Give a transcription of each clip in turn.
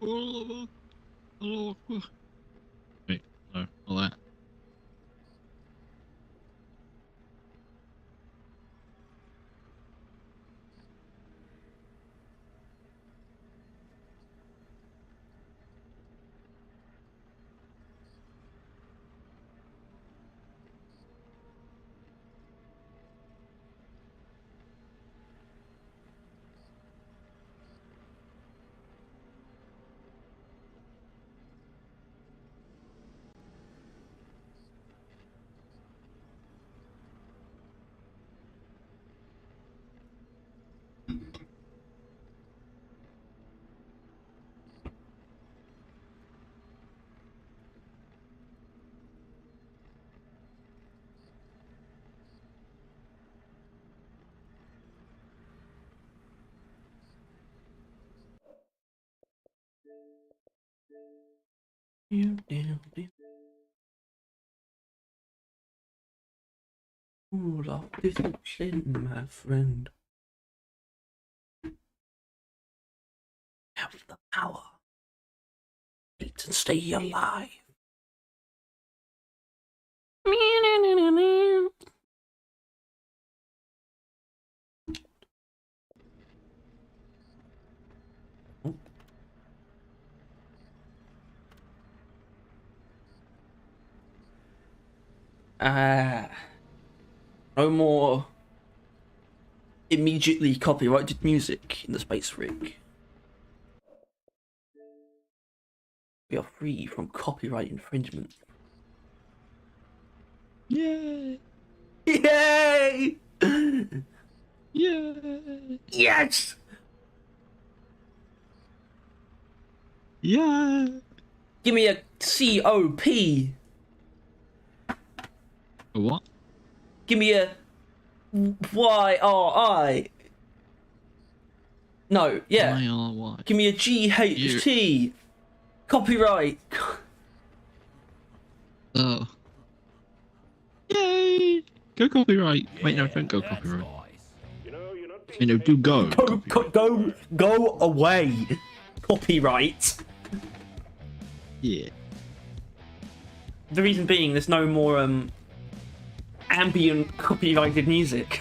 Wait, no, all that. Ooh, love discipline, my friend. Have the power. Eat and stay alive. Ah, no more immediately copyrighted music in the space rig. We are free from copyright infringement. Yay! Yay! Yay! Yes! Yeah! Give me a COP. A what? Give me a YRI. No, yeah. IRY. Give me a GHT. Copyright. Oh. Yay! Go copyright. Wait, no, don't go copyright. Wait, no, do go. Go away. Copyright. Yeah. The reason being, there's no more ambient copyrighted music.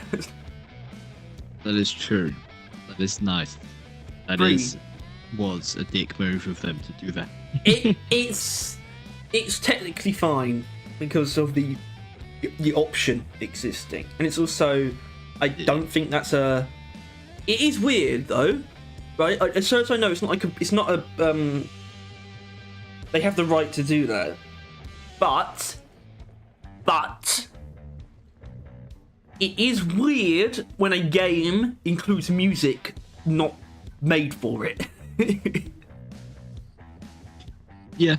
That is true. That is nice. That was a dick move of them to do that. It's technically fine because of the option existing, and it's also, I don't think that's a. It is weird though, right? As far as I know, it's not like it's not a. They have the right to do that, but it is weird when a game includes music not made for it. Yeah.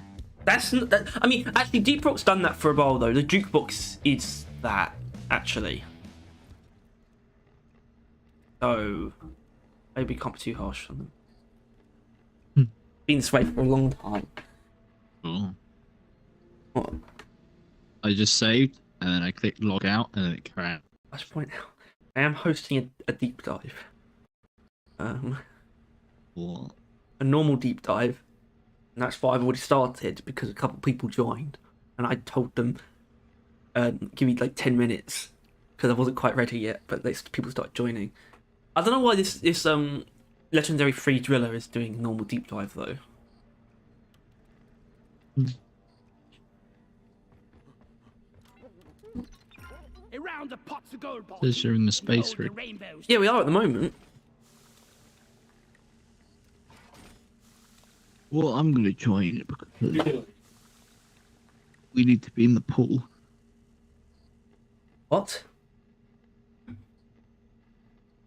I mean, actually, Deep Rock's done that for a while though. The jukebox is that actually. So maybe can't be too harsh on them. Been this way for a long time. Oh. What? I just saved, and then I clicked log out, and then it crashed. I should point out, I am hosting a deep dive. What? A normal deep dive, and that's why I've already started because a couple of people joined, and I told them, give me like 10 minutes because I wasn't quite ready yet, but people started joining. I don't know why this legendary free driller is doing normal deep dive though. Around the pots of gold balls. Says you're in the space Oh, the rig. rainbows. Yeah, we are at the moment. Well, I'm gonna join it because we need to be in the pool. What?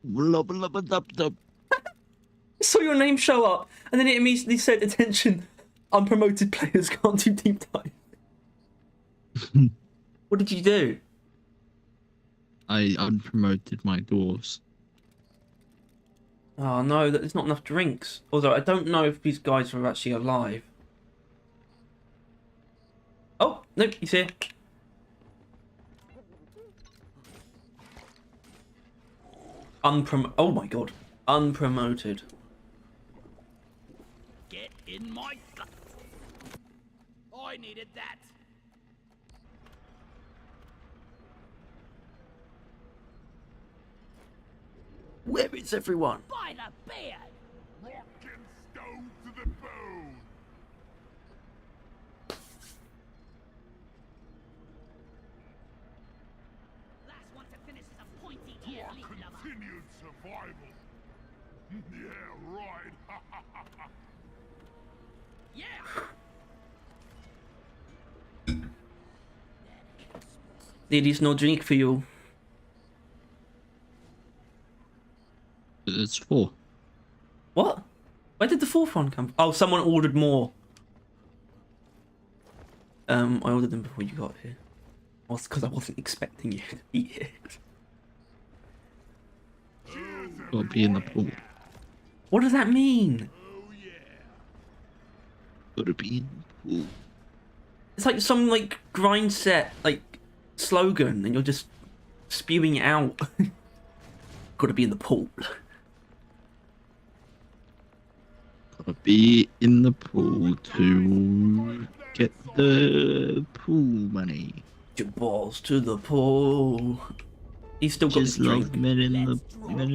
Blubba-lubba-dub-dub. I saw your name show up, and then it immediately said, "Attention, unpromoted players can't do deep dive." What did you do? I unpromoted my dwarves. Oh no, there's not enough drinks. Although I don't know if these guys are actually alive. Oh, nope, he's here. Oh my god. Unpromoted. Get in my gut. I needed that. Where is everyone? By the beard. Rock and stone to the bone. Last one to finish is a pointy For ear leaf lover. continued survival. Yeah, right. Yeah. There is no drink for you. There's 4. What? Where did the fourth one come from? Oh, someone ordered more. I ordered them before you got here. Because I wasn't expecting you to be here. Gotta be in the pool. What does that mean? Gotta be in the pool. It's like some like grind set like slogan, and you're just spewing it out. Gotta be in the pool. Gotta be in the pool to get the pool money. Your balls to the pool. He's still got Just his drink. like men in the pool. Men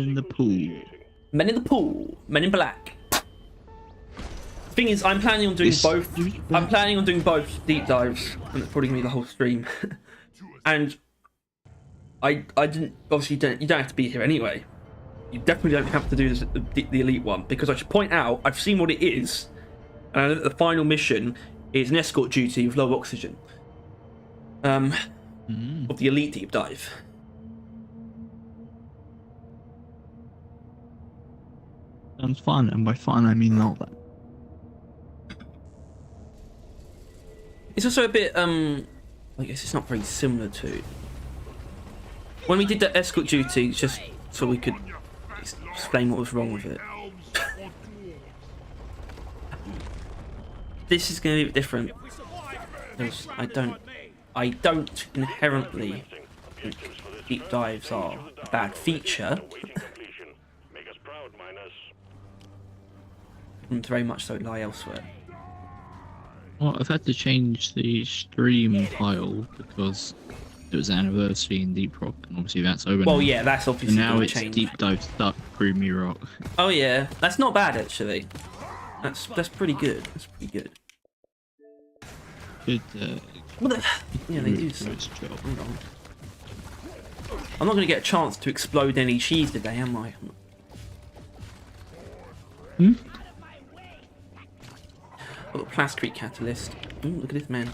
in the pool. Men in black. Thing is, I'm planning on doing This- both. I'm planning on doing both deep dives, and it's probably gonna be the whole stream. And I didn't. Obviously, you don't have to be here anyway. You definitely don't have to do this, the elite one, because I should point out I've seen what it is, and I know that the final mission is an escort duty with low oxygen. Of the elite deep dive. Sounds fun, and by fun I mean not that. It's also a bit I guess it's not very similar to when we did the escort duty, just so we could explain what was wrong with it. Elves or dwarves. This is going to be a bit different because I don't inherently think deep dives are a bad feature. And very much so lie elsewhere. Well, I've had to change the stream title because it was anniversary in Deep Rock, and obviously that's over. Well, now. yeah, that's And obviously now going it's to change. Deep Dive Stuck Creamy Rock. Oh yeah, that's not bad actually. That's pretty good. That's pretty good. Good. Yeah, they do. Good job. Hold on. I'm not going to get a chance to explode any cheese today, am I? Hmm? I've got plastic catalyst. Ooh, look at this man.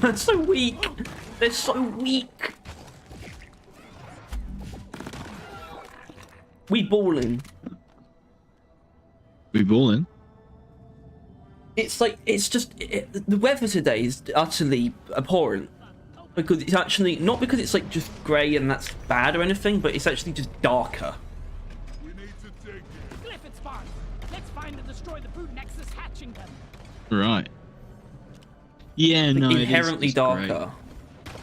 They're so weak. They're so weak. We balling. We balling. It's like the weather today is utterly abhorrent because it's actually not because it's like just grey and that's bad or anything, but it's actually just darker. We need to dig here. Clifford Sparks. Let's find and destroy the food nexus hatching them. Right. Yeah, no, it is. Inherently It's darker. great.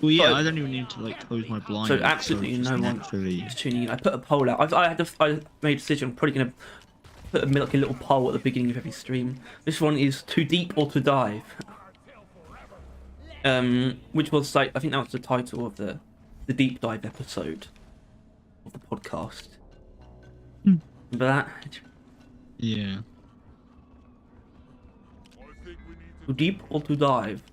Well, yeah, But- I don't even need to like close my blinds. So absolutely it's no just one naturally. is tuning in. I put a poll out. I made a decision. I'm probably gonna put like a little poll at the beginning of every stream. This one is too deep or to dive. Which was like I think that was the title of the deep dive episode of the podcast. Remember that? Yeah. I think we need to Too deep or to dive?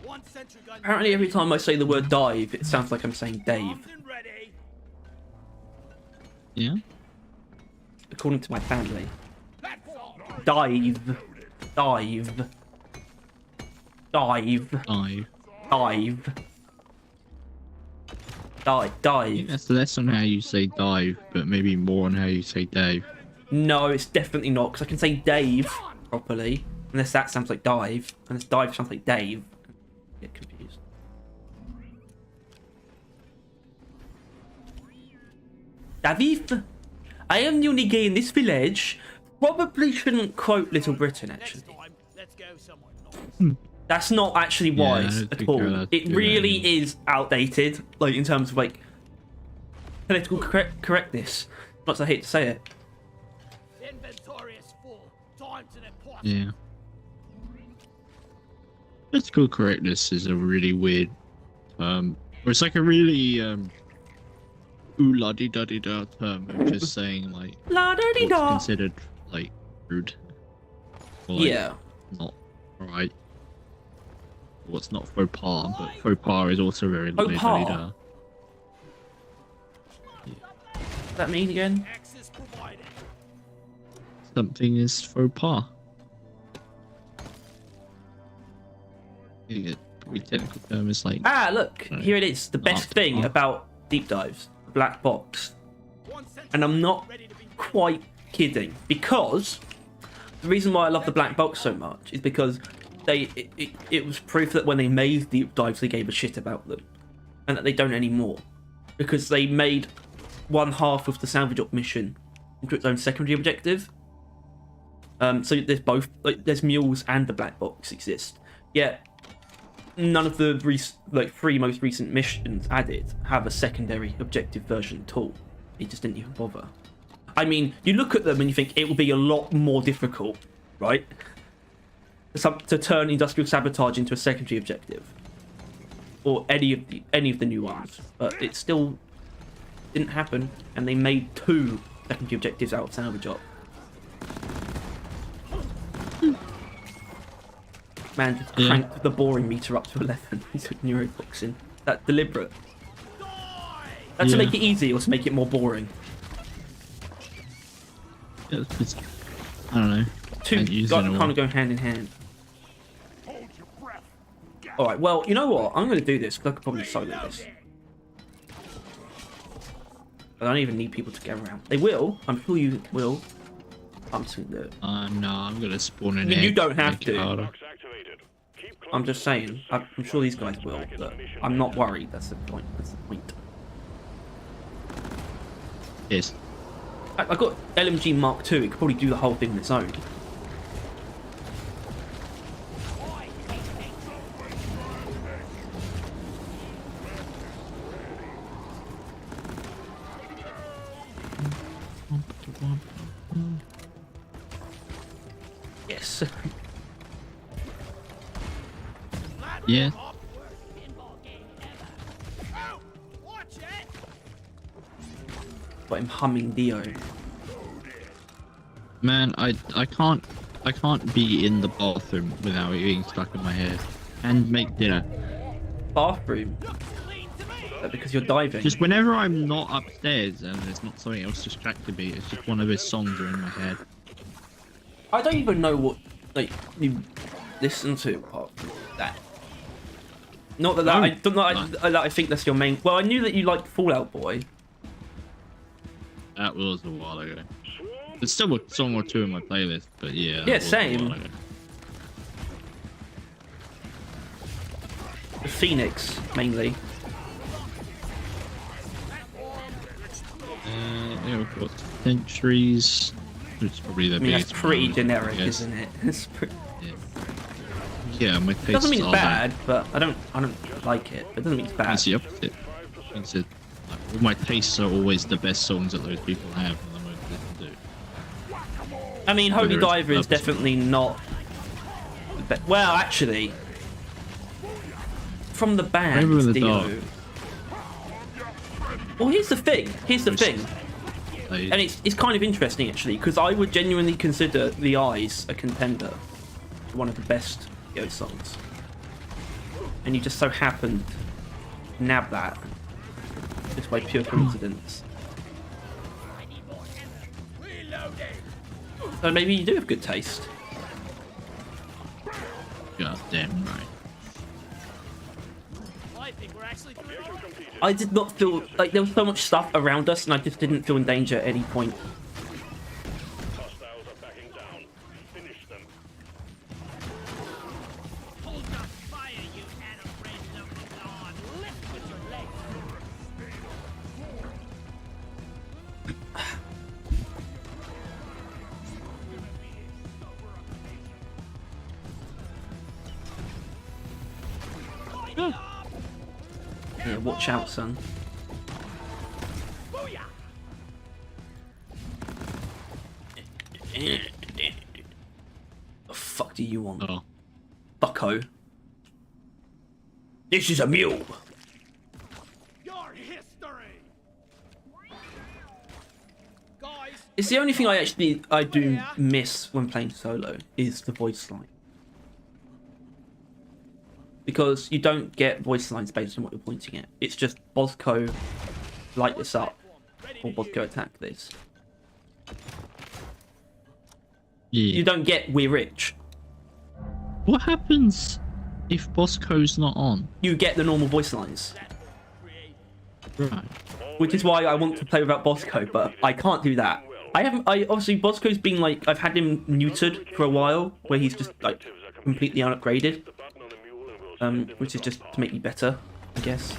One sentry gun. Apparently, every time I say the word dive, it sounds like I'm saying Dave. Armed and ready. Yeah. According to my family. That's all. Dive. Dive. Dive. Dive. Dive. I think Dive. that's less on how you say dive, but maybe more on how you say Dave. No, it's definitely not, because I can say Dave properly. Unless that sounds like dive. Unless dive sounds like Dave. I get confused. Daviv? I am the only gay in this village. Probably shouldn't quote Little Britain, Next actually. time, let's go somewhere That's not actually Yeah, I wise don't at think all. you're allowed to It do that really anymore. is outdated, like in terms of like political correctness. Much as I hate to say it. Inventory is full. Time to depart. Yeah. Political correctness is a really weird or it's like a really ooh la di da di da term of just saying like La da di what's da. considered like rude or like Yeah. not right. What's not faux pas, but faux pas is also very Faux la pas? di da. What's that mean again? Access provided. Something is faux pas. I think it probably technical term is like Ah, look, Right. here it is. The best thing about deep dives, the black box. And I'm not quite kidding, because the reason why I love the black box so much is because it was proof that when they made deep dives, they gave a shit about them, and that they don't anymore, because they made one half of the salvage op mission into its own secondary objective. So there's both, like there's mules and the black box exist. Yet none of the three most recent missions added have a secondary objective version at all. It just didn't even bother. I mean, you look at them and you think it will be a lot more difficult, right? To turn industrial sabotage into a secondary objective, or any of the new ones, but it still didn't happen, and they made 2 secondary objectives out of salvage op. Man just cranked the boring meter up to 11. He took neurotoxin. That deliberate. That's to make it easy or to make it more boring. yeah, it's, I don't know. Two Can't use it in a kind while. of go hand in hand. Hold your breath. Alright, well, you know what? I'm going to do this because I could probably solo this. I don't even need people to get around. They will. I'm sure you will. I'm just going to do it. No, I'm gonna spawn an I mean, you egg, don't have make it to. harder. Box activated. Keep I'm just saying. I'm sure these guys will, but I'm not worried. That's the point. That's the point. Yes. I got LMG Mark II. It could probably do the whole thing on its own. Yes. Yeah. Pinball game ever. Oh, watch it. Got him humming Dio. Man, I can't be in the bathroom without it being stuck in my hair. And make dinner. Bathroom. Because you're diving. Just whenever I'm not upstairs and there's not something else distracting me, it's just one of his songs are in my head. I don't even know what like you listen to apart from that. Not that, I think that's your main. Well, I knew that you liked Fallout Boy. That was a while ago. There's still a song or two in my playlist, but yeah. that Yeah, was a same. while ago. The Phoenix mainly. Yeah, of course. Centuries. Which is probably the I mean, that's biggest pretty one, generic, I guess. isn't it? It's pretty... Yeah, my tastes Doesn't mean it's are bad, but I don't like it. But it doesn't mean it's bad. It's the opposite. It's like, all my tastes are always the best songs that those people have and the most they can do. I mean, Holy Whether it's Diver is purposeful. definitely not. Well, actually, from the band, Rainbow it's in the Dio. Dark. Well, here's the thing. Like, And it's kind of interesting actually, because I would genuinely consider The Eyes a contender, one of the best Dio songs. And you just so happened to nab that just by pure coincidence. So maybe you do have good taste. God damn right. I think we're actually through. I did not feel like there was so much stuff around us, and I just didn't feel in danger at any point. Hostiles are backing down. Finish them. Hold your fire, you Adam Red Lord. Lift with your legs. Yeah, watch out, son. Booyah! The fuck do you want, Oh. bucko? This is a mule. Your history! Guys, It's the only thing I do miss when playing solo is the voice line. Because you don't get voice lines based on what you're pointing at. It's just Bosco, light this up, or Bosco attack this. Yeah. You don't get we're rich. What happens if Bosco's not on? You get the normal voice lines. Right. Which is why I want to play without Bosco, but I can't do that. I obviously Bosco's been like, I've had him neutered for a while, where he's just like completely unupgraded. Which is just to make me better, I guess.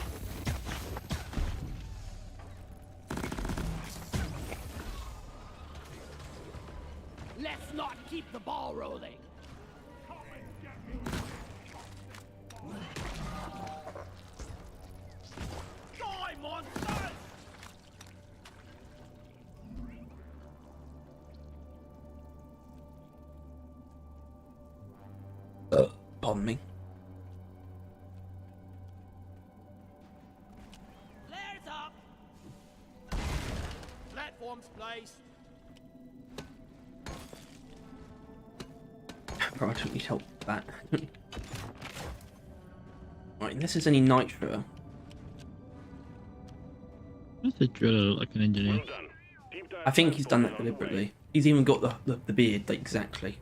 let's not keep the ball rolling. Die, monsters! Pardon me. Flares up! Platforms placed. Bro, I don't need help with that. Right, unless there's any nitro. Why does the driller look like an engineer? I think he's done that deliberately. He's even got the beard, like, exactly.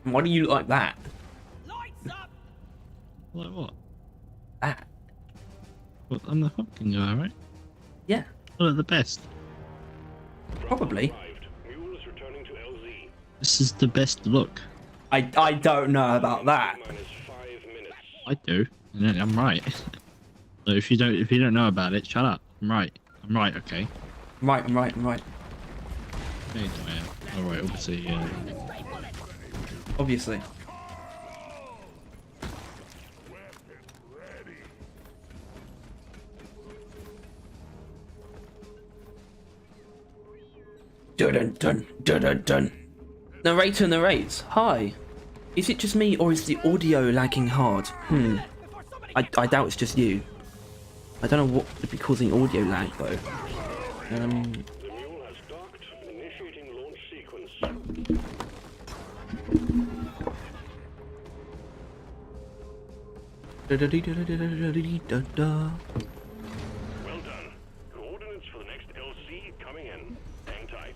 And why do you look like that? Lights up! Like what? That? Well, I'm the fucking guy, right? Yeah, One of the best. probably. This is the best look. I don't know about that. I do. And I'm right. So if you don't know about it, shut up. I'm right. I'm right. Okay. Right, I'm right, I'm right. Okay, all right. Obviously, yeah. Obviously. Dun dun dun dun dun. Narrator narrates. Hi. Is it just me or is the audio lagging hard? I doubt it's just you. I don't know what would be causing audio lag though. The mule has docked, initiating launch sequence. Da-da-dee-da-da-da-da-dee-da-da. Well done. Coordinates for the next LC coming in. Hang tight.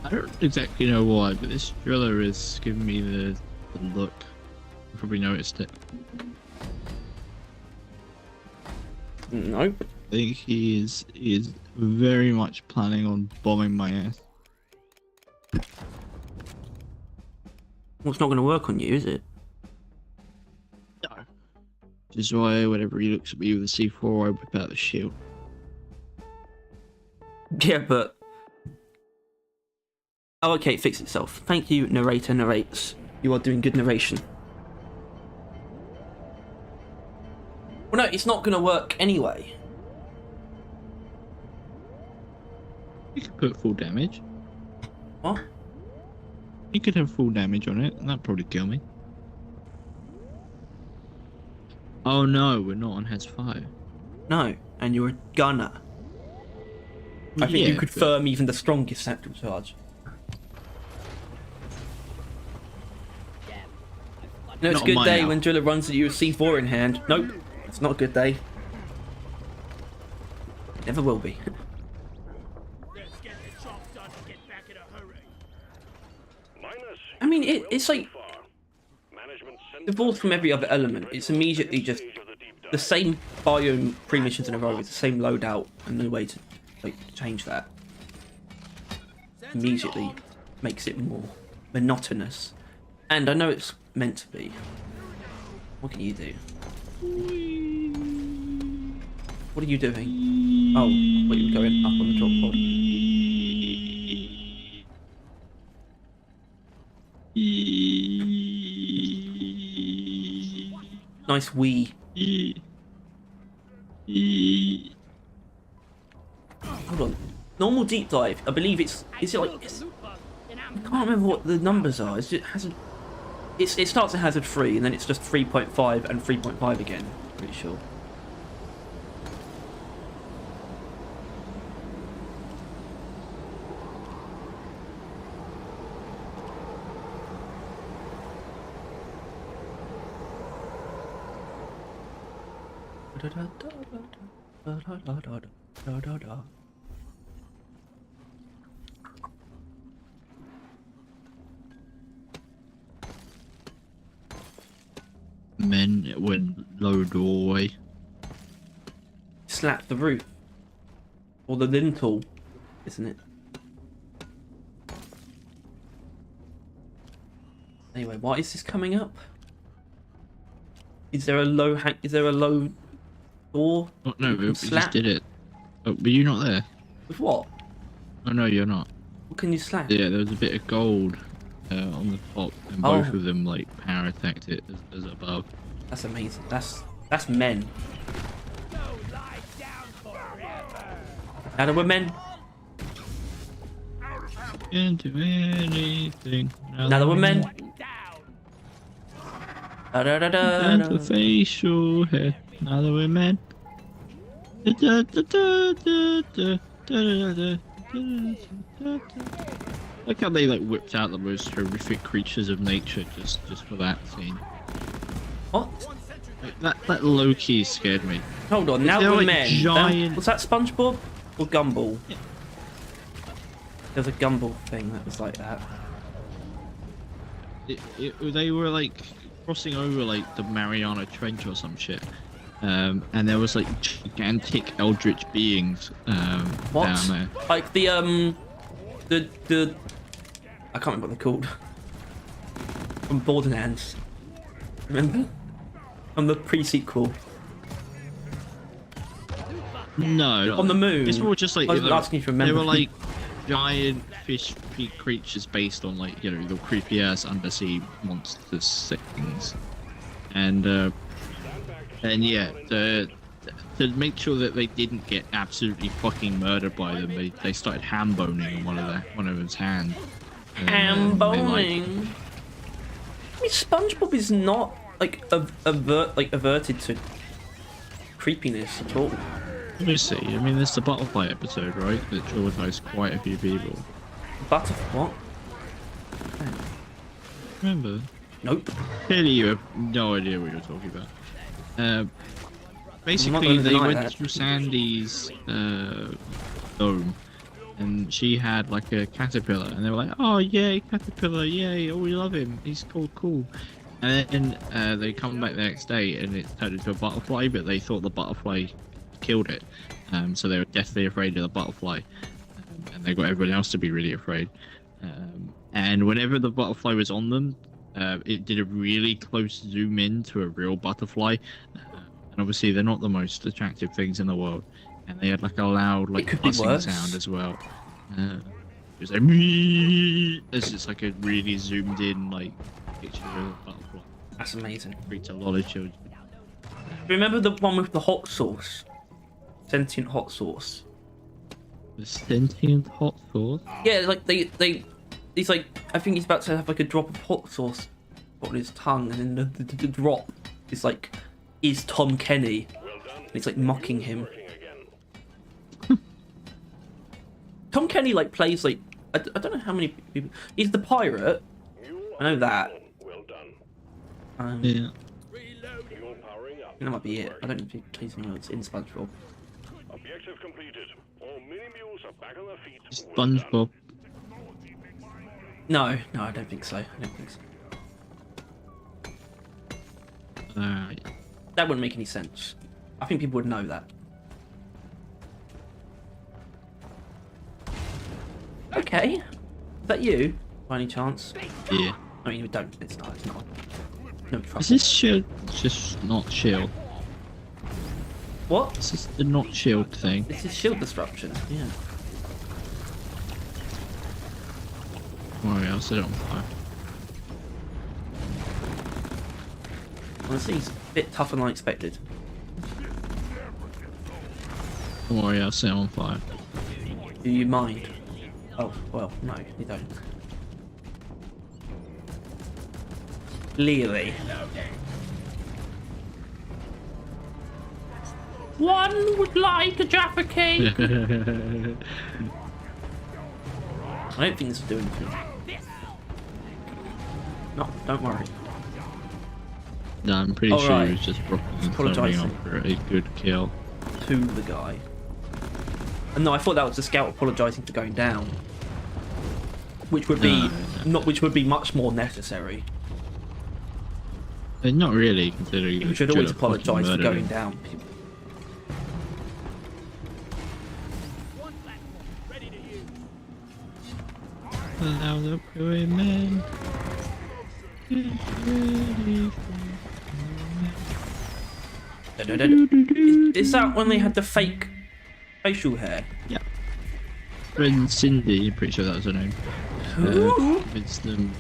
I don't exactly know why, but this driller is giving me the look. You probably noticed it. Nope. I think he is very much planning on bombing my ass. Well, it's not going to work on you, is it? No. Which is why whenever he looks at me with a C4, I whip out the shield. Yeah, but... Oh, okay, it fixed itself. Thank you, narrator narrates. You are doing good narration. Well, no, it's not going to work anyway. You could put full damage. What? You could have full damage on it, and that'd probably kill me. Oh no, we're not on Has Fire. No, and you're a gunner. I think you Yeah, could but- firm even the strongest tactical charge. No, it's a Not on good my day out. when Driller runs at you with C4 in hand. Nope, it's not a good day. Never will be. Let's get the job done and get back in a hurry. Minus. I mean, it's like Far. Management sent divorced from every other element. It's immediately just stage of the deep dive. the same biome 3 missions in a row with the same loadout and no way to like change that. Immediately makes it more monotonous. And I know it's meant to be. What can you do? What are you doing? Oh, wait, you're going up on the drop pod. Nice wee. Hold on. Normal deep dive. I believe it's. Is it like? I can't remember what the numbers are. It hazard. It starts at hazard 3 and then it's just 3.5 and 3.5 again. Pretty sure. Men went low doorway. Slap the roof. Or the lintel, isn't it? Anyway, why is this coming up? Is there a low door? Oh, no, we slap? just did it. Oh, were you not there? With what? Oh no, you're not. What can you slap? Yeah, there was a bit of gold on the top, and both of them like power attacked it as above. That's amazing. That's men. Now that we're men. Can't do anything. Now that we're men. Da, da, da, da, And da. the facial hair. Now that we're men. Da, da, da, da, da, da, da, da, da, da. Look how they like whipped out the most horrific creatures of nature just for that scene. What? Like, that low key scared me. Hold on. Now They're we're like men. giant- Was that SpongeBob or Gumball? Yeah. There's a Gumball thing that was like that. They were like crossing over like the Mariana Trench or some shit. And there was like gigantic eldritch beings What? down there. Like the I can't remember what they're called. From Borderlands. Remember? From the pre-sequel. No, On the moon. It's more just like I was asking if you remember. They were like giant fish creatures based on like the creepy ass undersea monster things, and yeah, to make sure that they didn't get absolutely fucking murdered by them, they started ham boning one of them's hand. Ham boning. I mean, SpongeBob is not like averted to creepiness at all. Let me see. I mean, there's the butterfly episode, right? That traumatized quite a few people. What? Remember? Nope. Clearly, you have no idea what you're talking about. Basically, gonna they deny went that. through Sandy's dome, and she had like a caterpillar, and they were like, "Oh yay, caterpillar! Yay! Oh, we love him. He's cool." And then they come back the next day, and it turned into a butterfly, but they thought the butterfly killed it, so they were deathly afraid of the butterfly, and they got everyone else to be really afraid. And whenever the butterfly was on them, it did a really close zoom in to a real butterfly, and obviously they're not the most attractive things in the world, and they had like a loud like could be buzzing worse. sound as well. It was like "Mee!" It's just like a really zoomed in like picture of a butterfly. That's amazing. Freaked a lot of children. Remember the one with the hot sauce? Sentient hot sauce. The sentient hot sauce. Yeah, like he's like, I think he's about to have like a drop of hot sauce on his tongue, and then the drop is like, is Tom Kenny. And it's like mocking him. Tom Kenny like plays like, I don't know how many people. He's the pirate. I know that. Well done. Yeah. You're powering up. That might be it. I don't think he plays anyone else in SpongeBob. Objective completed. All mini mules are back on their feet. SpongeBob. No, I don't think so. That wouldn't make any sense. I think people would know that. Okay. Is that you, by any chance? Yeah. I mean, we don't. It's not. No trouble. Is this shield just not shield? What? This is the not shield thing. This is shield disruption. Yeah. Sorry, I'll set it on fire. Honestly, he's a bit tougher than I expected. Don't worry, I'll set him on fire. Do you mind? Oh, well, no, you don't. Clearly. One would like a Jaffa cake. I don't think this will do anything. No, don't worry. No, I'm pretty sure Alright. he was just rocking and Apologising. throwing off for a good kill. To the guy. And no, I thought that was the scout apologising for going down. Which would be which would be much more necessary. Not really, considering You should always apologise for going down. One platform ready to use. Allow the women. Get ready Is that when they had the fake facial hair? Yeah. Friend Cindy, pretty sure that was her name. Who? Winston.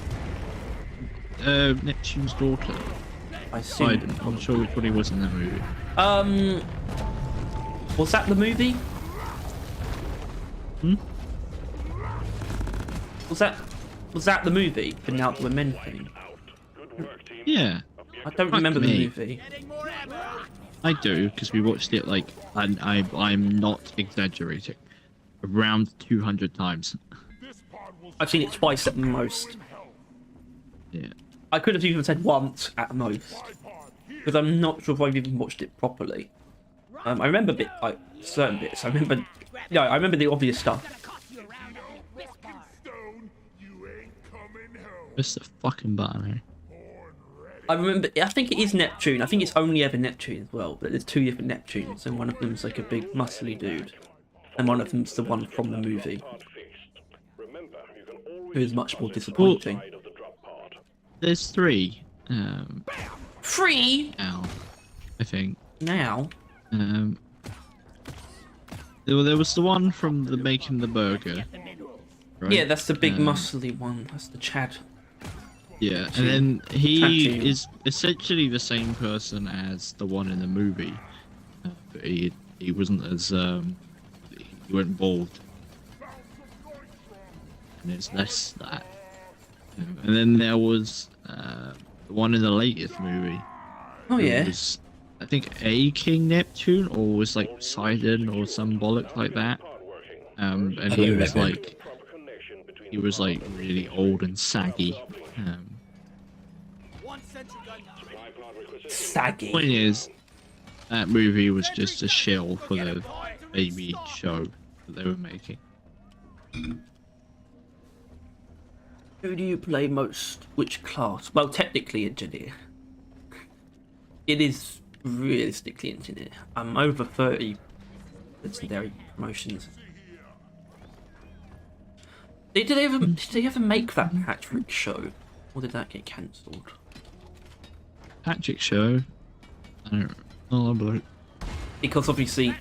Neptune's daughter. I see. I'm not sure which one he was in that movie. Was that the movie? Hmm? Was that the movie? Putting out the men thing. Yeah, I don't Fuck remember the me. movie. I do, because we watched it like, and I'm not exaggerating, around 200 times. I've seen it twice at most. Yeah. I could have even said once at most, because I'm not sure if I've even watched it properly. I remember certain bits. I remember the obvious stuff. Stone, you ain't coming home. Just a fucking button, I remember. I think it is Neptune. I think it's only ever Neptune as well. But there's two different Neptunes, and one of them's like a big muscly dude, and one of them's the one from the movie, who is much more disappointing. There's three. Free Now, I think. now. There was the one from the making the burger. Right? Yeah, that's the big muscly one. That's the Chad. Yeah, and then Chad he Team. is essentially the same person as the one in the movie. But he wasn't as he went bald. And it's less that. And then there was the one in the latest movie. Oh It yeah. was, I think, a King Neptune, or was like Poseidon or some bollock like that. And he don't was remember. like really old and saggy. One sentry gun. Saggy. Point is, that movie was just a shell for the baby show that they were making. Who do you play most? Which class? Well, technically engineer. It is realistically engineer. I'm over 30 legendary promotions. Did they ever make that Patrick show? Or did that get cancelled? Patrick show. I don't know. Because obviously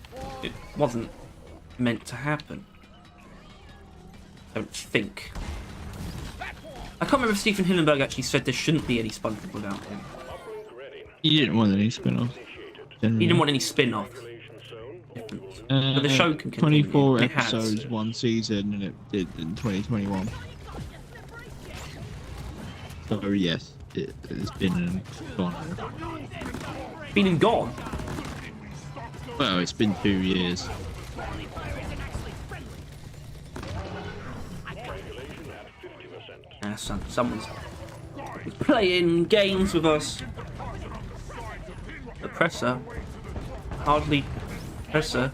it wasn't meant to happen. I don't think. I can't remember if Stephen Hillenberg actually said there shouldn't be any SpongeBob without him. You didn't want any spin-offs. He didn't want any spin-offs. But the show can continue. 24 It has. episodes, one season, and it did in 2021. So yes, it's been gone. Been and gone. Well, it's been 2 years. Someone's playing games with us. The presser. Hardly presser.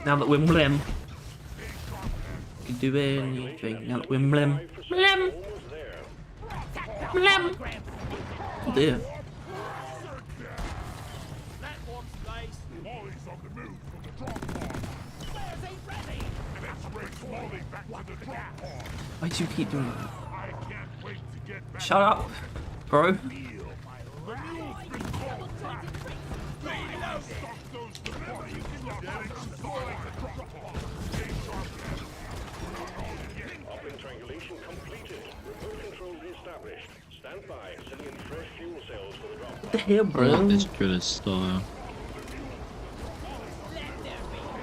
Now that we're mlem, we can do anything. Now that we're mlem. Mlem! Mlem! Oh dear. Platform space. Molly's on the move for the drop pod. Flares ain't ready. Let's race Molly back to the drop pod. Why do you keep doing that? I can't wait to get back. Shut up, bro. Uplink triangulation completed. Remote control reestablished. Stand by. Sending in fresh fuel cells for the drop. What the hell, I bro? like this driller style.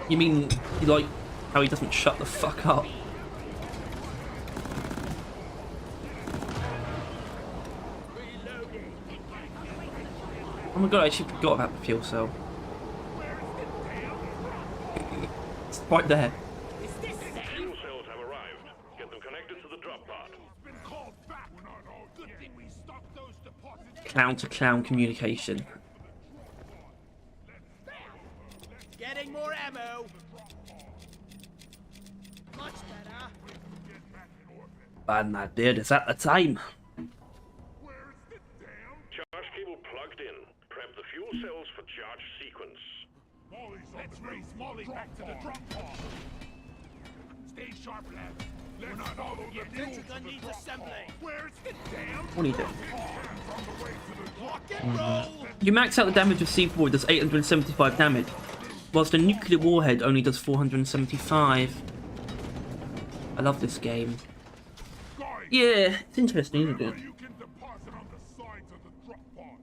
You mean you like how he doesn't shut the fuck up? Oh my god, I actually forgot about the fuel cell. It's right there. Fuel cells have arrived. Get them connected to the drop pod. Been called back. Good thing we stopped those deposits. Clown-to-clown communication. Getting more ammo. Much better. Bad idea, it's at the time. Where's the damn? Charge cable plugged in. Prep the fuel cells for charge sequence. Let's race Molly back to the drop pod. Stay sharp, lads. Let's follow the fuel to Gun the needs drop assembly. pod. Where's the damn? What are you doing? Hands on the way to the drop Rock and roll. You max out the damage of C4, it does 875 damage, whilst the nuclear warhead only does 475. I love this game. Guys, Yeah, it's interesting, isn't it? you can deposit on the sides of the drop pod.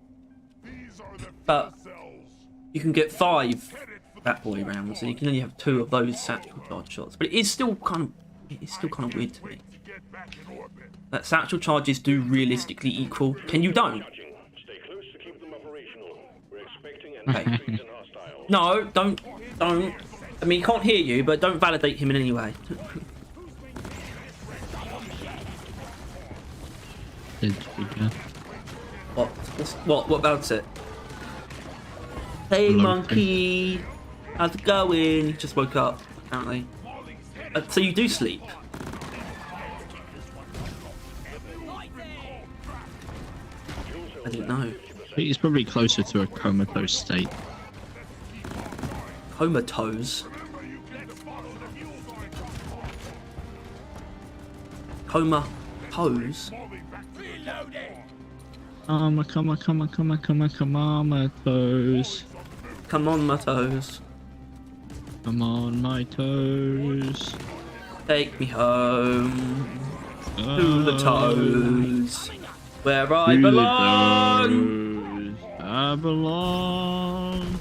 These are the But fuel cells. you can get 5 Headed for the Bat Boy rounds, and you can only have 2 of those satchel charge shots. But it is still kind of weird to me. to get back in orbit. That satchel charges do realistically equal. Can you don't? Charging. Stay close to keep them operational. We're expecting Okay. entries and hostiles. No, don't. I mean, he can't hear you, but don't validate him in any way. Dead speaker. What about it? Hey, Hello. monkey. How's it going? He just woke up, apparently. So you do sleep? I didn't know. I think it's probably closer to a comatose state. Comatose. Comatose. Come on, my toes. Come on, my toes. Come on, my toes. Take me home to the toes, where I To the belong. toes I belong.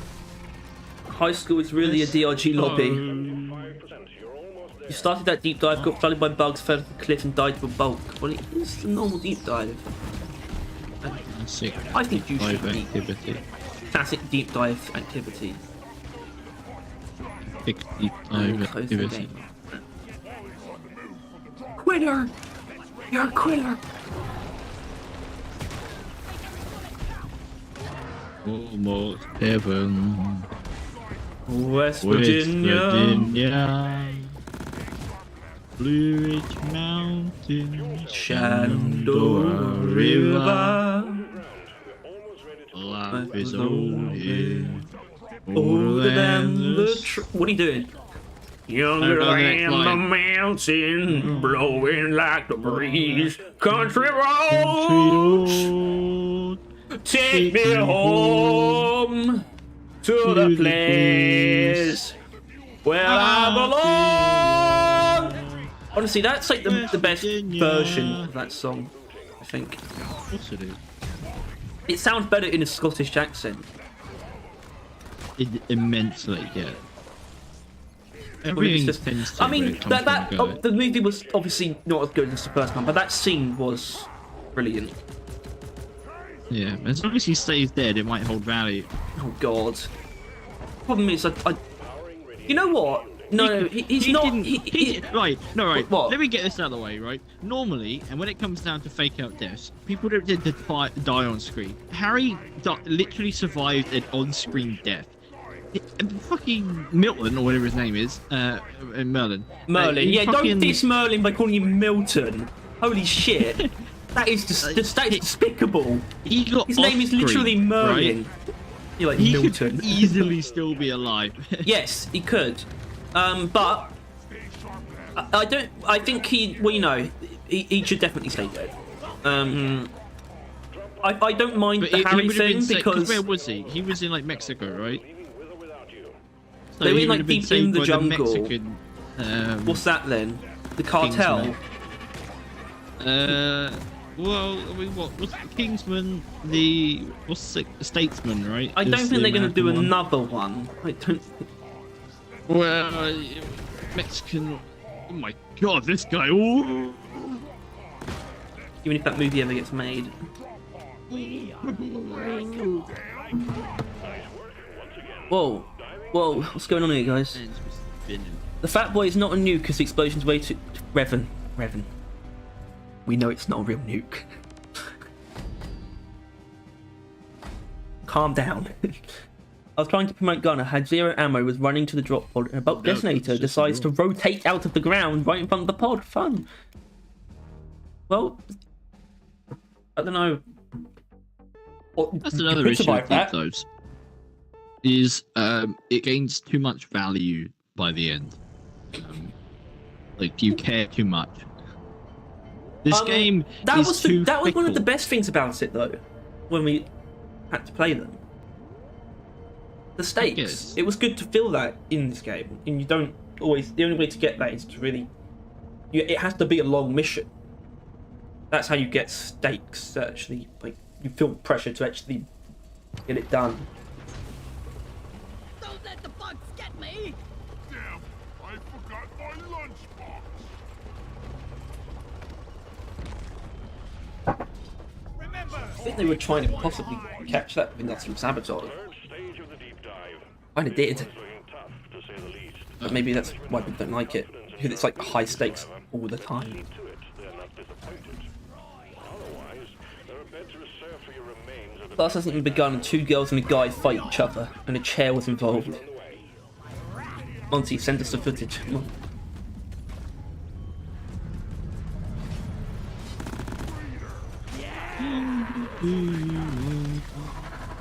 High school is really a DRG lobby. 5%. You're almost there. You started that deep dive, got flooded by bugs, fell off a cliff, and died of a bulk. Well, it is a normal deep dive. Classic I think you should dive be. activity. Classic deep dive activity. Big deep Very dive close to the activity. game. Quitter! You're a quitter! Almost heaven. West West Virginia. Virginia. Blue Ridge Mountain. Shenandoah River. Almost ready to Life is only Older than the the What are you doing? Younger Go to the next than the line. mountain, blowing like the breeze. Country roads, road. take me home to the the place where I belong. Honestly, that's like the best Virginia. version of that song, I think. Of course it is. It sounds better in a Scottish accent. Immensely, yeah. Well, Everything it's just- tends to I mean, when it comes that from a guy. the movie was obviously not as good as the first one, but that scene was brilliant. Yeah, as long as he stays dead, it might hold value. Oh God. Problem is, you know what? No, he's He not. didn't- right, no, right. What? Let me get this out of the way, right? Normally, and when it comes down to fake out deaths, people don't tend to die on screen. Harry literally survived an on-screen death. Fucking Milton, or whatever his name is, Merlin. Merlin. He Yeah, fucking- don't diss Merlin by calling him Milton. Holy shit. That is that is despicable. He got His name is off-screen, literally Merlin. right? You're like He Milton. could easily still be alive. Yes, he could. But I don't. I think he. Well, you know, he should definitely stay dead. I don't mind But the he Harry would have thing been safe, because where was he? He was in like Mexico, right? Leaving with or without you. So They were he in, would like, have been deep saved in the by jungle. Mexican, what's that then? The cartel. Kingsman. Well, I mean, what's the Kingsman? What's the Statesman, right? I don't Is think the they're going to do American one. another one. I don't. Well, Mexican. Oh my God, this guy! Ooh. Even if that movie ever gets made. Whoa, whoa, what's going on here, guys? The Fat Boy is not a nuke because the explosion's way too... Revan. We know it's not a real nuke. Calm down. I was trying to promote Gunner, had zero ammo, was running to the drop pod, and a bulk No, detonator it's just decides a to rotate out of the ground right in front of the pod. Fun. Well, I don't know. Well, That's you another could issue survive with that. those. Is it gains too much value by the end. Like you care too much. This game That is was too that was one of the fickle. best things about it, though, when we had to play them. The stakes. guess. It was good to feel that in this game, and you don't always. The only way to get that is to really. It has to be a long mission. That's how you get stakes. To actually, like you feel pressure to actually get it done. Don't let the bugs get me! Damn, I forgot my lunchbox. Remember, I think they were trying to possibly catch that with industrial sabotage. Third stage of the deep dive. Kind of did, Looking tough, to say the least. but maybe that's why people don't like it because it's like high stakes all the time. To it, they're not disappointed. Otherwise, there are beds reserved for your remains at the Class hasn't even begun, and two girls and a guy fight each other, and a chair was involved. on the way. Monty, send us the footage. Come on.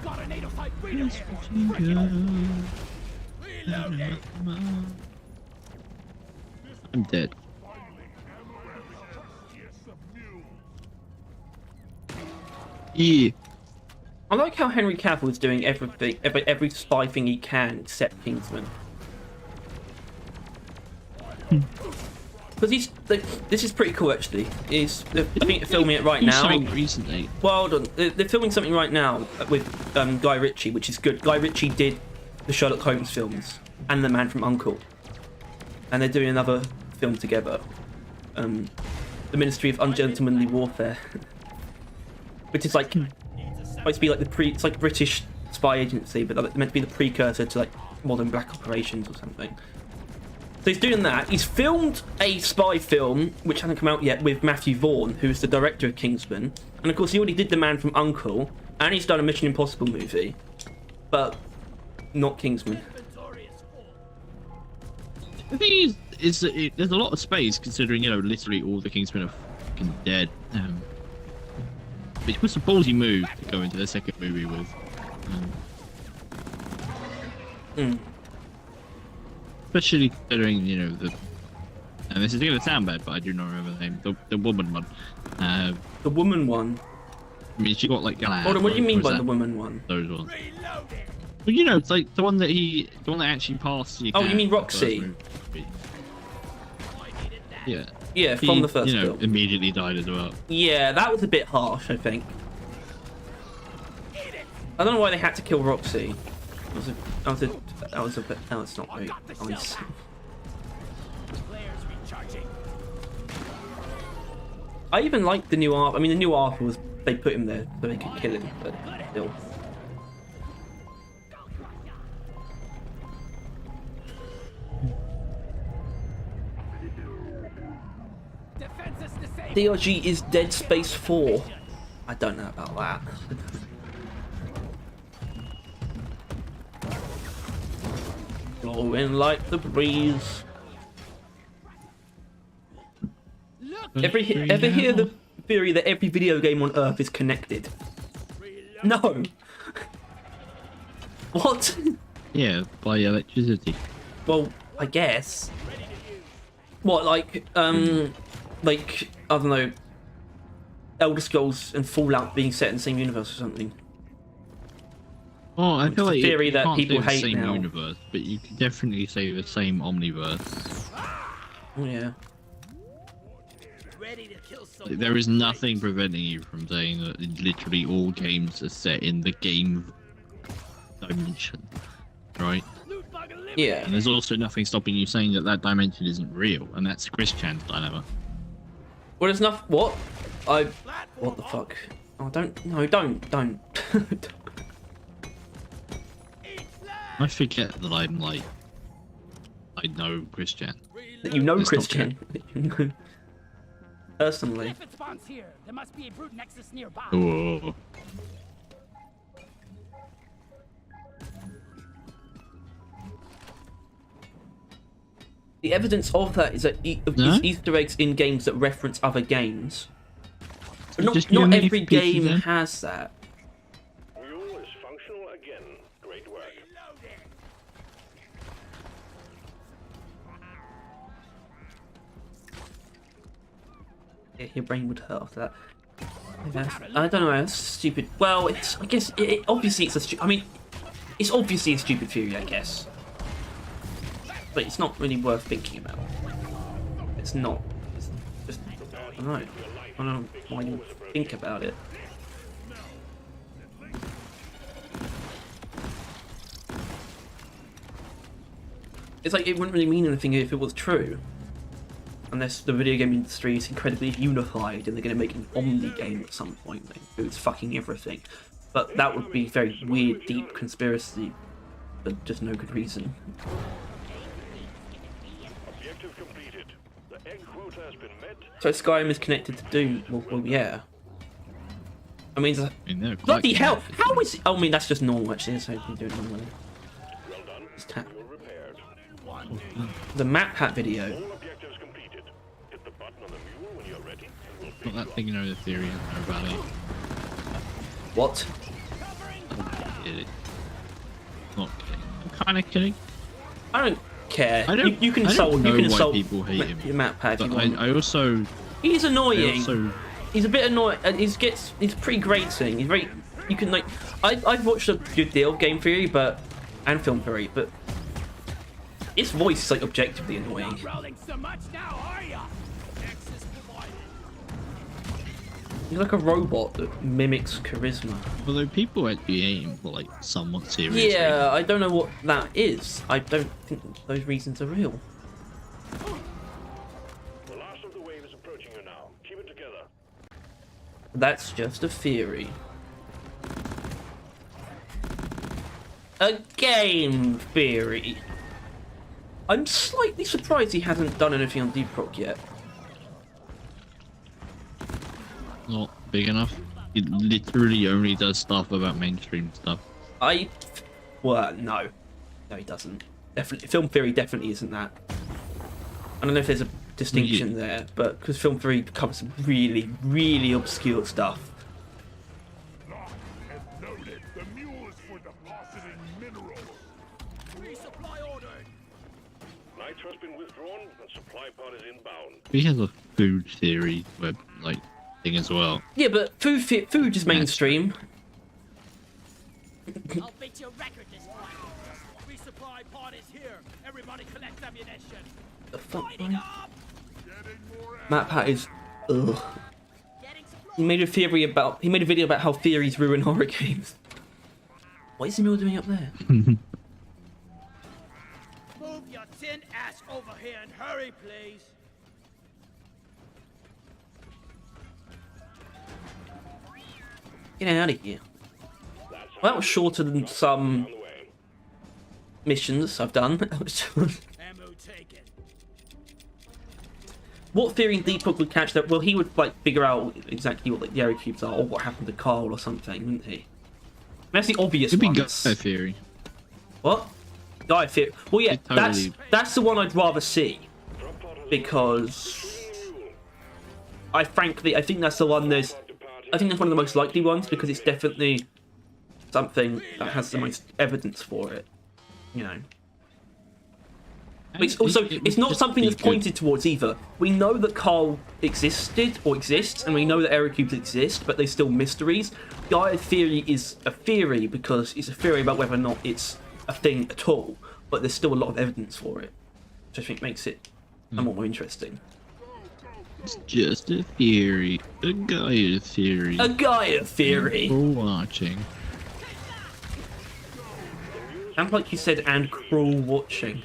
gotta need a fight freedom. I'm dead. Yeah. I like how Henry Cavill is doing everything, every spy thing he can except Kingsman. Because he's like, this is pretty cool actually. I think they're filming it right Do now. something recently. Well, hold on. They're filming something right now with Guy Ritchie, which is good. Guy Ritchie did the Sherlock Holmes films and The Man from U.N.C.L.E. And they're doing another film together. The Ministry of Ungentlemanly Warfare. Which is like supposed to be like it's like British spy agency, but like, meant to be the precursor to like modern black operations or something. So he's doing that. He's filmed a spy film, which hasn't come out yet, with Matthew Vaughn, who's the director of Kingsman. And of course, he already did The Man from U.N.C.L.E., and he's done a Mission Impossible movie. But not Kingsman. The thing is that there's a lot of space considering, you know, literally all the Kingsmen are fucking dead. Which was a ballsy move to go into the second movie with. Especially considering, you know, and this is going to sound bad, but I do not remember the name. The woman one. The woman one. I mean, she got like. Hold on, what do you mean by the woman one? Those ones. Well, you know, it's like the one that actually passed. Oh, you mean Roxy? Yeah. Yeah, from the first you know, film. immediately died as well. Yeah, that was a bit harsh, I think. I don't know why they had to kill Roxy. That was a bit. No, it's not very nice. Players recharging. I even liked the new Arthur. I mean, the new Arthur was they put him there so they could kill him, but still. Defenses disabled. DRG is Dead Space 4. I don't know about that. Blowing like the breeze. Ever hear the theory that every video game on Earth is connected? No. What? Yeah, by electricity. Well, I guess. What, like, I don't know. Elder Scrolls and Fallout being set in the same universe or something. Oh, I feel a like theory you that can't people say the hate same now. universe, but you can definitely say the same omniverse. Oh yeah. Ready to kill some Like, there is nothing preventing you from saying that literally all games are set in the game dimension, right? loot bug eliminated. Yeah. And there's also nothing stopping you saying that that dimension isn't real, and that's Chris Chan's dilemma. Well, there's enough. What? What the fuck? Oh, don't. No, don't. I forget that I'm like, I know Chris Chan. That you know Let's not Christian. That you know personally. If it spawns here, there must be a brute nexus nearby. Oh, The evidence of that is that No? is Easter eggs in games that reference other games. But Just not Unity every for PC game then? has that. Mule is functional again. Great work. Yeah, your brain would hurt after that. I don't know. That's stupid. Well, it's. I guess obviously it's a. I mean, it's obviously a stupid theory, I guess. But it's not really worth thinking about. It's not. It's just. I don't know. I don't know why you think about it. It's like it wouldn't really mean anything if it was true. Unless the video game industry is incredibly unified and they're going to make an Omni game at some point that includes fucking everything. But that would be very weird, deep conspiracy, but just no good reason. Objective completed. The egg quota has been met. So Skyrim is connected to Doom. Well yeah. I mean, they're quite bloody hell! connected. How is it? Oh, I mean, that's just normal actually. So you can do it normally. Well done. Just tap. Mule repaired. The map hat video. All objectives completed. Hit the button on the mule when you're ready, and we'll Not that thing, you know, the theory about it. What? Kidding. Not kidding. I'm kind of kidding. I don't care. I don't. You can I don't solve. know You can why solve people hate him. your map hat if But you want. I also. He's I annoying. also. He's a bit annoying, and he's pretty grating. He's very. You can like. I've watched a good deal of game theory, and film theory, but his voice is like objectively annoying. Rolling so much now, are ya? Nexus provided. He's like a robot that mimics charisma. Although people actually aim for like somewhat serious. Yeah, I don't know what that is. I don't think those reasons are real. The last of the wave is approaching you now. Keep it together. That's just a theory. A game theory. I'm slightly surprised he hasn't done anything on Deep Rock yet. Not big enough. It literally only does stuff about mainstream stuff. Well, no, he doesn't. Definitely, film theory definitely isn't that. I don't know if there's a distinction there, but because film theory covers some really, really obscure stuff. Locked and loaded. The mule is for depositing minerals. Resupply ordered. Nitro has been withdrawn, and supply pod is inbound. He has a food theory web like thing as well. Yeah, but food is mainstream. I'll beat your record this time. Resupply pod is here. Everybody collect ammunition. The fuck, Lighting man? up. Map Hat is. Ugh. Getting supplies. He made a video about how theories ruin horror games. What is the mule doing up there? Move your tin ass over here and hurry, please. Get out of here. Well, that was shorter than some On the way. missions I've done. Ammo taken. What theory in Deep Rock would catch that? Well, he would like figure out exactly what like, the area cubes are, or what happened to Carl or something, wouldn't he? That's the obvious It'd be one. Gaia theory. What? Gaia theory. Well, yeah, It totally- that's the one I'd rather see because I think that's the one. I think that's one of the most likely ones because it's definitely something that has the most evidence for it. You know. But it's also it's not something that's pointed towards either. We know that Carl existed or exists, and we know that Area Cubes exist, but they're still mysteries. Gaia theory is a theory because it's a theory about whether or not it's a thing at all, but there's still a lot of evidence for it, which I think makes it somewhat more interesting. It's just a theory. A Gaia theory. A Gaia theory. For watching. Sounds like you said, and cruel watching.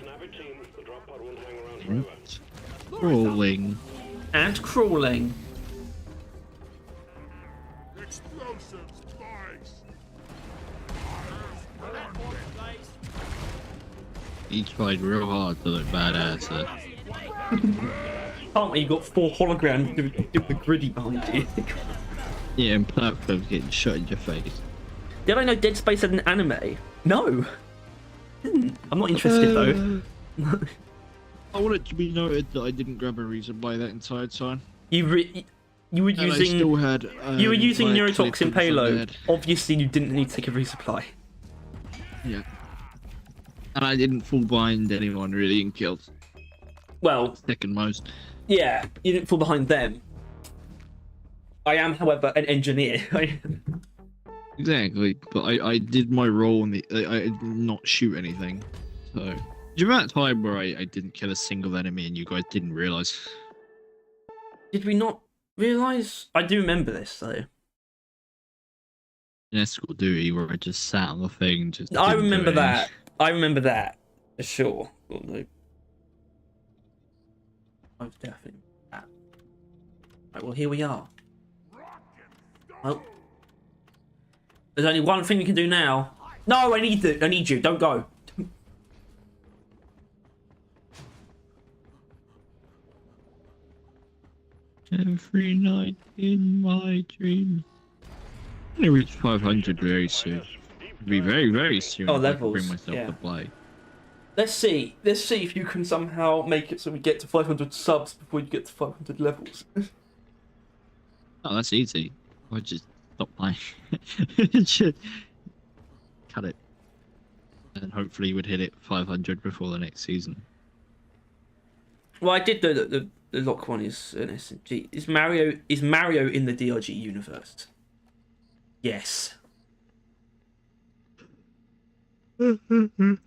Crawling. And crawling. Explosives, guys. He tried real hard to look badass. Can't we? You got 4 holograms doing the gritty behind you. Yeah, and platforms getting shot in your face. Did I know Dead Space had an anime? No. I'm not interested though. I want it to be noted that I didn't grab a resupply that entire time. You were And I using still had, you were using my neurotoxin clippings on payload. bed. Obviously, you didn't need to take a resupply. Yeah. And I didn't full blind anyone really in kills. Well, Second most. yeah, you didn't fall behind them. I am, however, an engineer. Exactly, but I did my role in the. I did not shoot anything. So. During that time where I didn't kill a single enemy and you guys didn't realise. Did we not realise? I do remember this though. In escort duty where I just sat on the thing and just. I didn't do remember anything. that. I remember that for sure. Although, I was definitely that. Right, well, here we are. Well, there's only one thing we can do now. No, I need you. Don't go. Every night in my dreams. I'm gonna reach 500 very soon. It'll be very, very soon. Oh, if I can levels, bring myself yeah. to play. Let's see if you can somehow make it so we get to 500 subs before you get to 500 levels. Oh, that's easy. I just stop playing. Just cut it. And hopefully we'd hit it 500 before the next season. Well, I did know that the lock one is an SMG. Is Mario in the DRG universe? Yes.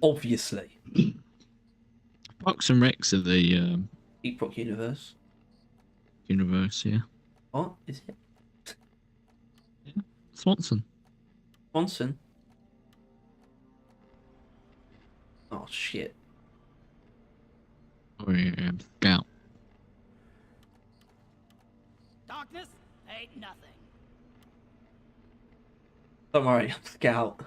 Obviously. Fox and Rex are the Epoch universe. universe, yeah. What is it? Swanson. Swanson? Oh shit. Oh, yeah, Scout. Darkness ain't nothing. Don't worry, I'm Scout.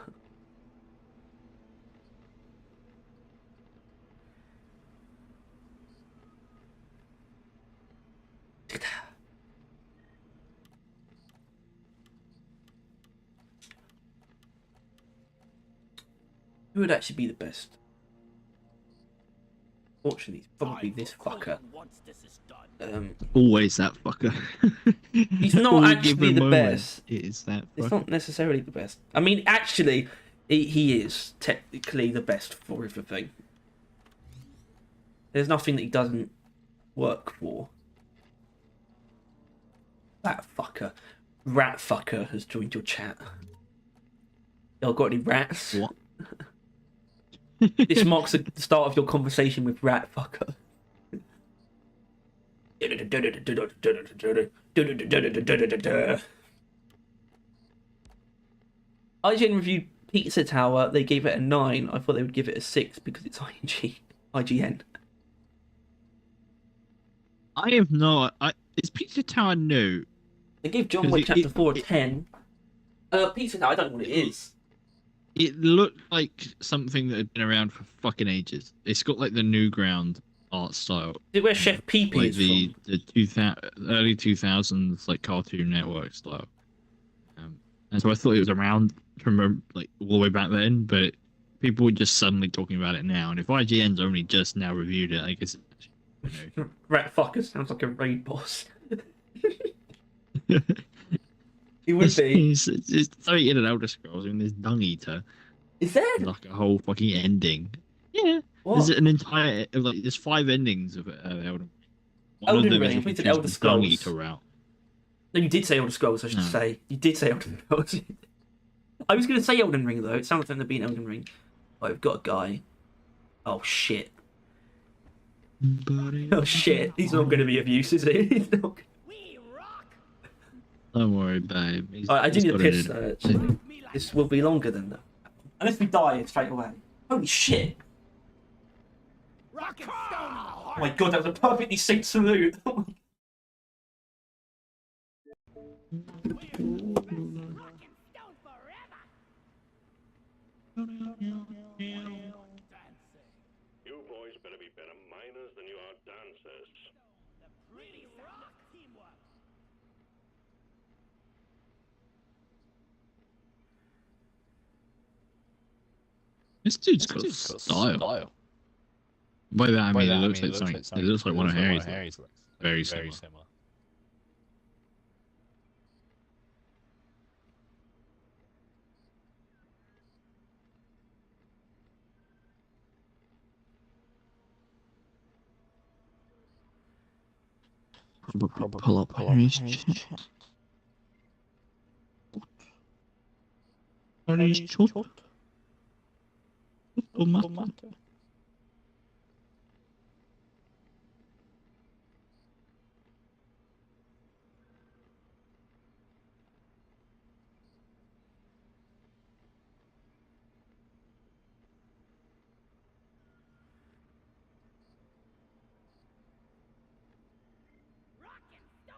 Who would actually be the best? Fortunately, it's probably this fucker. Once this is done. Always that fucker. He's not All actually given the moment, best. It is that It's fucker. not necessarily the best. I mean, actually, he is technically the best for everything. There's nothing that he doesn't work for. That fucker. Rat fucker has joined your chat. Y'all got any rats? What? This marks the start of your conversation with rat fucker. IGN reviewed Pizza Tower. They gave it a 9. I thought they would give it a 6 because it's IGN. I have no. Is Pizza Tower new? They gave John Because Wick it- Chapter it- 4 a 10. Pizza Tower, I don't know what it is. It looked like something that had been around for fucking ages. It's got like the Newground art style, Is it where Chef Pee Pee like is the early 2000s like Cartoon Network style. And so I thought it was around from like all the way back then, but people were just suddenly talking about it now. And if IGN's only just now reviewed it, I guess. from? Rat fucker sounds like a raid boss. He would be. It's something in an Elder Scrolls. I mean, there's Dung Eater. Is there? Like a whole fucking ending. Yeah. There's What? an entire like there's 5 endings of Elden Ring. One of Elden them is Ring. I if you think it's choose Elder the Dung Scrolls. Eater route. No, you did say Elder Scrolls. I should No. say you did say Elden Scrolls. I was going to say Elden Ring though. It sounds like something to be an Elden Ring. Oh, I've got a guy. Oh shit. Oh shit. He's not going to be of use, is he? He's not... We rock. Don't worry, babe. I do he's need a got it piss in him. though. Actually, this will be longer than that. Unless we die straight away. Holy shit! Rock and stone in the heart. Oh my god, that was a perfectly synced salute. Rock and stone forever. You boys better be better miners than you are dancers. We rock. Teamwork. This dude's got style. By that I mean it looks like something. It looks like one of Harry's. Very similar. Probably pull up Harry's chat. Harry's chat. Oh, matter. Rock and stone.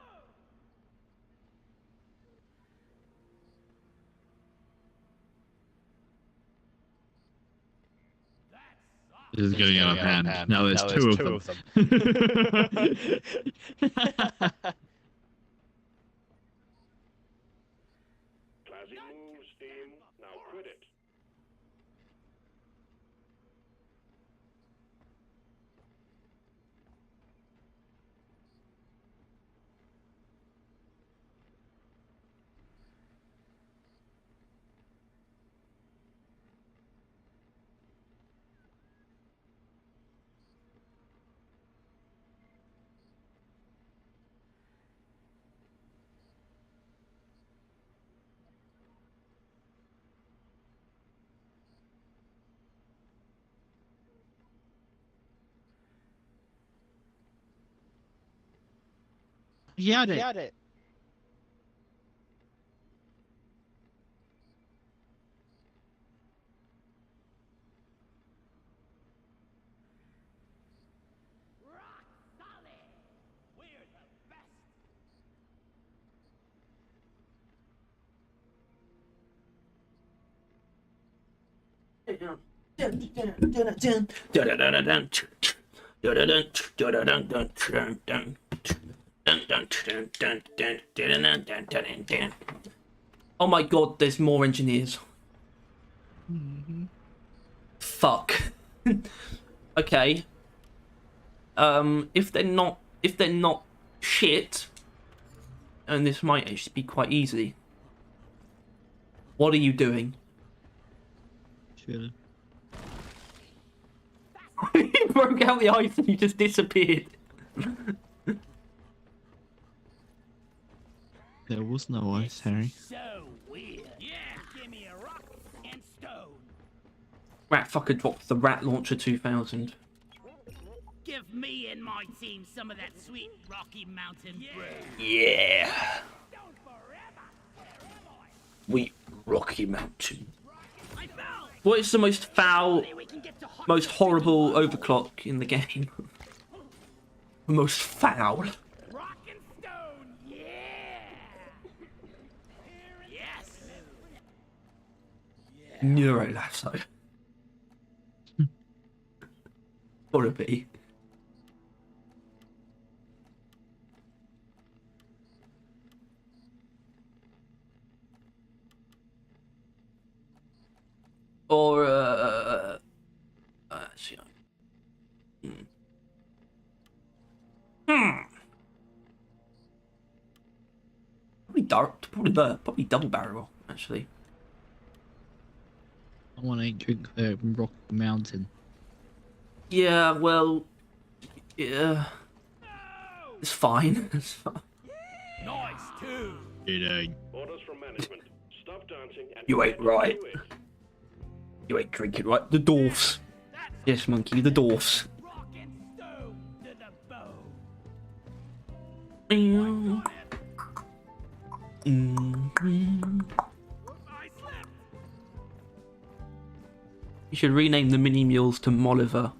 This is getting out of hand. Now there's two of them. Classy moves, team. Now quit it. He had it. Rock solid. We're the best. Oh my god, there's more engineers. Fuck. Okay. If they're not shit, and this might actually be quite easy. What are you doing? Sure. He broke out the ice and he just disappeared. There was no ice, Harry. So weird. Yeah. Give me a rock and stone. Rat fucker dropped the Rat Launcher 2000. Give me and my team some of that sweet Rocky Mountain brew. Yeah. Stone forever. Where am I? We Rocky Mountain. I fell. What is the most foul, We can get to hot most horrible overclock in the game? The most foul. rock and stone. Yeah. Yes. Neuro lasso. Gotta be. Or actually, probably dark, probably double barrel actually. I want to drink Rock Mountain. Yeah, well, yeah, it's fine. It's fine. Nice too. It ain't. Orders from management. Stop dancing and You ain't get right. to it. You ain't drinking, right? The dwarfs. Yes, monkey, the dwarfs. Rock and stone to the bone. I slip. You should rename the mini mules to Molliver.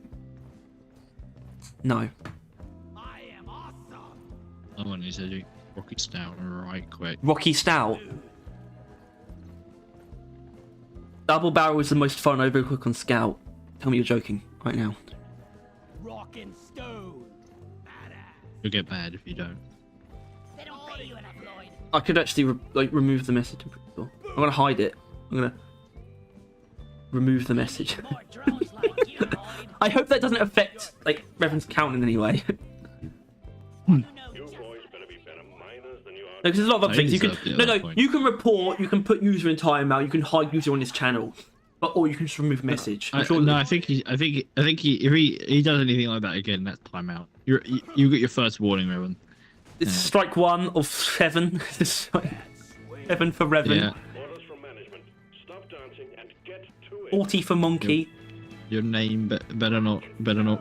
No. I am awesome. I want to do Rocky Stout right quick. Rocky Stout. Double barrel is the most fun overcook on Scout. Tell me you're joking right now. Rock and stone. Badass. You'll get bad if you don't. They don't pay you enough, Lloyd. I could actually remove the message. I'm gonna hide it. I'm gonna remove the message. More drones like you, Lloyd. I hope that doesn't affect Revan's count in any way. You know You just boys better be better miners than you are. Because there's a lot of other I things you can. deserve the No, other no. point. You can report. You can put user in timeout. You can hide user on his channel, or you can just remove message. I'm sure. No, I think he. If he does anything like that again, that's timeout. You got your first warning, Revan. It's strike 1 of 7. It's strike 7 for Revan. Yeah. Orders from management. Stop dancing and get to it. 40 for Monkey. Your name better not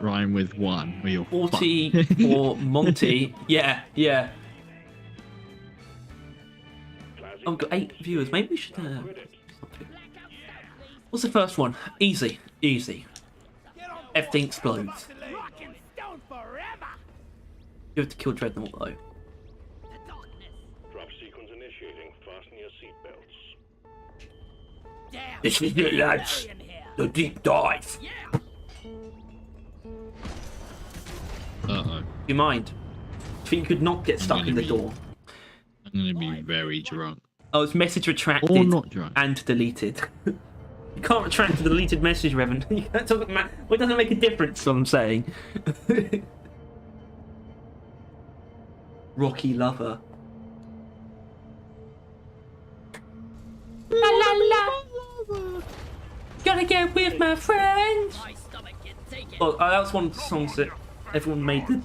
rhyme with 1 or you're 40 fucked. for Monty. Yeah, yeah. Classic Oh, we've got 8 viewers. Maybe we should. quit it. What's the first one? Easy, easy. get on Everything explodes. rock and stone forever. You have to kill Dreadnought though. The darkness. Drop sequence initiating. Fasten your seatbelts. Damn. This is it, lads. In here. The deep dive. Yeah. Uh-oh. Do you mind? Do you think you could not get stuck in the door? I'm gonna be very drunk. Oh, it's message retracted Or not drunk. and deleted. You can't retract the deleted message, Revan. You can't talk about. Well, it doesn't make a difference. What I'm saying. Rocky lover. La la la. Gotta get with my friends. My stomach can take it. Well, that was one of the songs that everyone made the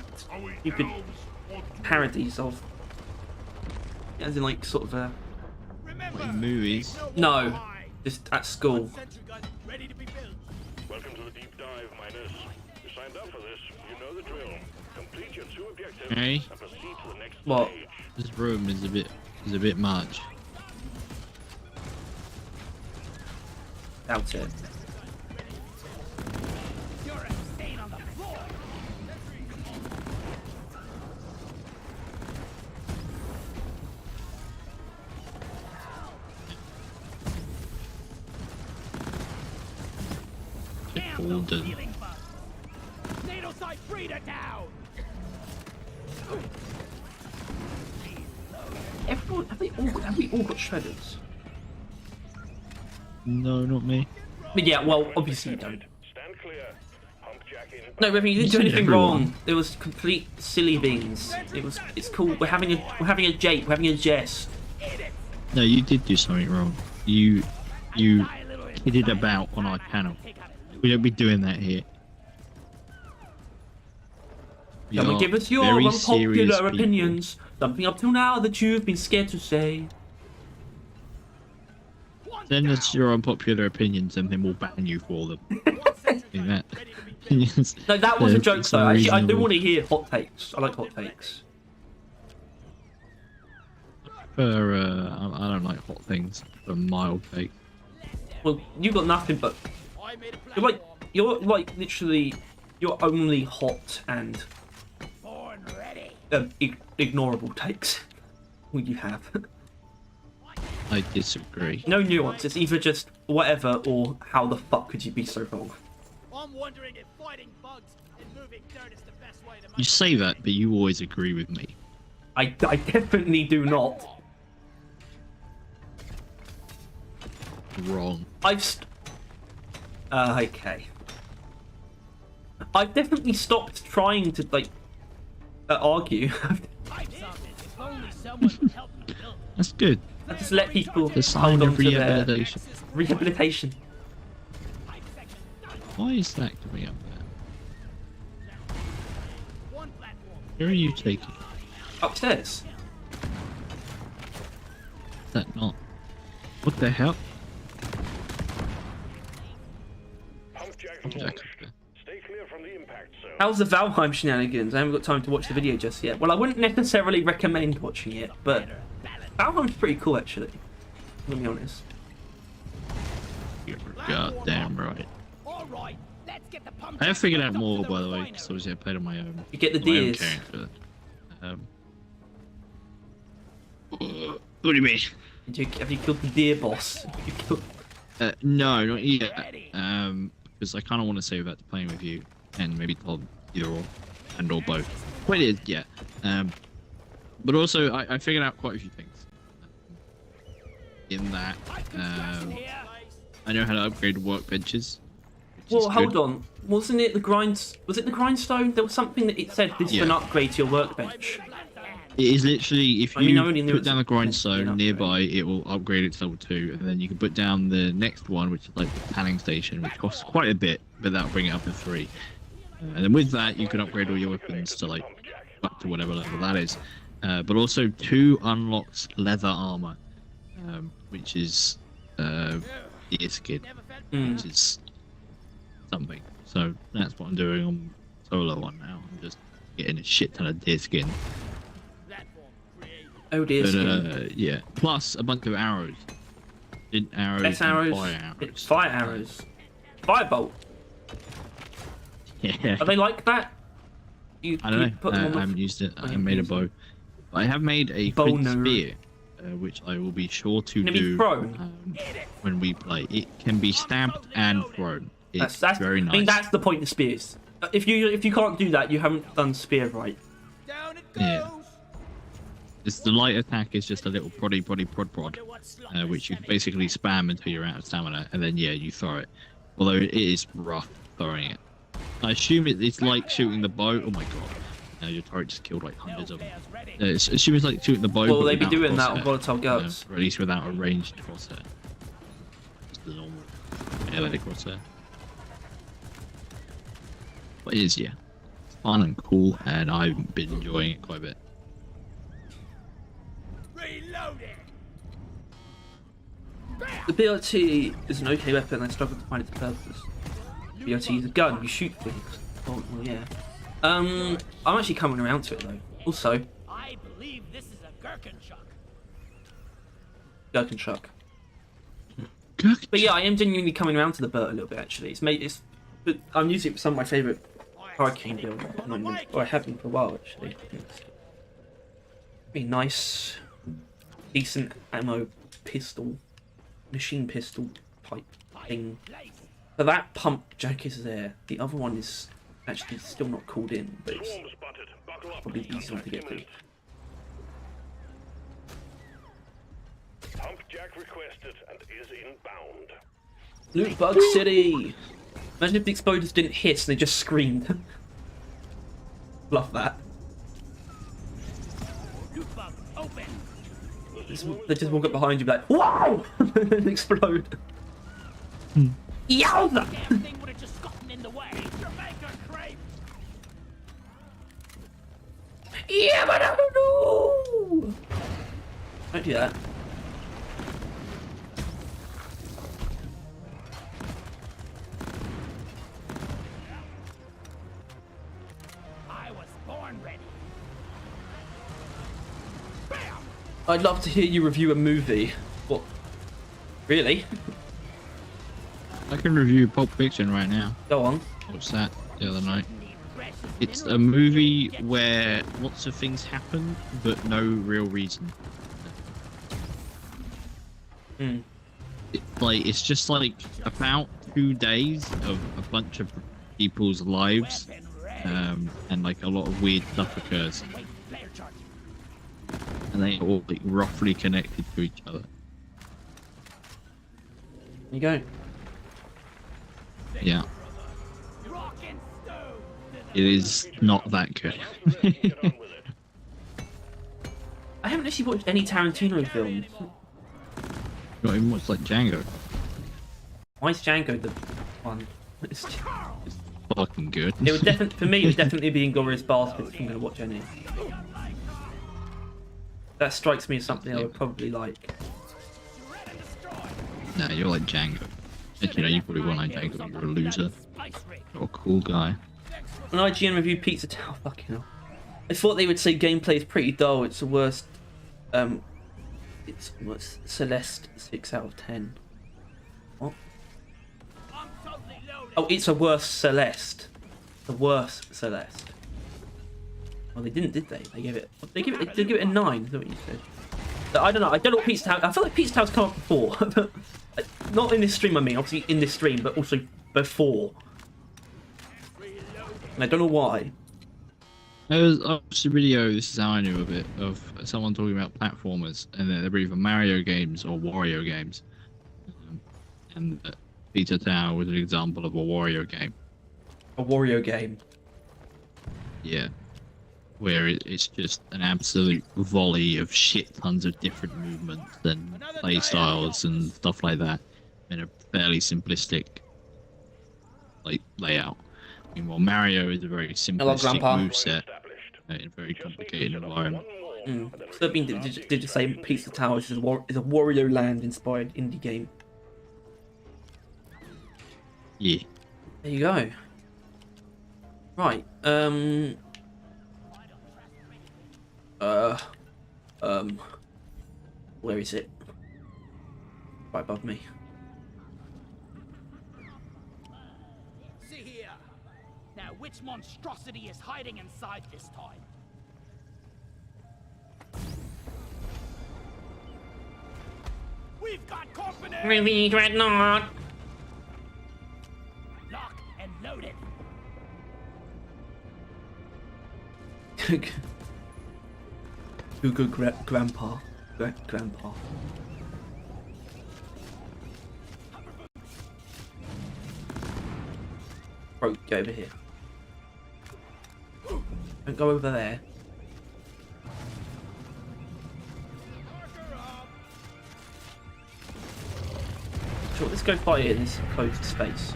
stupid parodies of. As in, like, sort of a. Remember, In movies. No, just at school. sentry gun ready to be built. Welcome to the deep dive, miners. You signed up for this. You know the drill. Complete your 2 objectives Okay. and proceed to the next What? stage. This room is a bit much. Doubt it. You're a stain on the floor. Just Damn all those done. ceiling bugs. NATO side breeder down. Everyone, have we all got shredders? No, not me. But yeah, well, obviously you don't. Stand clear. Hump jack in. No, Revan, you didn't do said anything everyone. wrong. It was complete silly beans. It's cool. We're having a Jake. We're having a Jess. No, you did do something wrong. You kidded about on our channel. We don't be doing that here. We Come and are give us your very serious unpopular people. opinions. Something up till now that you've been scared to say. Send us your unpopular opinions and then we'll ban you for them. Do that. Yes. No, that was a joke It's though. Actually, I do unreasonable. want to hear hot takes. I like hot takes. I don't like hot things. For mild take. Well, you got nothing but I made a you're like literally you're only hot and born ready. ignorable takes. What you have. I disagree. No nuance. It's either just whatever or how the fuck could you be so wrong? I'm wondering if fighting bugs and moving dirt is the best way to You say that, but you always agree with me. I definitely do not. Wrong. Okay. I've definitely stopped trying to argue. fight something. If only someone would help me build it. That's good. I just let people The sign hold on of to their rehabilitation. rehabilitation. Why is that coming up there? Where are you taking? Upstairs. Is that not? What the hell? Pump jack Pump jack launch. up there. Stay clear from the impact zone. How's the Valheim shenanigans? I haven't got time to watch the video just yet. Well, I wouldn't necessarily recommend watching it, but Valheim's pretty cool actually. Let me be honest. You're goddamn right. All right, let's get the pump I have jack figured out hooked up more, to the by the way, refinery. because obviously I played on my own. You get the my own deers. character. What do you mean? Have you killed the deer boss? Have you killed... No, not yet. Because I kind of want to save that to playing with you, and maybe tell either or, and or both. Well, it is, yeah. But also I figured out quite a few things. In that, I know how to upgrade workbenches. Well, hold on. Wasn't it the Was it the grindstone? There was something that it said this is an upgrade to your workbench. It is literally, if I mean, you I only knew put it's down the meant to be an grindstone upgrade. nearby, it will upgrade it to level 2, and then you can put down the next one, which is like the panning station, which costs quite a bit, but that'll bring it up to 3. And then with that, you can upgrade all your weapons to like up to whatever level that is. But also 2 unlocked leather armor, which is deer skin, which is something. So that's what I'm doing on solo one now. I'm just getting a shit ton of deer skin. Oh dear. But, yeah. Plus a bunch of arrows. Arrows. Less and arrows. Fire arrows. It's fire arrows. Firebolt. Yeah. Are they like that? You, I don't know. Put them on I the... haven't used it. I I haven't haven't made a used bow. But I have made a Bow flint no. spear, which I will be sure to Can it be do thrown? when we play. It can be stabbed and thrown. It's very nice. I mean, that's the point of spears. If you can't do that, you haven't done spear right. Down it goes. Yeah. It's the light attack is just a little prod, which you basically spam until you're out of stamina, and then yeah, you throw it. Although it is rough throwing it. I assume it's like shooting the bow. Oh my god, your turret just killed like hundreds of them. Assume it's like shooting the bow. Well, but they be without doing that on crosshair. volatile guts. Or at least without a ranged crosshair. Just the normal melee crosshair. But it is, yeah, it's fun and cool, and I've been enjoying it quite a bit. Reload it. The BRT is an okay weapon. I struggle to find its purpose. BRT is a gun. You shoot things. Oh, well, yeah. I'm actually coming around to it though. Also, I believe this is a gherkin chuck. Gherkin Chuck. But yeah, I am genuinely coming around to the Burt a little bit actually. But I'm using it for some of my favourite hurricane builds at the moment, or I have been for a while actually. Be nice, decent ammo pistol, machine pistol type thing. But that pump jack is there. The other one is actually still not called in, but it's Swarm spotted. Buckle up. probably the easy one to get to. Imminent. Pump jack requested and is inbound. Loot Bug City! Imagine if the exploders didn't hiss and they just screamed. Love that. Loot bug open. They just walk up behind you like, wow! and then explode. Yowza! Damn thing would have just gotten in the way. Jamaica crepe. Yeah, but I don't know! Don't do that. I was born ready. I'd love to hear you review a movie. What? Really? I can review Pulp Fiction right now. Go on. Watched that the other night. It's a movie where lots of things happen, but no real reason. Hmm. It's just like about 2 days of a bunch of people's lives, and like a lot of weird stuff occurs, and they all like roughly connected to each other. There you go. Yeah, Rock and stone. it is not that good. Get on with it. I haven't actually watched any Tarantino films. Not even much like Django. Why is Django the one? It's It's fucking good. It would definitely, for me, it would definitely be Inglourious Basterds if I'm going to watch any. That strikes me as something I would probably like. Nah, you're like Django. You know, you probably won't like Django. You're a loser. You're a cool guy. When IGN reviewed Pizza Tower, fucking hell. I thought they would say gameplay is pretty dull. It's the worst. It's what's Celeste 6 out of 10. What? Oh, it's a worse Celeste. The worst Celeste. Well, they didn't, did they? They gave it. They give it. They give it a 9. Is that what you said? I don't know. I don't know what Pizza Tower. I feel like Pizza Tower's come up before. Not in this stream, I mean. Obviously in this stream, but also before. And I don't know why. I watched a video, this is how I knew of it, of someone talking about platformers, and they were either Mario games or Wario games. And Pizza Tower was an example of a Wario game. A Wario game. Yeah. Where it's just an absolute volley of shit tons of different movements and play styles and stuff like that in a fairly simplistic layout. Meanwhile, Mario is a very simplistic moveset in a very complicated environment. So, did you say Pizza Tower is a Wario Land inspired indie game? Yeah. There you go. Right. Where is it? Right above me. See here. Now, which monstrosity is hiding inside this time? We've got company. Really, Dreadnought? Lock and load it. Google Grandpa. Grandpa. Bro, get over here. Don't go over there. Sure, let's go fight it in this closed space.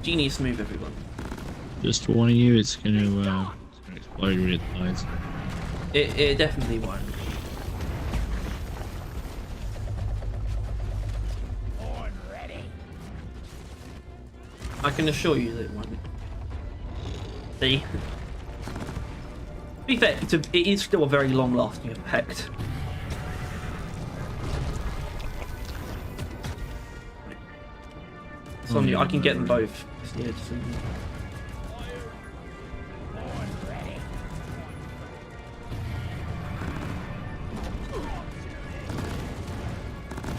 Genius move, everyone. Just warning you, it's gonna explode when it dies. It definitely won't. Born ready. I can assure you that it won't. See? To be fair, it is still a very long-lasting effect. So I can get them both. Yeah, just,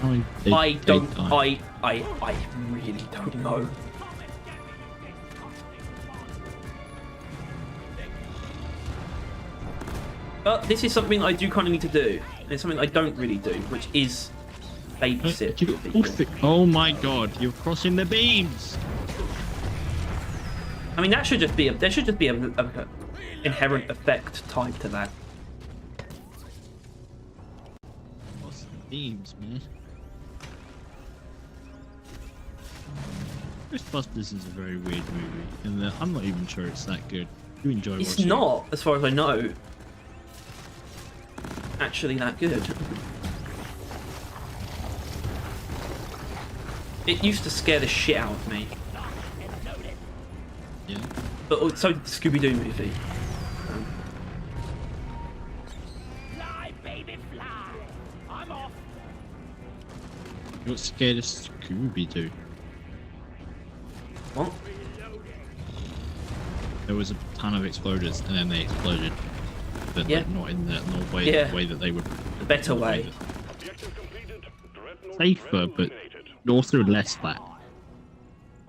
I really don't know. But this is something I do kind of need to do. And it's something I don't really do, which is babysit people. Oh my god, you're crossing the beams! I mean, that should just be there should just be a inherent effect tied to that. Crossing the beams, man. Ghostbusters is a very weird movie, and I'm not even sure it's that good. You enjoy watching it? It's not, as far as I know, actually that good. It used to scare the shit out of me. Yeah. But so did the Scooby-Doo movie. Fly, baby, fly. I'm off. You're scared of Scooby-Doo. What? There was a ton of exploders, and then they exploded. But Yeah. like, not in the way, Yeah. the way that they would. The better way. Objective completed. Dreadnought Safer, but eliminated. also less flat.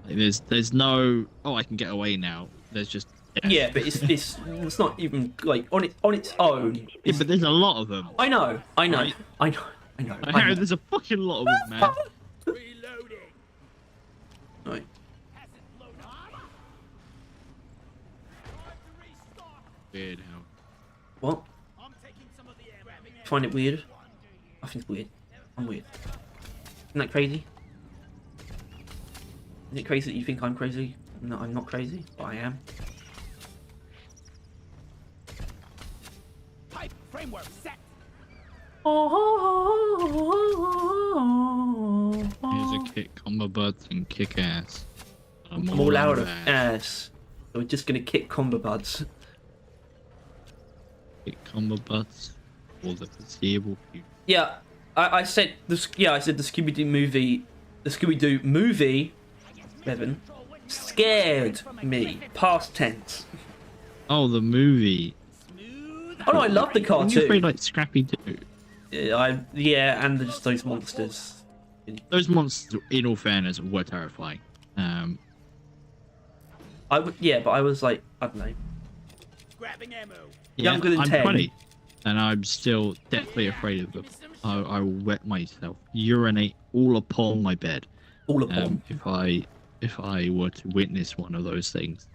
Like, there's no, oh, I can get away now. There's just Yeah, but it's not even like on its own. Yeah, It's, but there's a lot of them. I know. Right. I know. There's a fucking lot of them, man. Reloading. Right. Hasn't loaded. Time to restock. Weird how. What? I'm taking some of the air. Find it weird? I think it's weird. I'm weird. Isn't that crazy? Is it crazy that you think I'm crazy? No, I'm not crazy, but I am. Pipe framework set. Here's a kick combo buds and kick ass. I'm all out of ass. So we're just gonna kick combo buds. Kick combo buds for the foreseeable future. Yeah, I said the I said the Scooby-Doo movie, Evan, scared me. Past tense. Oh, the movie. Oh no, I love the You cartoon. afraid like Scrappy Doo? Yeah, and just those monsters. Those monsters, in all fairness, were terrifying. But I was like, I don't know, Grabbing ammo. Younger than I'm 10. 20, and I'm still deathly afraid of them. I will wet myself, urinate all upon my bed. all upon. If I were to witness one of those things.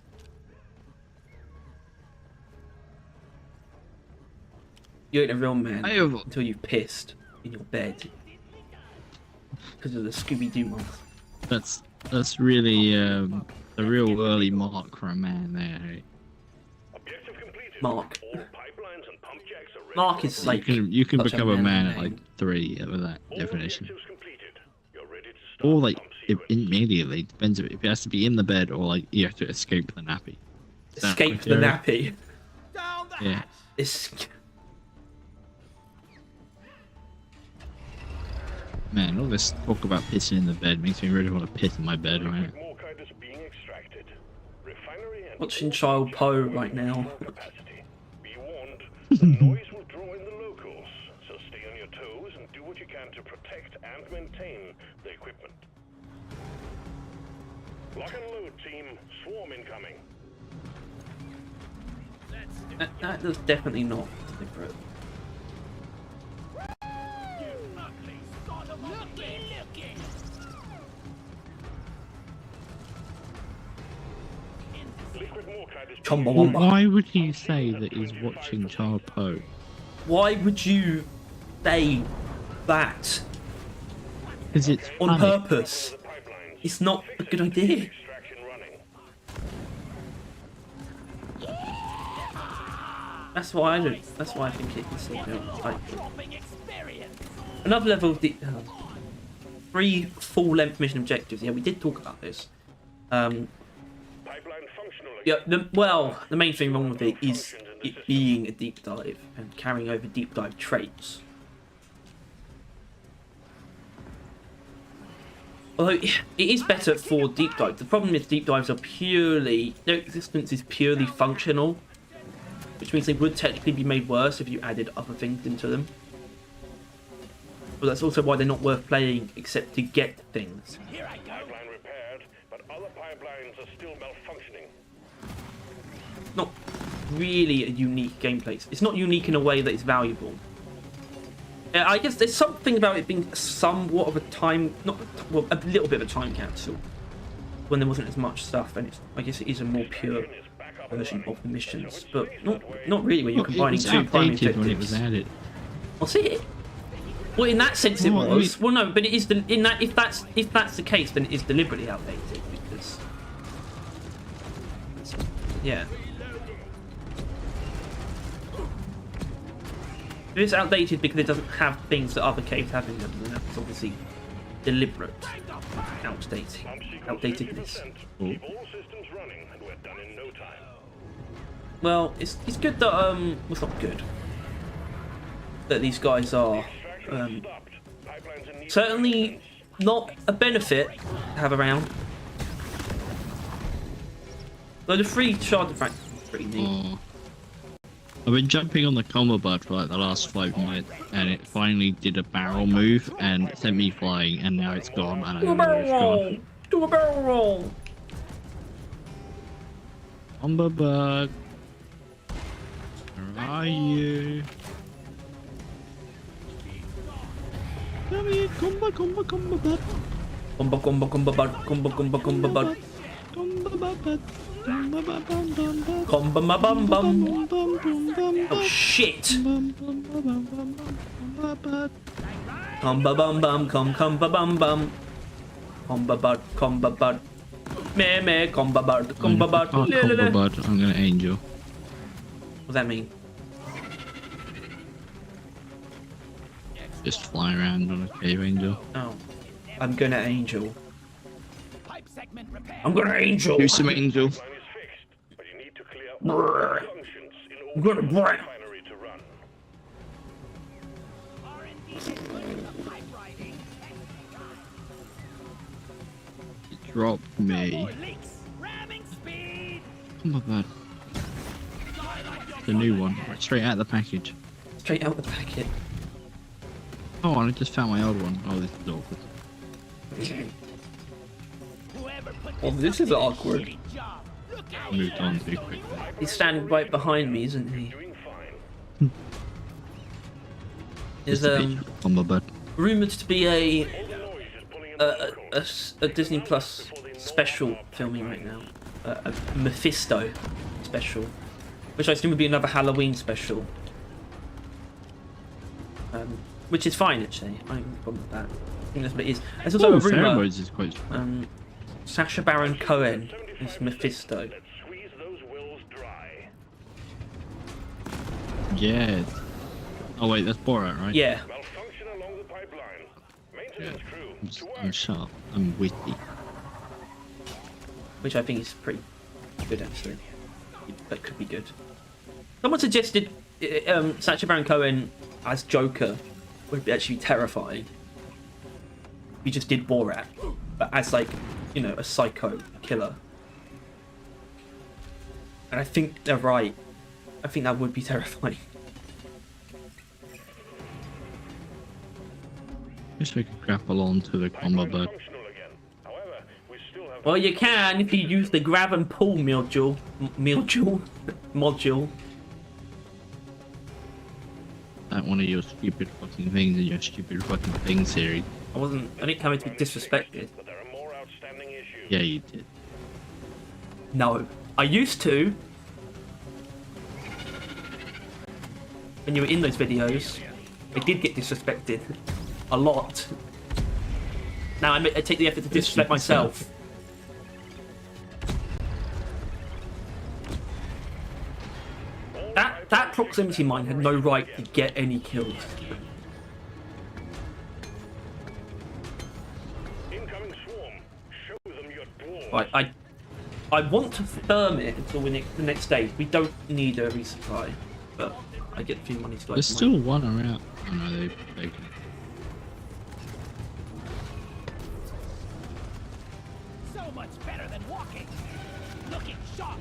You ain't a real man I have- until you've pissed in your bed because of the Scooby-Doo monster. That's really a real early mark for a man there. Hey? Objective completed. Mark. All pipelines and pump jacks are ready. Mark is like You can such become a man manly at like name. 3 with that All definition. objectives completed. You're ready to start Or the like pump sequence. immediately, depends if it has to be in the bed or like you have to escape the nappy. Escape the nappy. Down the Yeah. hatch. It's Man, all this talk about pissing in the bed makes me really want to piss in my bed right now. Morkite is being extracted. Refinery and watching Child Poe right now. capacity. Be warned, the noise will draw in the locals, so stay on your toes and do what you can to protect and maintain the equipment. Lock and load, team. Swarm incoming. that was definitely not deliberate. Ugly son of a looky. Liquid Morkite is Chumbawamba. Why would you say that he's watching Child Poe? Why would you say that Because it's on funny. purpose? the pipelines. It's not a good idea. Extraction running. That's why I don't. That's why I think it's like Dropping experience. another level of 3 full-length mission objectives. Yeah, we did talk about this. Pipeline functional. Yeah. The main thing wrong with it is it being a deep dive and carrying over deep dive traits. Although it is better for deep dive. The problem is deep dives are purely their existence is purely functional, which means they would technically be made worse if you added other things into them. But that's also why they're not worth playing except to get things. Here I go. Pipeline repaired, but other pipelines are still malfunctioning. Not really a unique gameplay. It's not unique in a way that it's valuable. I guess there's something about it being somewhat of a time, a little bit of a time capsule when there wasn't as much stuff, and I guess it is a more pure version of the missions, but not really when you're Well, it combining was two primary outdated when it was objectives. added. Was it? Well, in that sense, it Well, I was. Well, no, but it is in that if that's the case, then it is deliberately outdated because yeah. If it's outdated because it doesn't have things that other caves have in them, then that's obviously deliberate outdatedness. 50%. Keep all systems running, and we're done in no time. Well, it's good that well, it's not good that these guys are Extraction stopped. Pipelines in need certainly not a benefit to have around. Though the free shard of is pretty neat. Oh. I've been jumping on the combo bud for like the last 5 minutes, and it finally did a barrel move and sent me flying, and now it's gone, and I Do a don't know where barrel it's roll! gone. Do a barrel roll! Combo bud, where are you? Come here, combo bud. Combo, combo, combo, bud, combo, combo, combo, bud. Combo bud. Combo bud, bum, bum, bum. Combo, ma, bum, bum. Bum, bum, bum, bum, Oh bum. shit! Bum, bum, bum, bum, bum, bum, bum, bum. Comba bum bum, comba bum bum. Comba bud, comba bud. Me, comba bud, comba bud. Oh, combo bud. I'm gonna angel. What does that mean? Just fly around on a cave angel. Oh. I'm gonna angel. Pipe segment repair. I'm gonna angel. Do some angel. Line is fixed, but you need to clear all Brrr. junctions in I'm order gonna for the brrr. refinery to run. R&D is good for the pipe riding. Drop me. More leaks. Ramming speed. Combo bud. The new one. Right, straight out of the package. Straight out the packet. Oh, I just found my old one. Oh, this is awkward. Whoever put Oh, this is up did a awkward. shitty job. Look out. Moved on too quickly. He's standing right behind me, isn't he? Doing fine. Is Combo bud. rumored to be All the noise is pulling in the locals. a Disney Plus special filming right now. A Mephisto special, which I assume would be another Halloween special. Which is fine actually. I don't have a problem with that. I think that's what it is. There's also a rumor. Pheromones is quite strong. Sacha Baron Cohen is Mephisto. Let's squeeze those wells dry. Yeah. Oh wait, that's Borat, right? Yeah. Malfunction along the pipeline. Maintenance crew, to I'm work. sharp. I'm witty. Which I think is pretty good actually. That could be good. Someone suggested Sacha Baron Cohen as Joker would actually be terrifying. He just did Borat, but as like, you know, a psycho killer. And I think they're right. I think that would be terrifying. Wish we could grapple onto the combo Pipeline bud. functional again. However, we still have Well, you can if you use the grab and pull module. That one of your stupid fucking things in your stupid fucking thing series. I didn't come in to be disrespected. but there are more outstanding issues. Yeah, you did. No, I used to. When you were in those videos, I did get disrespected a lot. Now I take the effort to disrespect myself. That proximity mine had no right to get any kills. Incoming swarm. Show them your dwarves. Right, I want to firm it until the next stage. We don't need a resupply, but I get a few money to like. There's still one around. Oh no, they've taken it. So much better than walking. Looking sharp.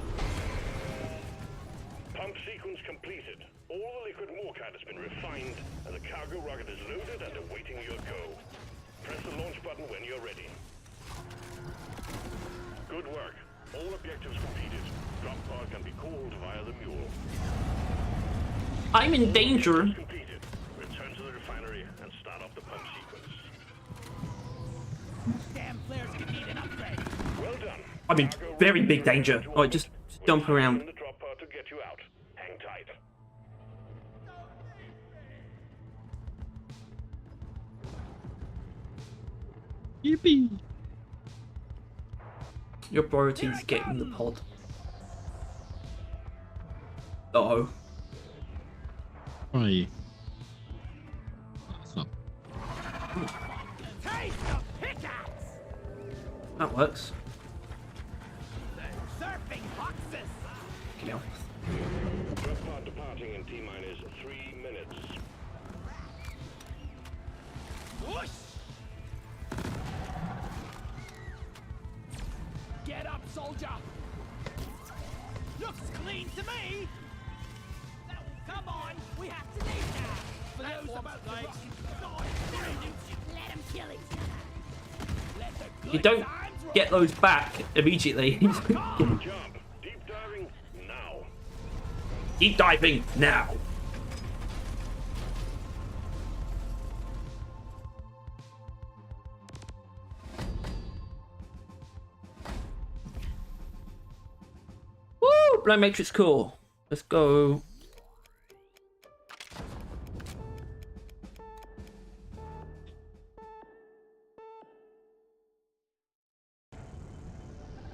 Pump sequence completed. All the liquid Morcat has been refined, and the cargo rocket is loaded and awaiting your go. Press the launch button when you're ready. Good work. All objectives completed. Drop pod can be called via the mule. I'm in danger. Completed. Return to the refinery and start off the pump sequence. Damn flares could need an upgrade. Well done. I'm in very big danger. Alright, just jump around. In the drop pod to get you out. Hang tight. Yippee! Your priority is getting the pod. Uh-oh. Where are you? Oh, it's not. Taste the pickaxe. That works. Surfing boxes. Get out. Drop pod departing in T-minus 3 minutes. Whoosh. Get up, soldier. Looks clean to me. Come on, we have to leave now. For those about to rock and die, let him kill each other. Let the good You don't times roll. get those back immediately. Good job. Deep diving now. Keep diving now. Woo! Blow Matrix core. Let's go.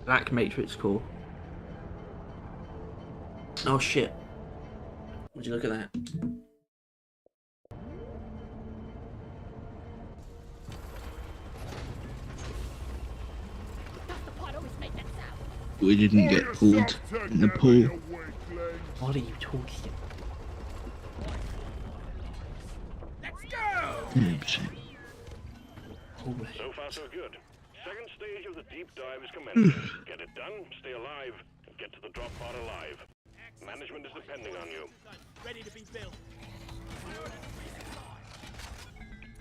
Black Matrix core. Oh shit. Would you look at that? Does the pot always make that sound? We didn't get pulled in the pool. What are you talking? Let's go! 100%. Holy. So far, so good. Second stage of the deep dive is commencing. Get it done, stay alive, and get to the drop pod alive. Management is depending on you. Ready to be built.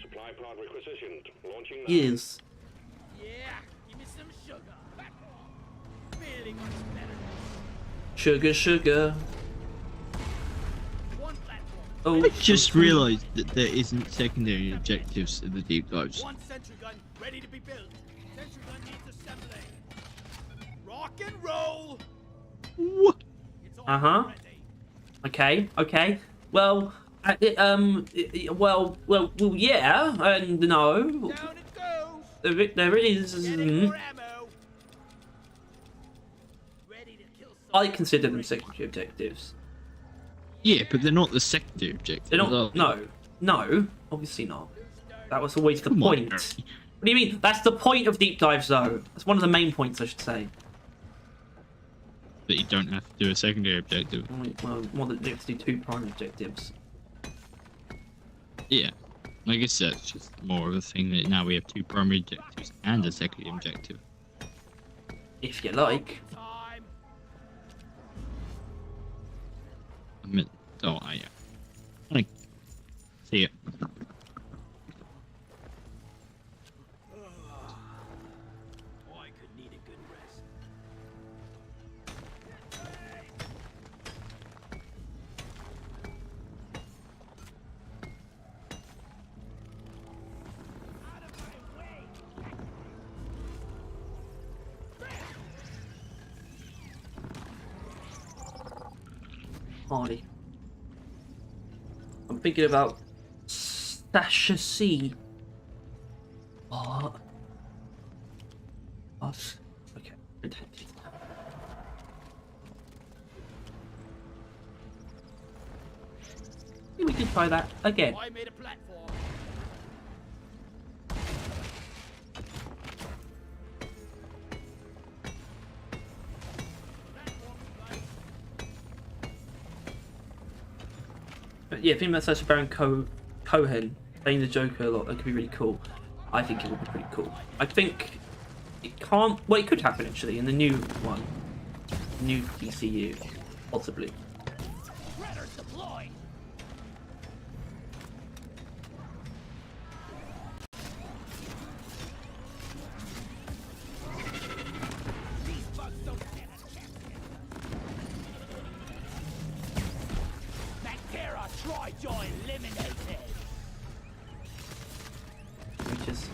Supply pod requisitioned. Launching now. Yes. Yeah, give me some sugar. Really much better. Sugar, sugar. One platform. Oh, I just realised that there isn't secondary objectives in the deep dives. One sentry gun ready to be built. Sentry gun needs assembly. Rock and roll. What? It's all Uh-huh. ready. Okay. Well, yeah, and no. Down it goes. There is. Getting more ammo. Ready to kill I some. consider them secondary objectives. Yeah, but they're not the secondary objectives. They're not. are they? No, obviously not. That was always the Come on, point. Harry. What do you mean? That's the point of deep dives, though. That's one of the main points, I should say. But you don't have to do a secondary objective. Well, more than you have to do 2 primary objectives. Yeah. I guess that's just more of a thing that now we have 2 primary objectives and a secondary objective. If you like. Time. I mean, oh, yeah. Like, see ya. I could need a good rest. Hardy. I'm thinking about Sasha C. What? Us? Okay. Protected. Maybe we could try that again. I made a platform. But yeah, thinking about Sacha Baron Cohen playing the Joker a lot, that could be really cool. I think it would be pretty cool. I think it can't. Well, it could happen actually in the new one, new DCU, possibly. Predators deployed. These bugs don't stand a chance. Mactera Tri-Joy eliminated. Which is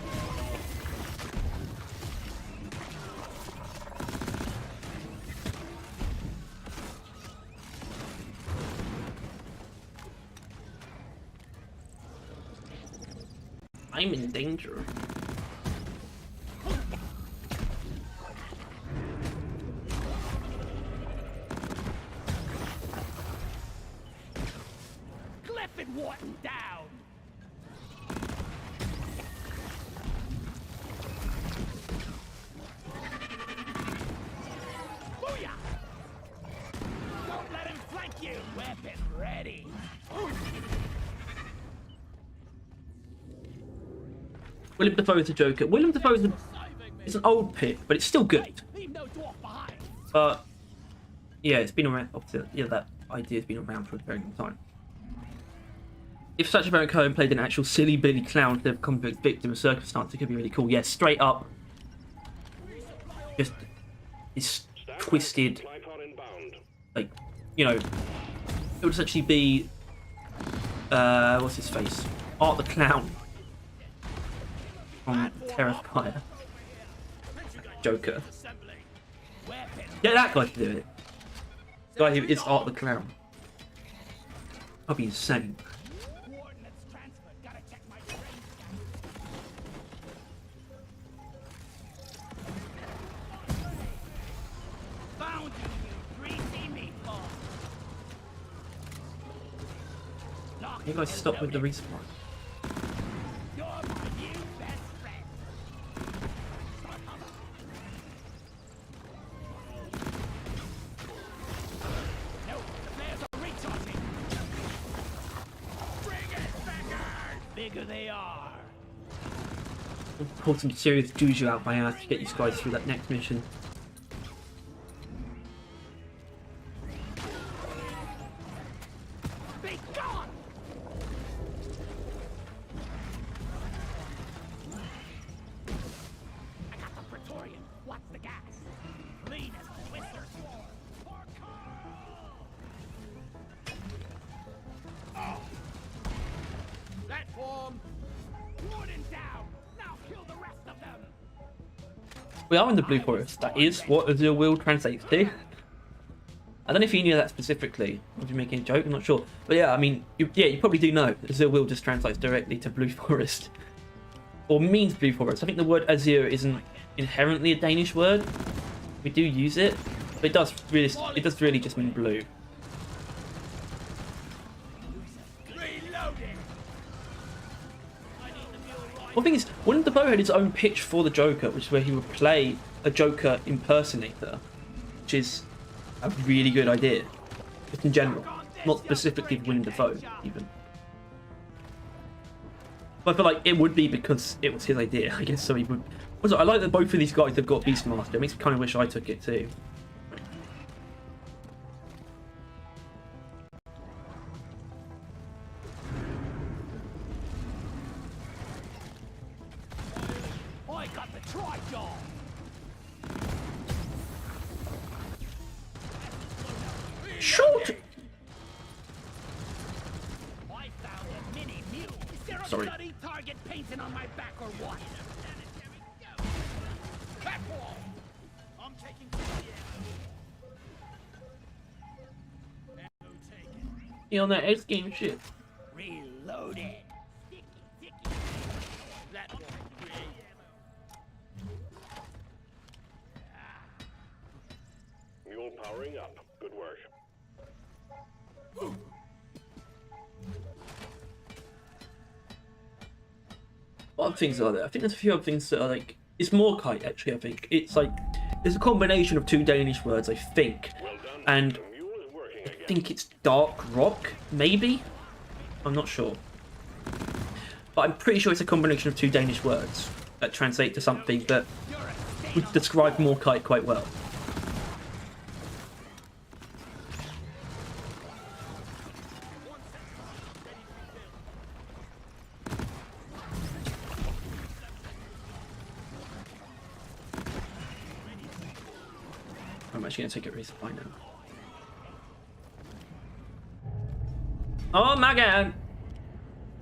I'm in danger. Cliff and Wharton down. Booyah! Don't let him flank you. Weapon ready. Willem Dafoe is the Joker. Willem Dafoe is an old pick, but it's still good. Leave no dwarf behind. But yeah, it's been around. Yeah, that idea's been around for a very long time. If Sacha Baron Cohen played an actual silly Billy clown instead of a comic book victim of circumstance, it could be really cool. Yeah, straight up, just it's twisted. Supply pod inbound. Like, you know, it would essentially be what's his face? Art the Clown from Terrifier. Joker. Assembly. Weapon. Yeah, that guy can do it. The guy who is Art the Clown. That'd be insane. Coordinates transferred. Gotta check my terrain scan. You guys stop with the respawn. You're my new best friend. No, the players are recharging. Bring it, Becker! Bigger they are. We'll pull some serious juju out my ass to get you guys through that next mission. Be gone! I got the Praetorian. What's the gas? Clean as a twister. Platform. Warden down. Now kill the rest of them. We are in the Blue Forest. That is what Azure Will translates to. I don't know if you knew that specifically, or if you're making a joke, I'm not sure. But yeah, I mean, you probably do know. Azure Will just translates directly to Blue Forest. Or means Blue Forest. I think the word Azure isn't inherently a Danish word. We do use it, but it does really just mean blue. Reloading. One thing is, wouldn't the Bow had his own pitch for the Joker, which is where he would play a Joker impersonator, which is a really good idea, just in general, not specifically for Willem Dafoe, even. But I feel like it would be because it was his idea, I guess, so he would... Also, I like that both of these guys have got Beastmaster. It makes me kind of wish I took it too. I got the tri-jaw. Shoot! I found a mini mule. Is there a Sorry. bloody target painting on my back or what? Platform. I'm taking He on that X game shit. Reloaded. Sticky, sticky. Platform. Mule powering up. Good work. What other things are there? I think there's a few other things that are like... It's Morkite, actually, I think. It's like... There's a combination of two Danish words, I think. Well done. And The mule is working I again. think it's Dark Rock, maybe? I'm not sure. But I'm pretty sure it's a combination of two Danish words that translate to something that would describe Morkite quite well. I'm actually going to take a resupply now. Oh my god!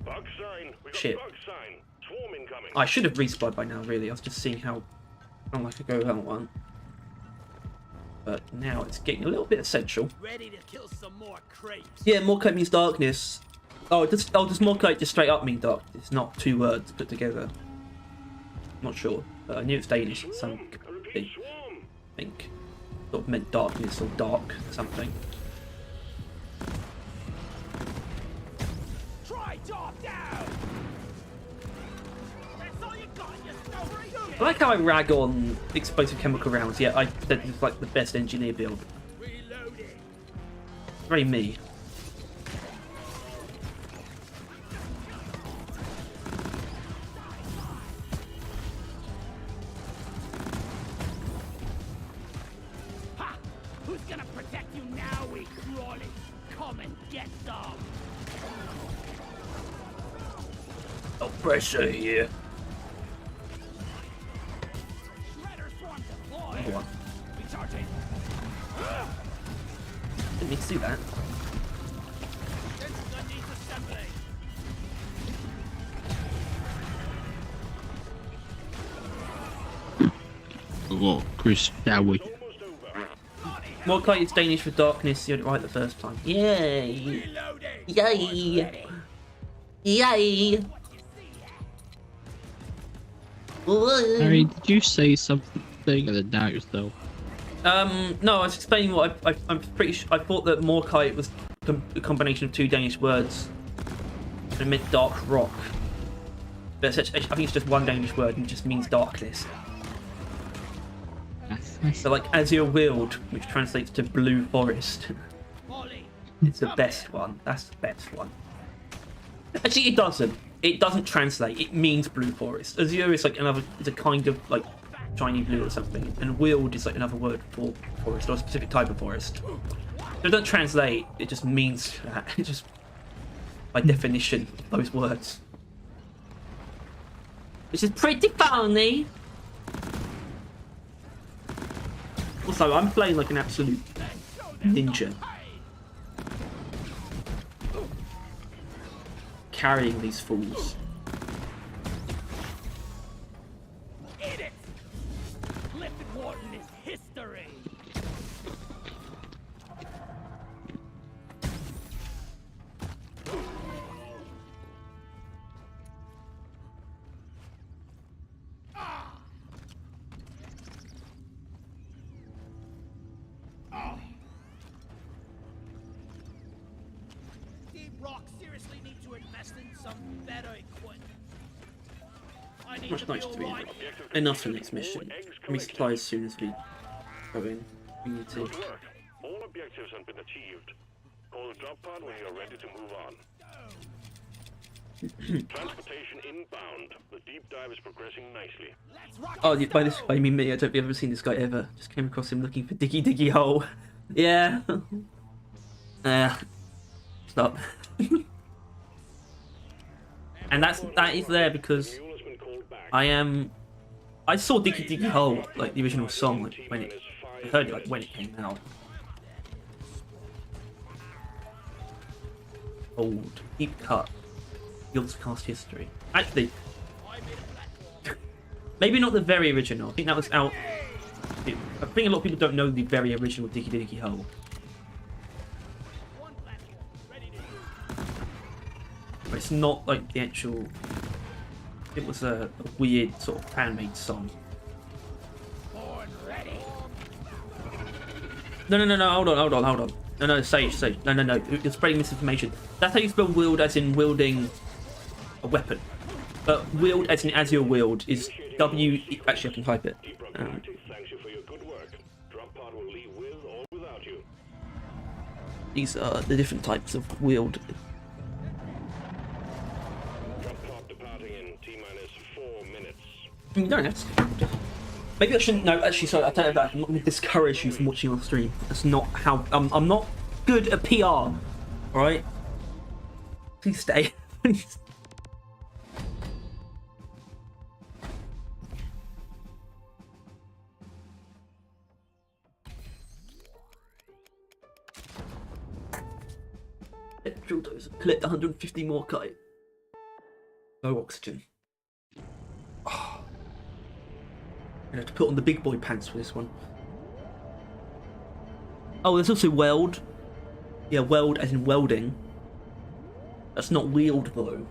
Bug sign. We got Shit. bug sign. Swarm incoming. I should have resupplied by now, really. I was just seeing how long I could go without one. But now it's getting a little bit essential. Ready to kill some more crepes. Yeah, Morkite means darkness. Does Morkite just straight up mean darkness? It's not two words put together. Not sure. But I knew it's Danish. So I repeat, swarm. I think sort of meant darkness or dark something. Try job down. That's all you got, you snowflake. I like how I rag on explosive chemical rounds. Yeah, I said it's like the best engineer build. Reloading. Very me. Ha! Who's gonna protect you now, we crawlies? Come and get some. No pressure here. Shredder swarm Another deployed. one. Recharging. Didn't need to see that. This gun needs assembly. What, Chris? Shall we? Almost over. Morkite is Danish for darkness. You had it right the first time. Yay! Reloading. Yay! Yay! Whoa. Harry, did you say something at the notes though? No, I was explaining what I'm pretty sure. I thought that Morkite was a combination of two Danish words and it meant dark rock. But I think it's just one Danish word and it just means darkness. So like Azure Weald, which translates to blue forest. It's the best one. That's the best one. Actually, it doesn't. It doesn't translate. It means blue forest. Azure is like another. It's a kind of like shiny blue or something, and Weald is like another word for forest or a specific type of forest. So it doesn't translate. It just means that. It just by definition those words. Which is pretty funny. Also, I'm playing like an absolute ninja. Carrying these fools. Eat it! Clifton Wharton is history! Deep Rock seriously need to invest in some better equipment. I need Much to be nice to be alright. enough for the next mission. Resupply as soon as we go in. We need to. Good work. All objectives have been achieved. Call the drop pod when you're ready to move on. Transportation inbound. The deep dive is progressing nicely. Oh, by this I mean me. I don't think I've ever seen this guy ever. Just came across him looking for Diggy hole. Yeah. Stop. And that is there because Mule has been called back. I saw Diggy hole, like the original song, like, when it. I heard it like when it came out. Old, deep cut, yields cast history. Actually, maybe not the very original. I think that was out. I think a lot of people don't know the very original Diggy Hole. But it's not like the actual. It was a weird sort of fan-made song. No, hold on. No, Sage. No, you're spreading misinformation. That's how you spell wield, as in wielding a weapon. But wield, as in Azure Wield, is W. Actually, I can type it. Thanks you for your good work. Drop pod will leave with or without you. These are the different types of wield. Drop pod departing in T-minus 4 minutes. You don't have to. Maybe I shouldn't. No, actually, sorry. I tell you that. I'm not going to discourage you from watching our stream. That's not how. I'm not good at PR. All right. Please stay. Please. Drill dose. Collect 150 more kite. No oxygen. Oh. I'm gonna have to put on the big boy pants for this one. Oh, there's also weld. Yeah, weld as in welding. That's not wield though.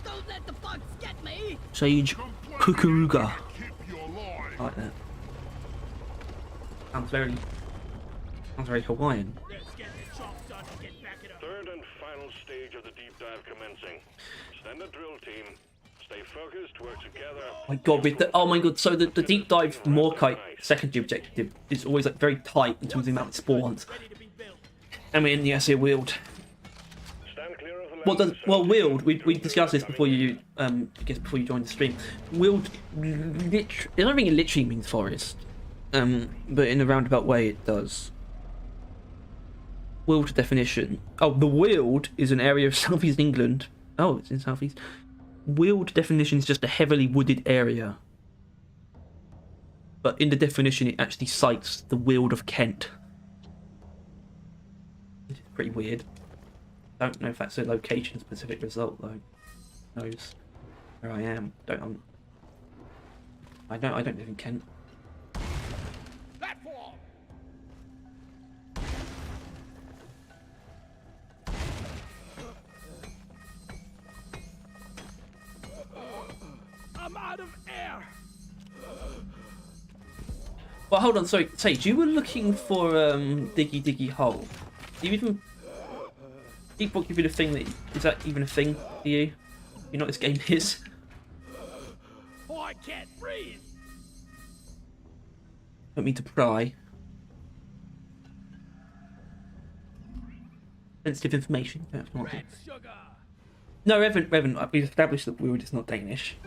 Don't let the bugs get me! Sage Kukuruga. Keep your line. I like that. Sounds very Hawaiian. Let's get the job done and get back it up. Third and final stage of the deep dive commencing. Standard drill team. Stay focused, work together. Oh my god, with the so the deep dive Morkite secondary objective is always like very tight in terms of the amount of spawns. Ready to be built. And we're in the Azure Wield. Stand clear of the What does landing Wield? We discussed this before you I guess before you joined the stream. Wield, I don't think it literally means forest, but in a roundabout way it does. Wield definition. Oh, the Weald is an area of southeast England. Oh, it's in southeast. Weald definition is just a heavily wooded area. But in the definition, it actually cites the Weald of Kent. Which is pretty weird. Don't know if that's a location-specific result though. Who knows where I am? I don't live in Kent. Platform! I'm out of air! But hold on, sorry, Sage, you were looking for Diggy Diggy Hole. Do you even... Deep give you the thing that... Is that even a thing to you? You know what this game is? Oh, I can't breathe. Don't mean to pry. Sensitive information. That's not Red sugar. No, Revan, we've established that Weird is not Danish.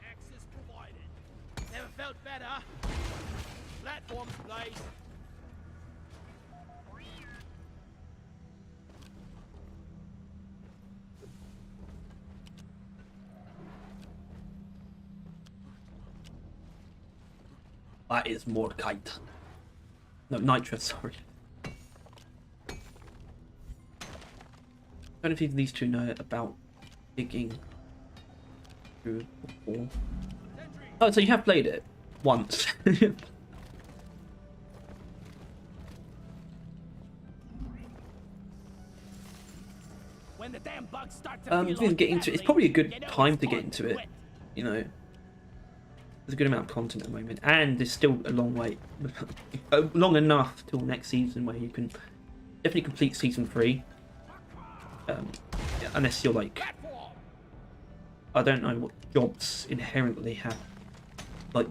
Access provided. Never felt better. Platforms, please. That is Mordkite. No, Nitra, sorry. I don't know if even these two know about digging through before. Oh, so you have played it once. When the damn bugs start to If you can get into it, it's probably a good time to get into it. You know, there's a good amount of content at the moment, and there's still a long wait, long enough till next season where you can definitely complete season 3. Unless you're like, I don't know what jobs inherently have like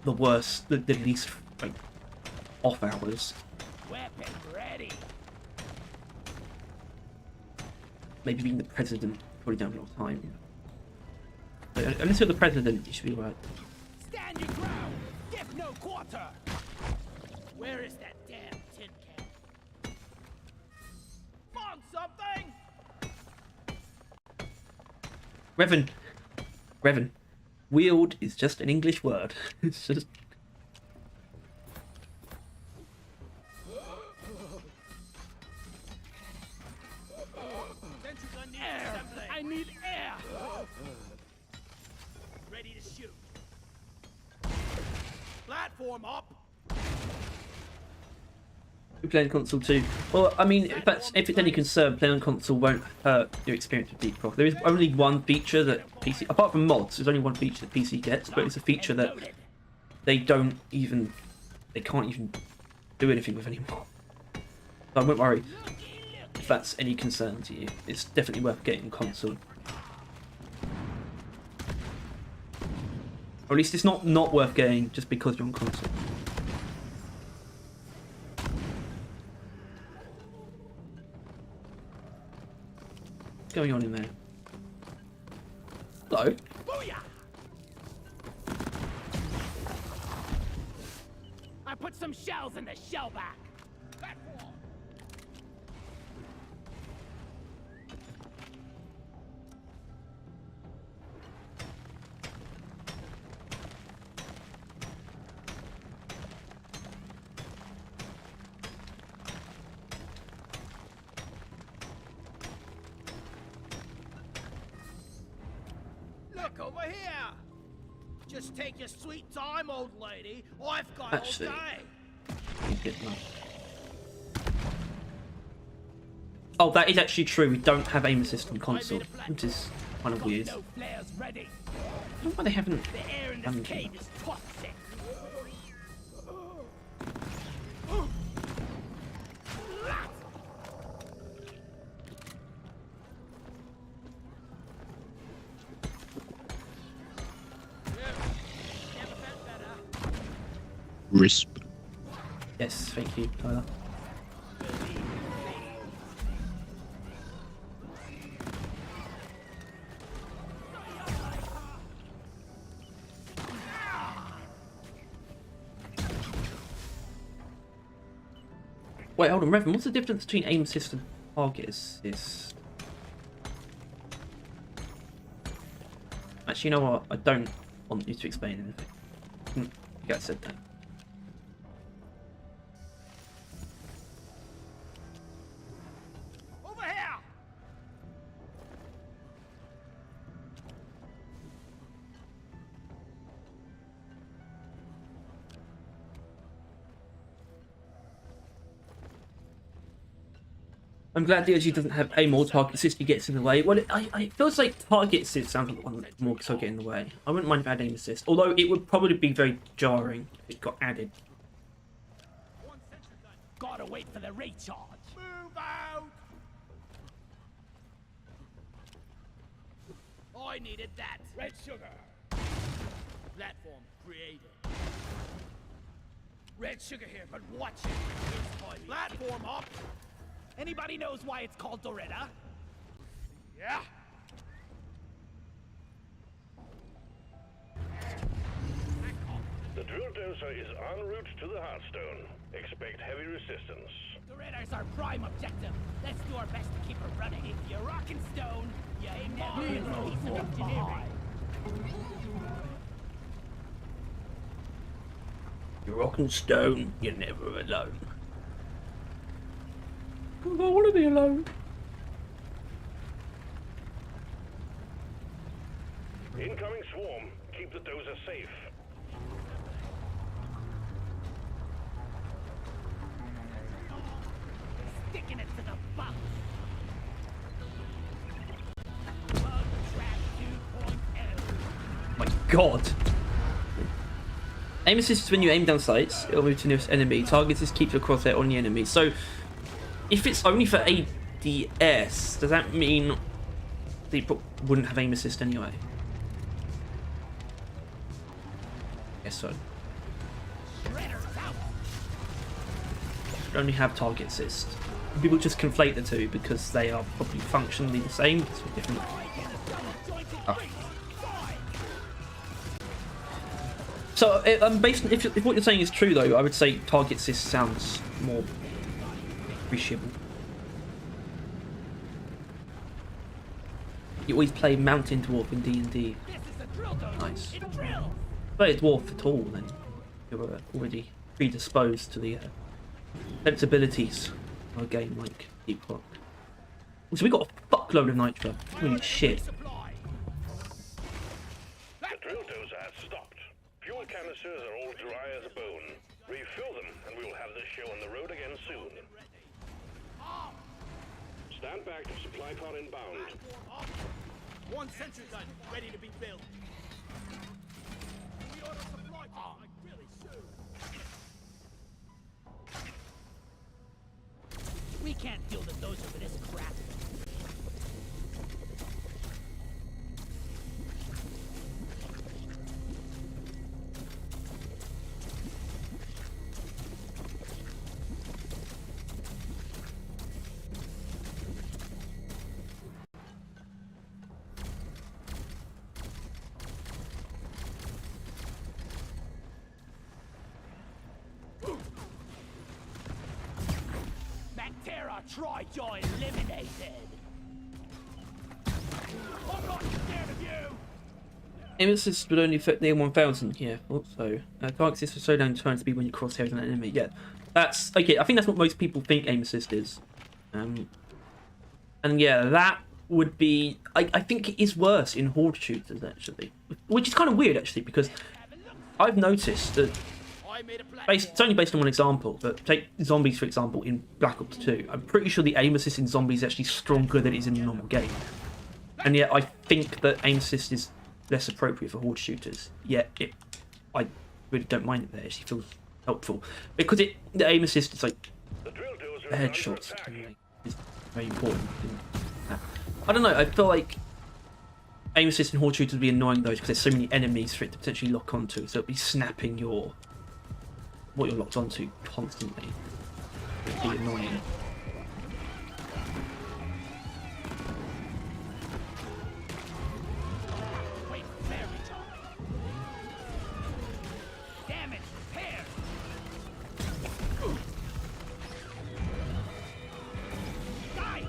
the worst, the least like off hours. Weapon ready. Maybe being the president probably don't have a lot of time. But unless you're the president, you should be right. Stand your ground. Give no quarter. Where is that damn tin can? Want something? Revan, wield is just an English word. It's just. Air. I need air. Ready to shoot. Platform up. We play on console too. Well, I mean, if it's any concern, playing on console won't hurt your experience with Deep Rock. There is only one feature that PC, apart from mods, there's only one feature that PC gets, but it's a feature that they can't even do anything with anymore. So I won't worry if that's any concern to you. It's definitely worth getting on console. Or at least it's not worth getting just because you're on console. Going on in there? Hello? Booyah! I put some shells in the shell back. Platform. Look over here. Just take your sweet time, old lady. I've got Actually, all day. you did not. Oh, that is actually true. We don't have aim assist on console, which is kind of weird. No flares ready. I don't know why they haven't The air in done this cave that. is toxic. Never felt better. Risp. Yes, thank you, Tyler. Wait, hold on, Revan, what's the difference between aim assist and target assist? Actually, you know what? I don't want you to explain anything. You guys said that. Over here. I'm glad DLG doesn't have aim or target assist. He gets in the way. Well, it feels like target assist sounds like the one more so get in the way. I wouldn't mind if I had aim assist, although it would probably be very jarring if it got added gotta wait for the recharge. Move out! I needed that. Red sugar. Platform created. Red sugar here, but watch it. Here's my platform up. Anybody knows why it's called Doretta? Yeah. The drill dozer is en route to the Hearthstone. Expect heavy resistance. Doretta's our prime objective. Let's do our best to keep her running. If you're rocking stone, you ain't never a piece of engineering. You're rocking stone, you're never alone. I don't want to be alone. Incoming swarm. Keep the dozer safe. Sticking it to the bump. Bug trap 2.0. My god. Aim assist is when you aim down sights, it'll move to nearest enemy. Target assist keeps your crosshair on the enemy. So, if it's only for ADS, does that mean they wouldn't have aim assist anyway? Guess so. You only have target assist. People just conflate the two because they are probably functionally the same. It's different. Oh. So, based on, if what you're saying is true, though, I would say target assist sounds more appreciable. You always play Mountain Dwarf in D&D. Nice. Play a dwarf at all, then you're already predisposed to the sensibilities of a game like Deep Rock. So we got a fuckload of nitro. Holy shit. The drill dozer has stopped. Fuel canisters are all dry as a bone. Refill them, and we will have this show on the road again soon. Stand back to supply pod inbound. One sentry gun ready to be built. We ought to supply pod like really soon. We can't deal with those over this crap. Try joy eliminated. I'm not scared of you. Aim assist would only affect near 1000. Yeah, also target assist for slow down turn speed when you crosshairs on an enemy. Yeah, that's okay. I think that's what most people think aim assist is. And yeah, that would be. I think it is worse in horde shooters actually, which is kind of weird actually because I've noticed that. It's only based on one example, but take zombies for example in Black Ops 2. I'm pretty sure the aim assist in zombies is actually stronger than it is in the normal game. And yet I think that aim assist is less appropriate for horde shooters. Yet I really don't mind it there. It actually feels helpful. Because the aim assist is like the headshots is very important. I don't know, I feel like aim assist in horde shooters would be annoying though because there's so many enemies for it to potentially lock onto, so it'd be snapping what you're locked onto constantly. It'd be annoying. Damn it, repair. Guys,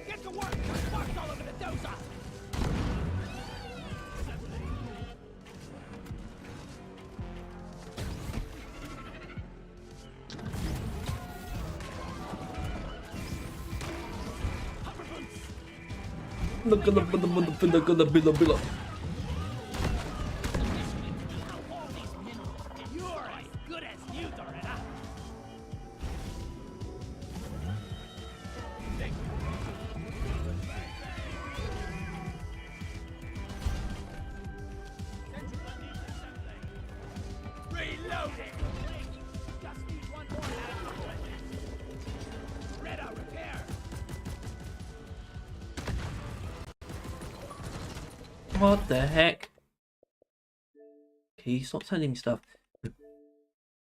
get to work. There's sparks all over the dozer. You're as good as new, Doretta. Reloading. Just need one more. What the heck? Okay, stop sending me stuff.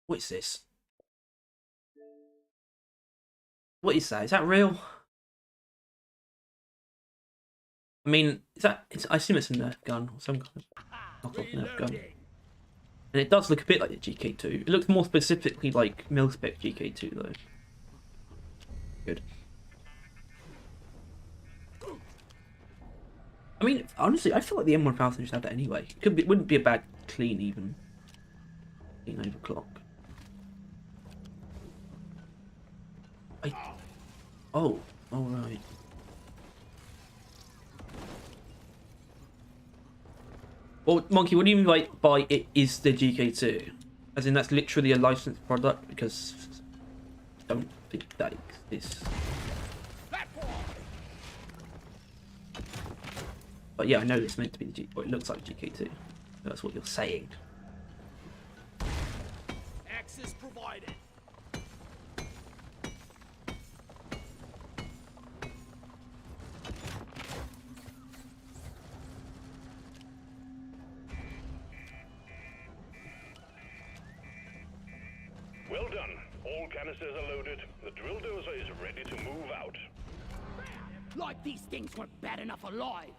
What is this? What is that? Is that real? I mean, is that? I assume it's a Nerf gun or some kind of knockoff Nerf gun. And it does look a bit like the GK2. It looks more specifically like mil-spec GK2 though. Good. I mean, honestly, I feel like the M1000 should have that anyway. It wouldn't be a bad clean even. Clean overclock. Oh, alright. Well, Monkey, what do you mean by it is the GK2? As in that's literally a licensed product? Because I don't think that exists. But yeah, I know it's meant to be the or it looks like GK2. That's what you're saying. Access provided. Well done. All canisters are loaded. The drill dozer is ready to move out. Like these things weren't bad enough alive.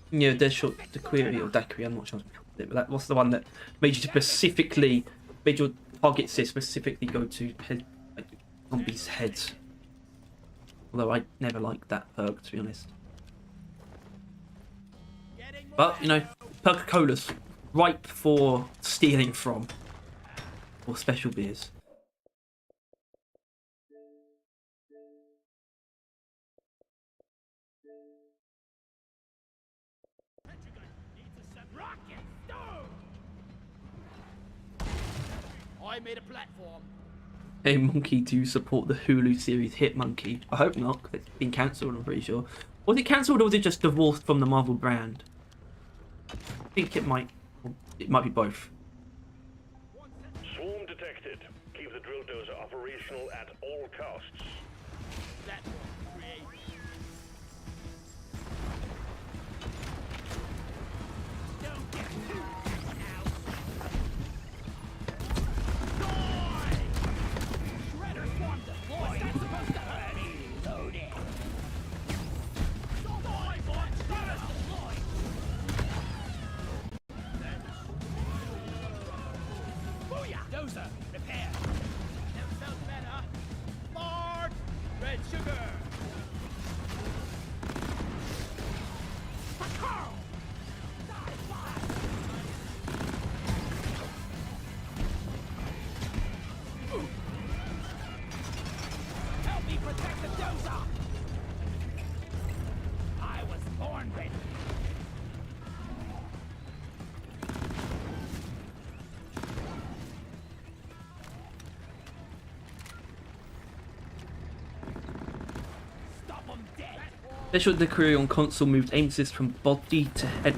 Yeah, Deadshot the query or Daiquiri, I'm not sure. But that was the one that made you specifically made your targets specifically go to zombies' heads. Although I never liked that perk, to be honest. But you know, Coca-Cola's ripe for stealing from, or special beers. I made a platform. Hey Monkey, do you support the Hulu series Hit Monkey? I hope not, because it's been cancelled, I'm pretty sure. Was it cancelled or was it just divorced from the Marvel brand? I think it might be both. Swarm detected. Keep the drill dozer operational at all costs. Platform created. Don't get too now. Die! Shredder swarm deployed. That's supposed to hurt me. Loaded. Die, boy! Shredder deployed. Booyah! Dozer, repair. Never felt better. Mark! Red sugar! Carl! Help me protect the dozer! I was born ready. Stop him dead! Deadshot the query on console moved aim assist from body to head.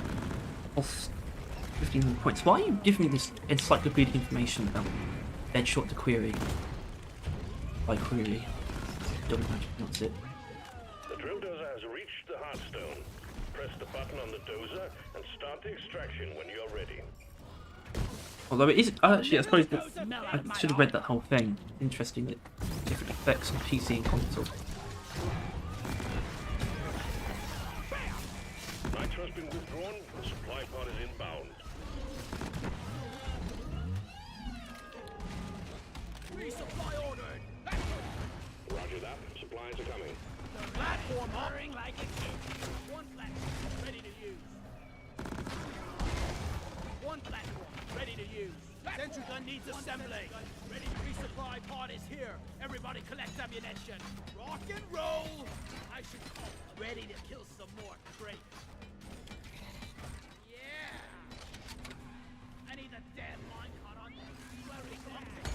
15 points. Why are you giving me this encyclopedic information about Deadshot the query? By query. Don't imagine that's it. The drill dozer has reached the Hearthstone. Press the button on the dozer and start the extraction when you're ready. Although it is actually, I suppose I should have read that whole thing. Interesting that different effects on PC and console. Nitro has been withdrawn. The supply pod is inbound. Resupply ordered! Roger that. Supplies are coming. Platform hovering like a kid. One platform ready to use. One platform ready to use. Sentry gun needs assembly. Ready to resupply pod is here. Everybody collect ammunition. Rock and roll. I should call ready to kill some more crates. Yeah. I need a damn line cut on. Slowly something.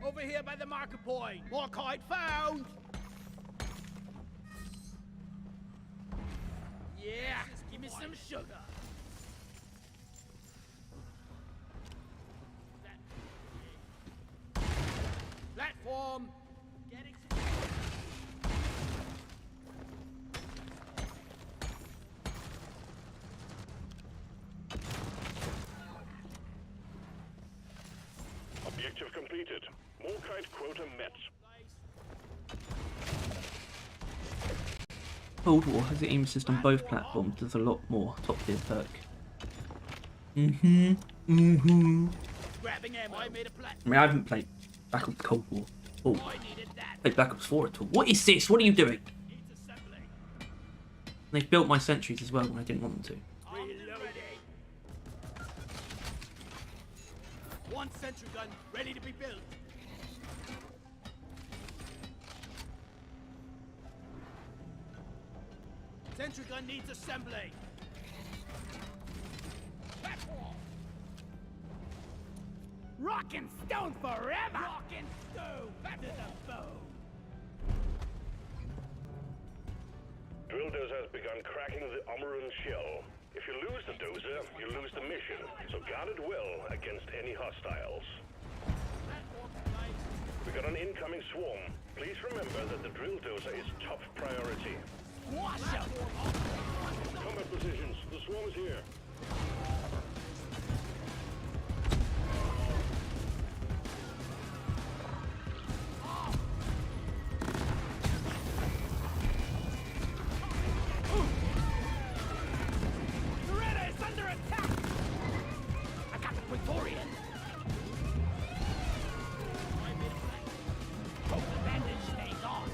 Over here by the marker point. More kite found. Yeah, give me some sugar. Platform completed. More kite quota met. Cold War has the aim assist on both platforms. Does a lot more. Top tier perk. Mm-hmm. Grabbing ammo. I made a plan. I mean, I haven't played Black Ops Cold War. Oh, I needed that. played Black Ops 4 at all. What is this? What are you doing? Needs assembling. They built my sentries as well when I didn't want them to. Reloading. One sentry gun ready to be built. Sentry gun needs assembling. Rock and stone forever! Rock and stone! Back to the bone! Drill dozer has begun cracking the Omeran shell. If you lose the dozer, you lose the mission. So guard it well against any hostiles. We got an incoming swarm. Please remember that the drill dozer is top priority. Wash out! Combat positions. The swarm is here. Loretta is under attack! I got the Praetorian! Hope the bandage stays on.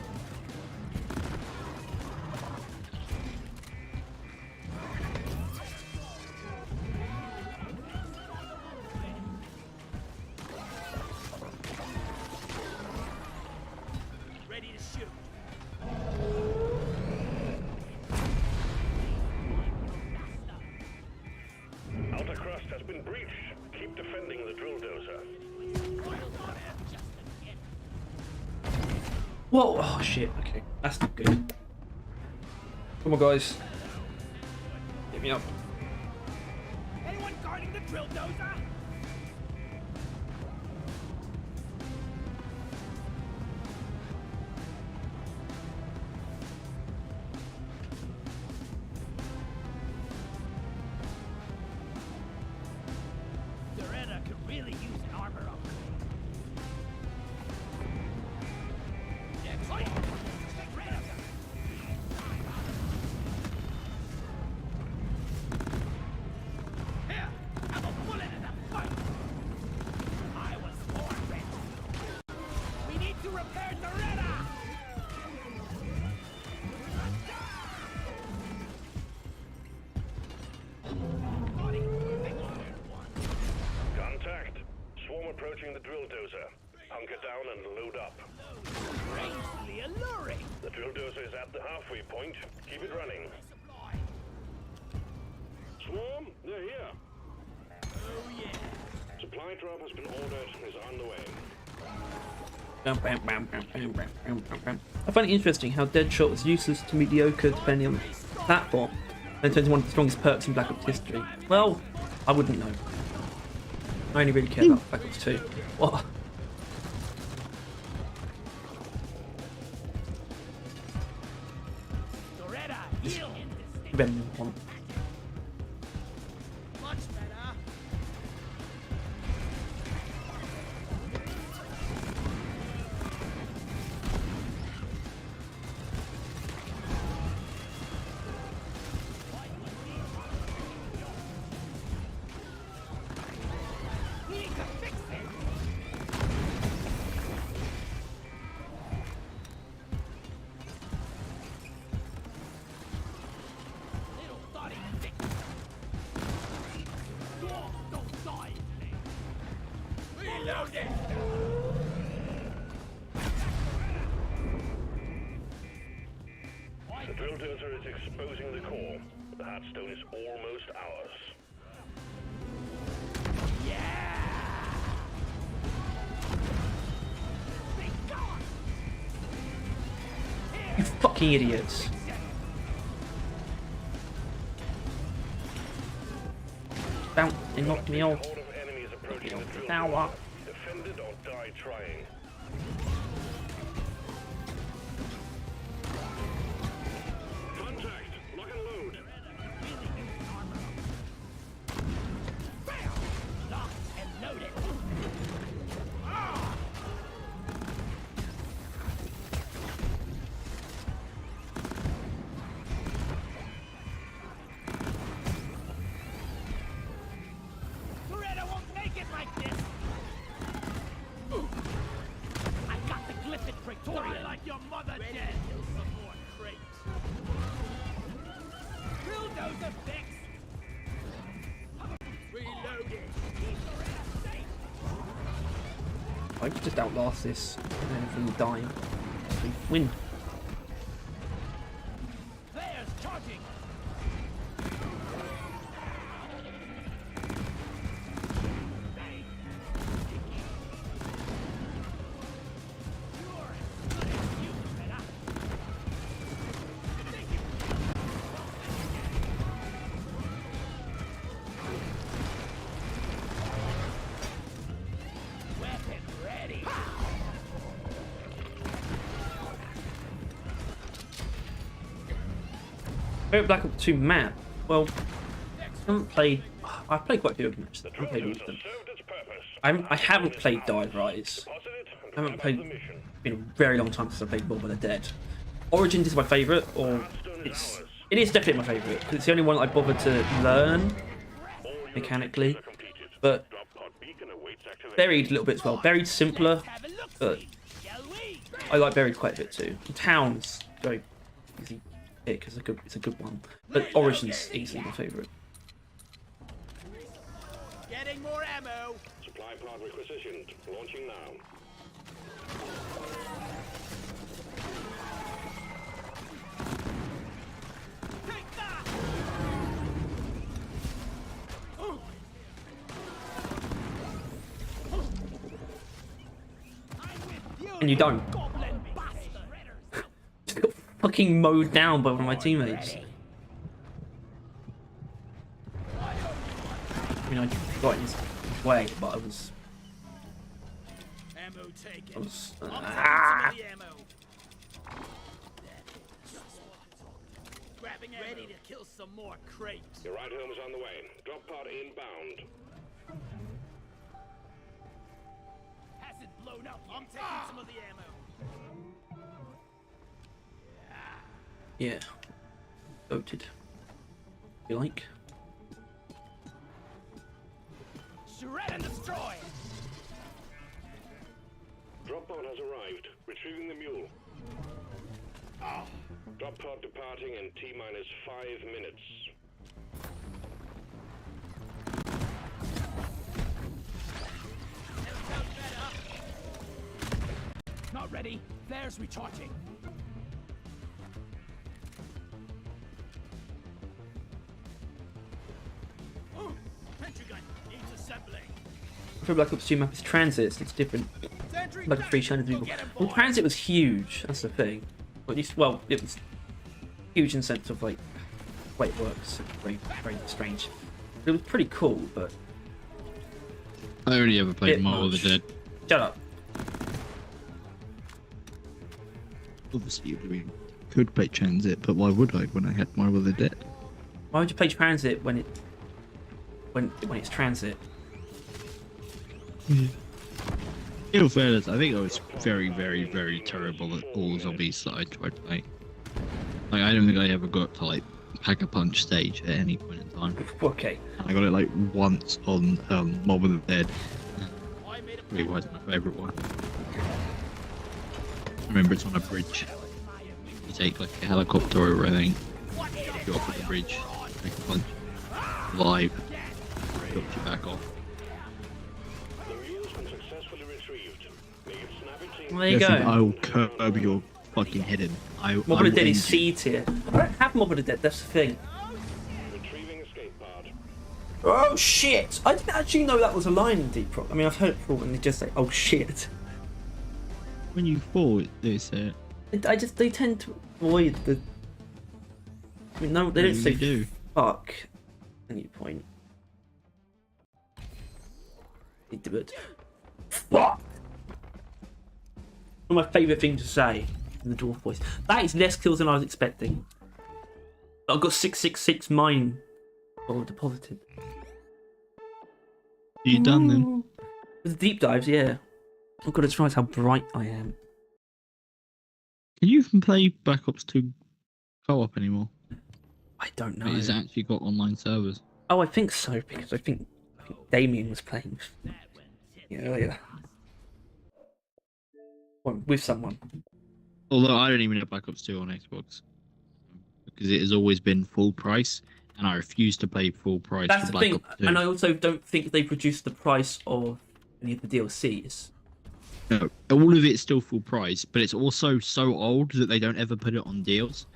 Ready to shoot. Outer crust has been breached. Keep defending the drill dozer. Whoa! Oh shit. Okay, that's not good. Come on, guys. Get me up. Anyone guarding the drill dozer? Loretta could really use an armor upgrade. Here, have a bullet in the fight. I was born rich. We need to repair Loretta. Contact. Swarm approaching the drill dozer. Hunker down and load up. Strangely alluring. The drill dozer is at the halfway point. Keep it running. Supply. Swarm, they're here. Oh yeah. Supply drop has been ordered and is on the way. I find it interesting how Deadshot was useless to mediocre depending on the platform, and turns into one of the strongest perks in Black Ops history. Well, I wouldn't know. I only really care about Black Ops 2. What? Loretta, heal in this Better than one. much better. We need to fix it. Little thought he'd fix it. Dwarf, don't die. Reload it. The drill dozer is exposing the core. The hardstone is almost ours. You fucking idiots. Bounce, they knocked me off. Horde of enemies approaching the drill Now dozer. what? Defend it or die trying. Contact! Lock and load! Locked and loaded. I could just outlast this, and then from the dying, we win. Players charging. Favorite Black Ops 2 map? Well, I haven't played. I've played quite a few of them actually. I haven't played all of them. Served its purpose. I haven't played Dive Rise. Deposit it and I haven't wrap up played. the mission. It's been a very long time since I played More Than the Dead. Origins is my favourite, or it is definitely my favourite because it's the only one I bothered to learn mechanically. But Drop pod beacon awaits activation. Buried a little bit as well. Buried simpler, Have a look. but Shall we? I like Buried quite a bit too. Town's very easy pick. It's a good one. But Origins easily my favourite. Getting more ammo. Supply pod requisitioned. Launching now. Take that. And you don't. Goblin bastard. Just got fucking mowed down by one of my teammates. I mean, I got in his way, but I was. Ammo taken. I was I'm taking some of the ammo. Grabbing ammo. Ready to kill some more crates. Your ride home is on the way. Drop pod inbound. Has it blown up? I'm taking some of the ammo. Yeah. Voted. You like? Shred and destroy. Drop pod has arrived. Retrieving the mule. Drop pod departing in T-minus 5 minutes. Not ready. Flares recharging. Sentry gun needs assembling. For Black Ops 2 map is Transit, it's different. Sentry Like a free shiny people. Well, Transit was huge, that's the thing. Or at least, well, it was huge in the sense of like, way it works. Very, very strange. It was pretty cool, but. I only ever played Bit More of the much. Dead. Shut up. Obviously, we could play Transit, but why would I when I had More of the Dead? Why would you play Transit when it's Transit? In all fairness, I think I was very, very, very terrible at all zombies that I tried to play. Like, I don't think I ever got to like pack a punch stage at any point in time. Okay. I got it like once on Mob of the Dead. Really wasn't my favourite one. I remember it's on a bridge. You take like a helicopter over, I think. Go up the bridge, make a punch. Live. Drops you back off. The mule's been successfully retrieved. Make it snappy team. Well, there you Listen, go. I will curb your fucking head in. Mob of the Dead is C tier. I don't have Mob of the Dead, that's the thing. Retrieving escape pod. Oh shit! I didn't actually know that was a line in Deep Rock. I mean, I've heard it before and they just say, oh shit. When you fall, they say They tend to avoid the. I mean, no, they don't say do. fuck at any point. They do it. Fuck! One of my favourite things to say in the dwarf voice. That is less kills than I was expecting. I've got 666 mine. Well, deposited. You done then? With the deep dives, yeah. I've got to try how bright I am. Can you even play Black Ops 2 co-op anymore? I don't know. It's actually got online servers. Oh, I think so, because I think Damien was playing earlier. Well, with someone. Although I don't even have Black Ops 2 on Xbox. Because it has always been full price. and I refuse to pay full price That's for the Black thing, Ops 2. and I also don't think they've reduced the price of any of the DLCs. No, all of it's still full price, but it's also so old that they don't ever put it on deals.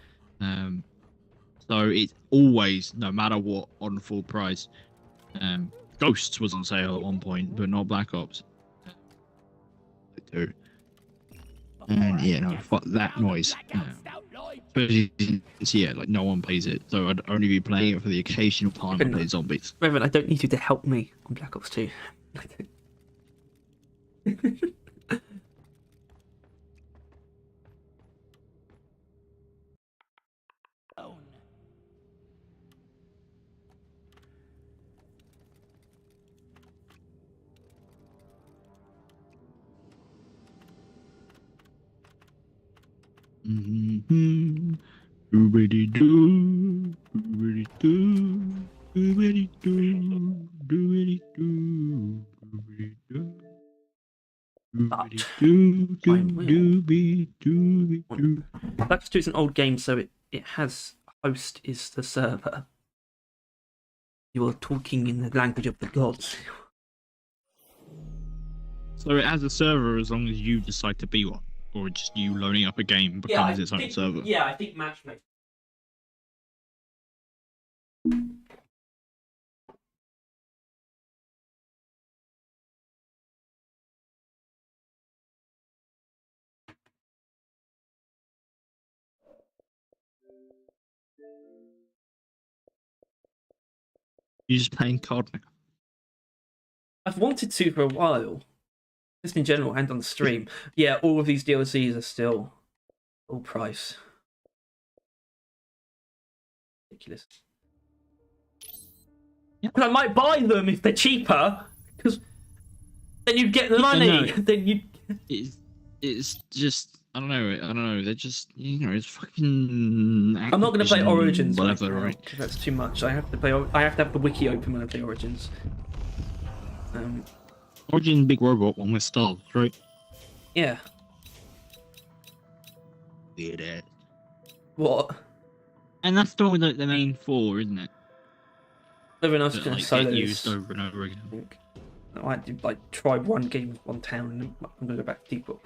So it's always, no matter what, on full price. Ghosts was on sale at one point, but not Black Ops. And yeah, no, fuck that noise. Especially since, yeah, like no one plays it, so I'd only be playing it for the occasional time I play zombies. Reverend, I don't need you to help me on Black Ops 2. Mm-hmm. Do-be-de-do, do-be-de-do, do-be-de-do, do-be-de-do, do-be-de-do. But I will. Black Ops 2 is an old game, so it has host is the server. You are talking in the language of the gods. So it has a server as long as you decide to be one, or just you loading up a game becomes its own server. Yeah, I think matchmaking. You're just playing COD now. I've wanted to for a while, just in general and on the stream. Yeah, all of these DLCs are still full price. Ridiculous. Yeah. But I might buy them if they're cheaper, because then you'd get the money. No. Then you. It's just I don't know. They're just it's fucking. I'm not going to play Activision, Origins, whatever, right? Because that's too much. I have to play. I have to have the wiki open when I play Origins. Origin big robot one with stars, right? Yeah. Weird ass. What? And that's the one that the main four, isn't it? Everyone else That, can like, solo get this. used over and over again. I think. I might do like try one game with one town, and then I'm going to go back to Depop.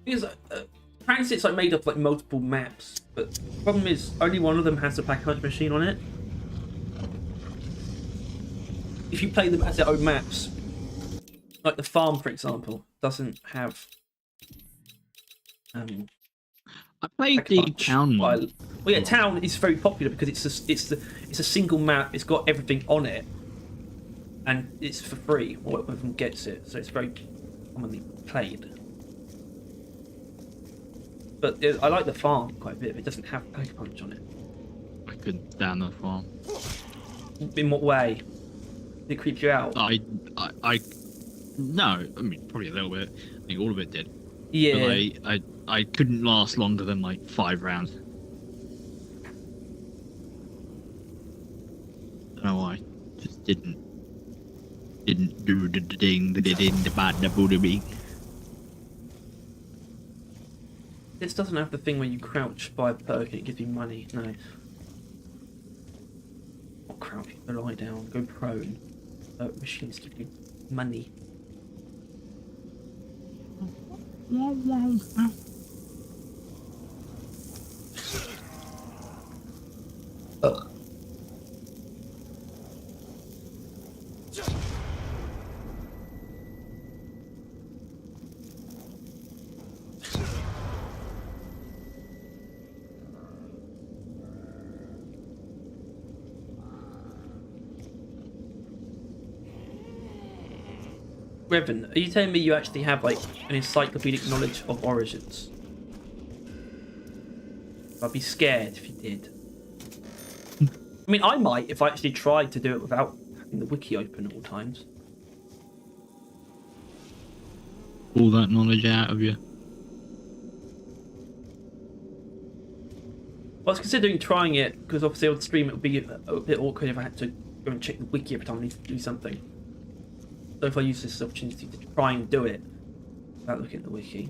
Because Transit's like made up like multiple maps, but the problem is only one of them has a Black Hunter machine on it. If you play them as their own maps, like the farm, for example, doesn't have. I played the town one. Well, yeah, town is very popular because it's a single map. It's got everything on it, and it's for free. Or everyone gets it, so it's very commonly played. But I like the farm quite a bit. But it doesn't have Pack Punch on it. I couldn't stand the farm. In what way? Did it creep you out? No, I mean probably a little bit. I think all of it did. Yeah. But I couldn't last longer than like 5 rounds. Don't know why. Just didn't do the thing that it in the bad the booty me. This doesn't have the thing where you crouch by a perk and it gives you money. No. Not crouch, you lie down, go prone. Machines give you money. Ugh. Revan, are you telling me you actually have like an encyclopedic knowledge of Origins? I'd be scared if you did. I mean, I might if I actually tried to do it without having the wiki open at all times. All that knowledge out of you. I was considering trying it because obviously on stream it would be a bit awkward if I had to go and check the wiki every time I need to do something. So if I use this opportunity to try and do it without looking at the wiki.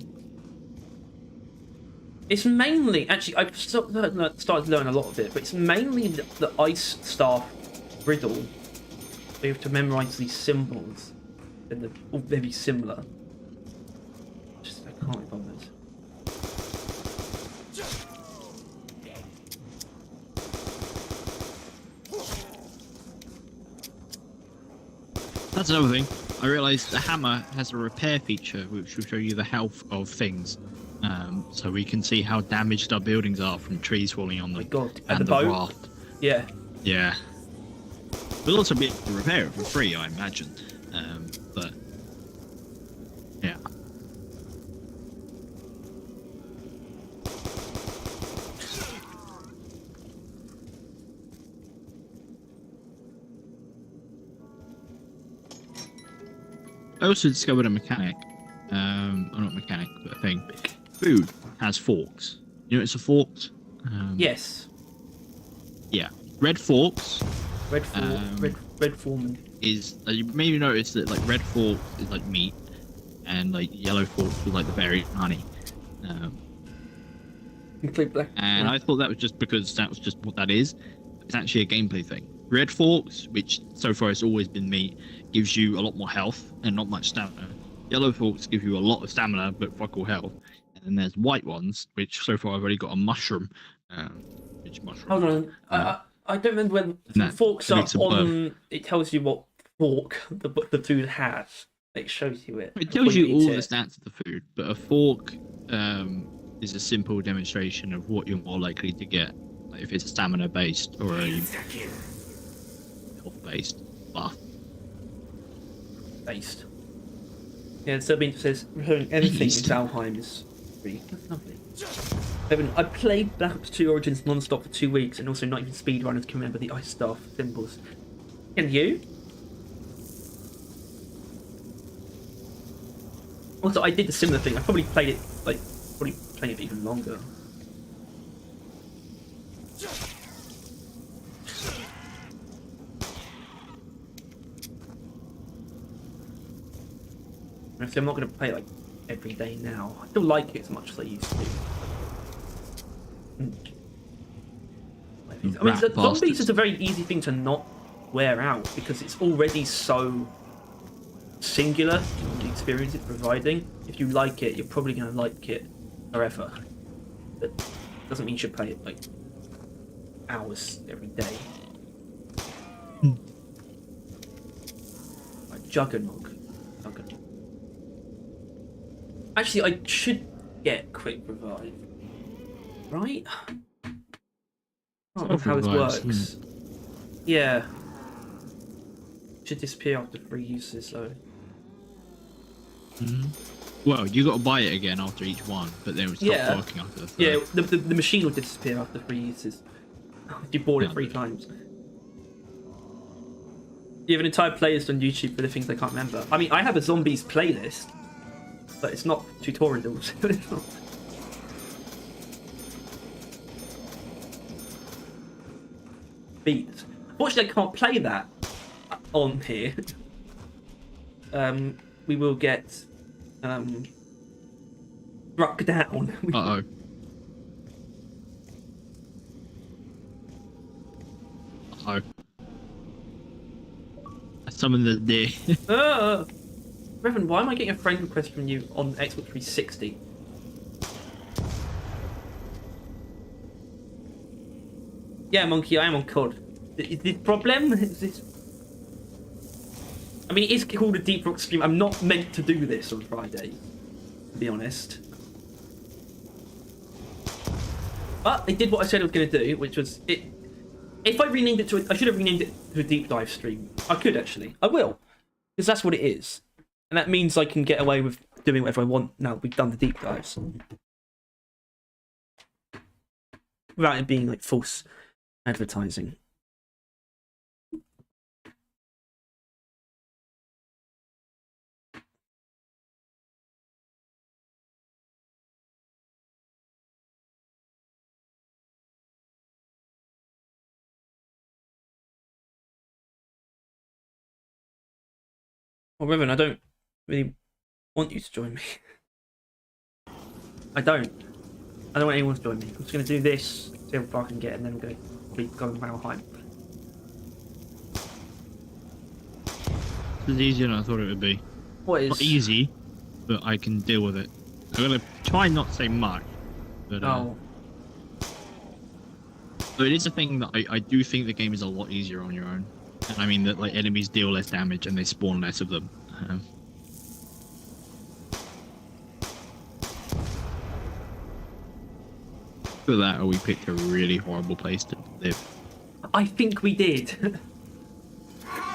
It's mainly, actually, I've started to learn a lot of it, but it's mainly the ice staff riddle. We have to memorize these symbols, and they're all very similar. Just, I can't be bothered. That's another thing. I realised the hammer has a repair feature which will show you the health of things. So we can see how damaged our buildings are from trees falling on them. Oh my god, and the the boat? raft. Yeah. Yeah. We'll also be able to repair it for free, I imagine. But yeah. I also discovered a mechanic. Or not mechanic, but a thing. Food has forks. You know it's a forks? Yes. Yeah. Red forks Red foreman. is you maybe notice that like red fork is like meat and like yellow forks is like the berry and honey. Complete black. And I thought that was just because that was just what that is. It's actually a gameplay thing. Red forks, which so far has always been meat, gives you a lot more health and not much stamina. Yellow forks give you a lot of stamina but fuck all health. And then there's white ones, which so far I've already got a mushroom. Which mushroom? Hold on. I don't remember when the forks are on. It tells you what fork the food has. It shows you it. It tells you all the stats of the food, but a fork is a simple demonstration of what you're more likely to get, like if it's stamina based or a health based buff. Based. Yeah, so it says anything with Valheim is free. That's lovely. I played Black Ops 2 Origins non-stop for 2 weeks, and also not even speedrunners can remember the ice staff symbols. Can you? Also, I did a similar thing. I probably played it, probably playing it even longer. Actually, I'm not going to play it every day now. I still like it as much as I used to. I mean, zombies is a very easy thing to not wear out because it's already so singular in the experience it's providing. If you like it, you're probably going to like it forever. That doesn't mean you should play it hours every day. Like Juggernaut. Actually, I should get quick revive. Right? I don't know how this works. Yeah. Should disappear after 3 uses, though. Well, you got to buy it again after each one, but then it would stop working after the third. Yeah, the machine will disappear after 3 uses. If you bought it 3 times. You have an entire playlist on YouTube for the things I can't remember. I mean, I have a zombies playlist, but it's not tutorials. It's not. Beats. Fortunately, I can't play that on here. We will get struck down. Uh-oh. Uh-oh. I summoned the deer. Reverend, why am I getting a friend request from you on Xbox 360? Yeah, Monkey, I am on COD. Is this problem? Is this... I mean, it is called a Deep Rock stream. I'm not meant to do this on Friday, to be honest. But I did what I said I was going to do, which was... If I renamed it to... I should have renamed it to a Deep Dive stream. I could, actually. I will. Because that's what it is. And that means I can get away with doing whatever I want now that we've done the deep dives. Without it being false advertising. Well, Revan, I don't really want you to join me. I don't want anyone to join me. I'm just going to do this, see how far I can get, and then I'm going to keep going Valheim. It's easier than I thought it would be. What is... Not easy, but I can deal with it. I'm gonna try not to say much, but Oh. so it is a thing that I do think the game is a lot easier on your own. And I mean that like enemies deal less damage and they spawn less of them. For that, or we picked a really horrible place to live. I think we did.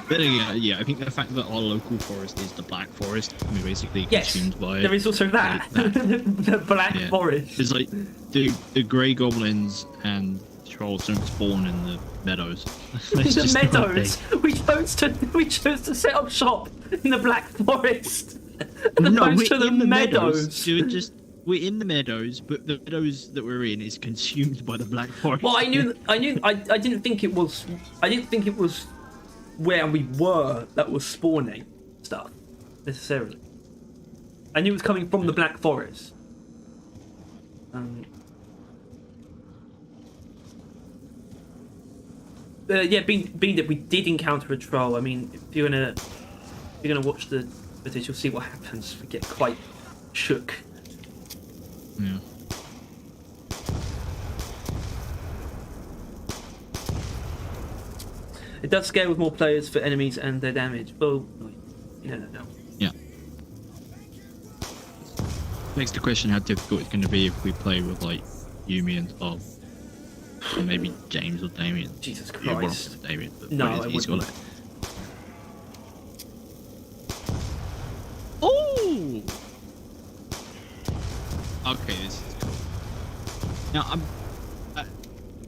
But yeah, I think the fact that our local forest is the Black Forest, we're basically Yes, consumed by it. there is also that. The Black Yeah. Forest. It's like the grey goblins and trolls don't spawn in the meadows. It's The just not a meadows. thing. We chose to set up shop in the Black Forest. As No, opposed we're to in the meadows. We're in the meadows, but the meadows that we're in is consumed by the Black Forest. Well, I didn't think it was where we were that was spawning stuff necessarily. I knew it was coming from the Black Forest. Yeah, being that we did encounter a troll. I mean, if you're gonna watch the footage, you'll see what happens. We get quite shook. Yeah. It does scale with more players for enemies and their damage. Well, you don't know. Yeah. Makes the question how difficult it's going to be if we play with like Yumi and Tom. Or maybe James or Damien. Jesus Yeah, one of Christ. them, Damien, but No, what I he's wouldn't. got it. Oh! Okay, this is cool. Now,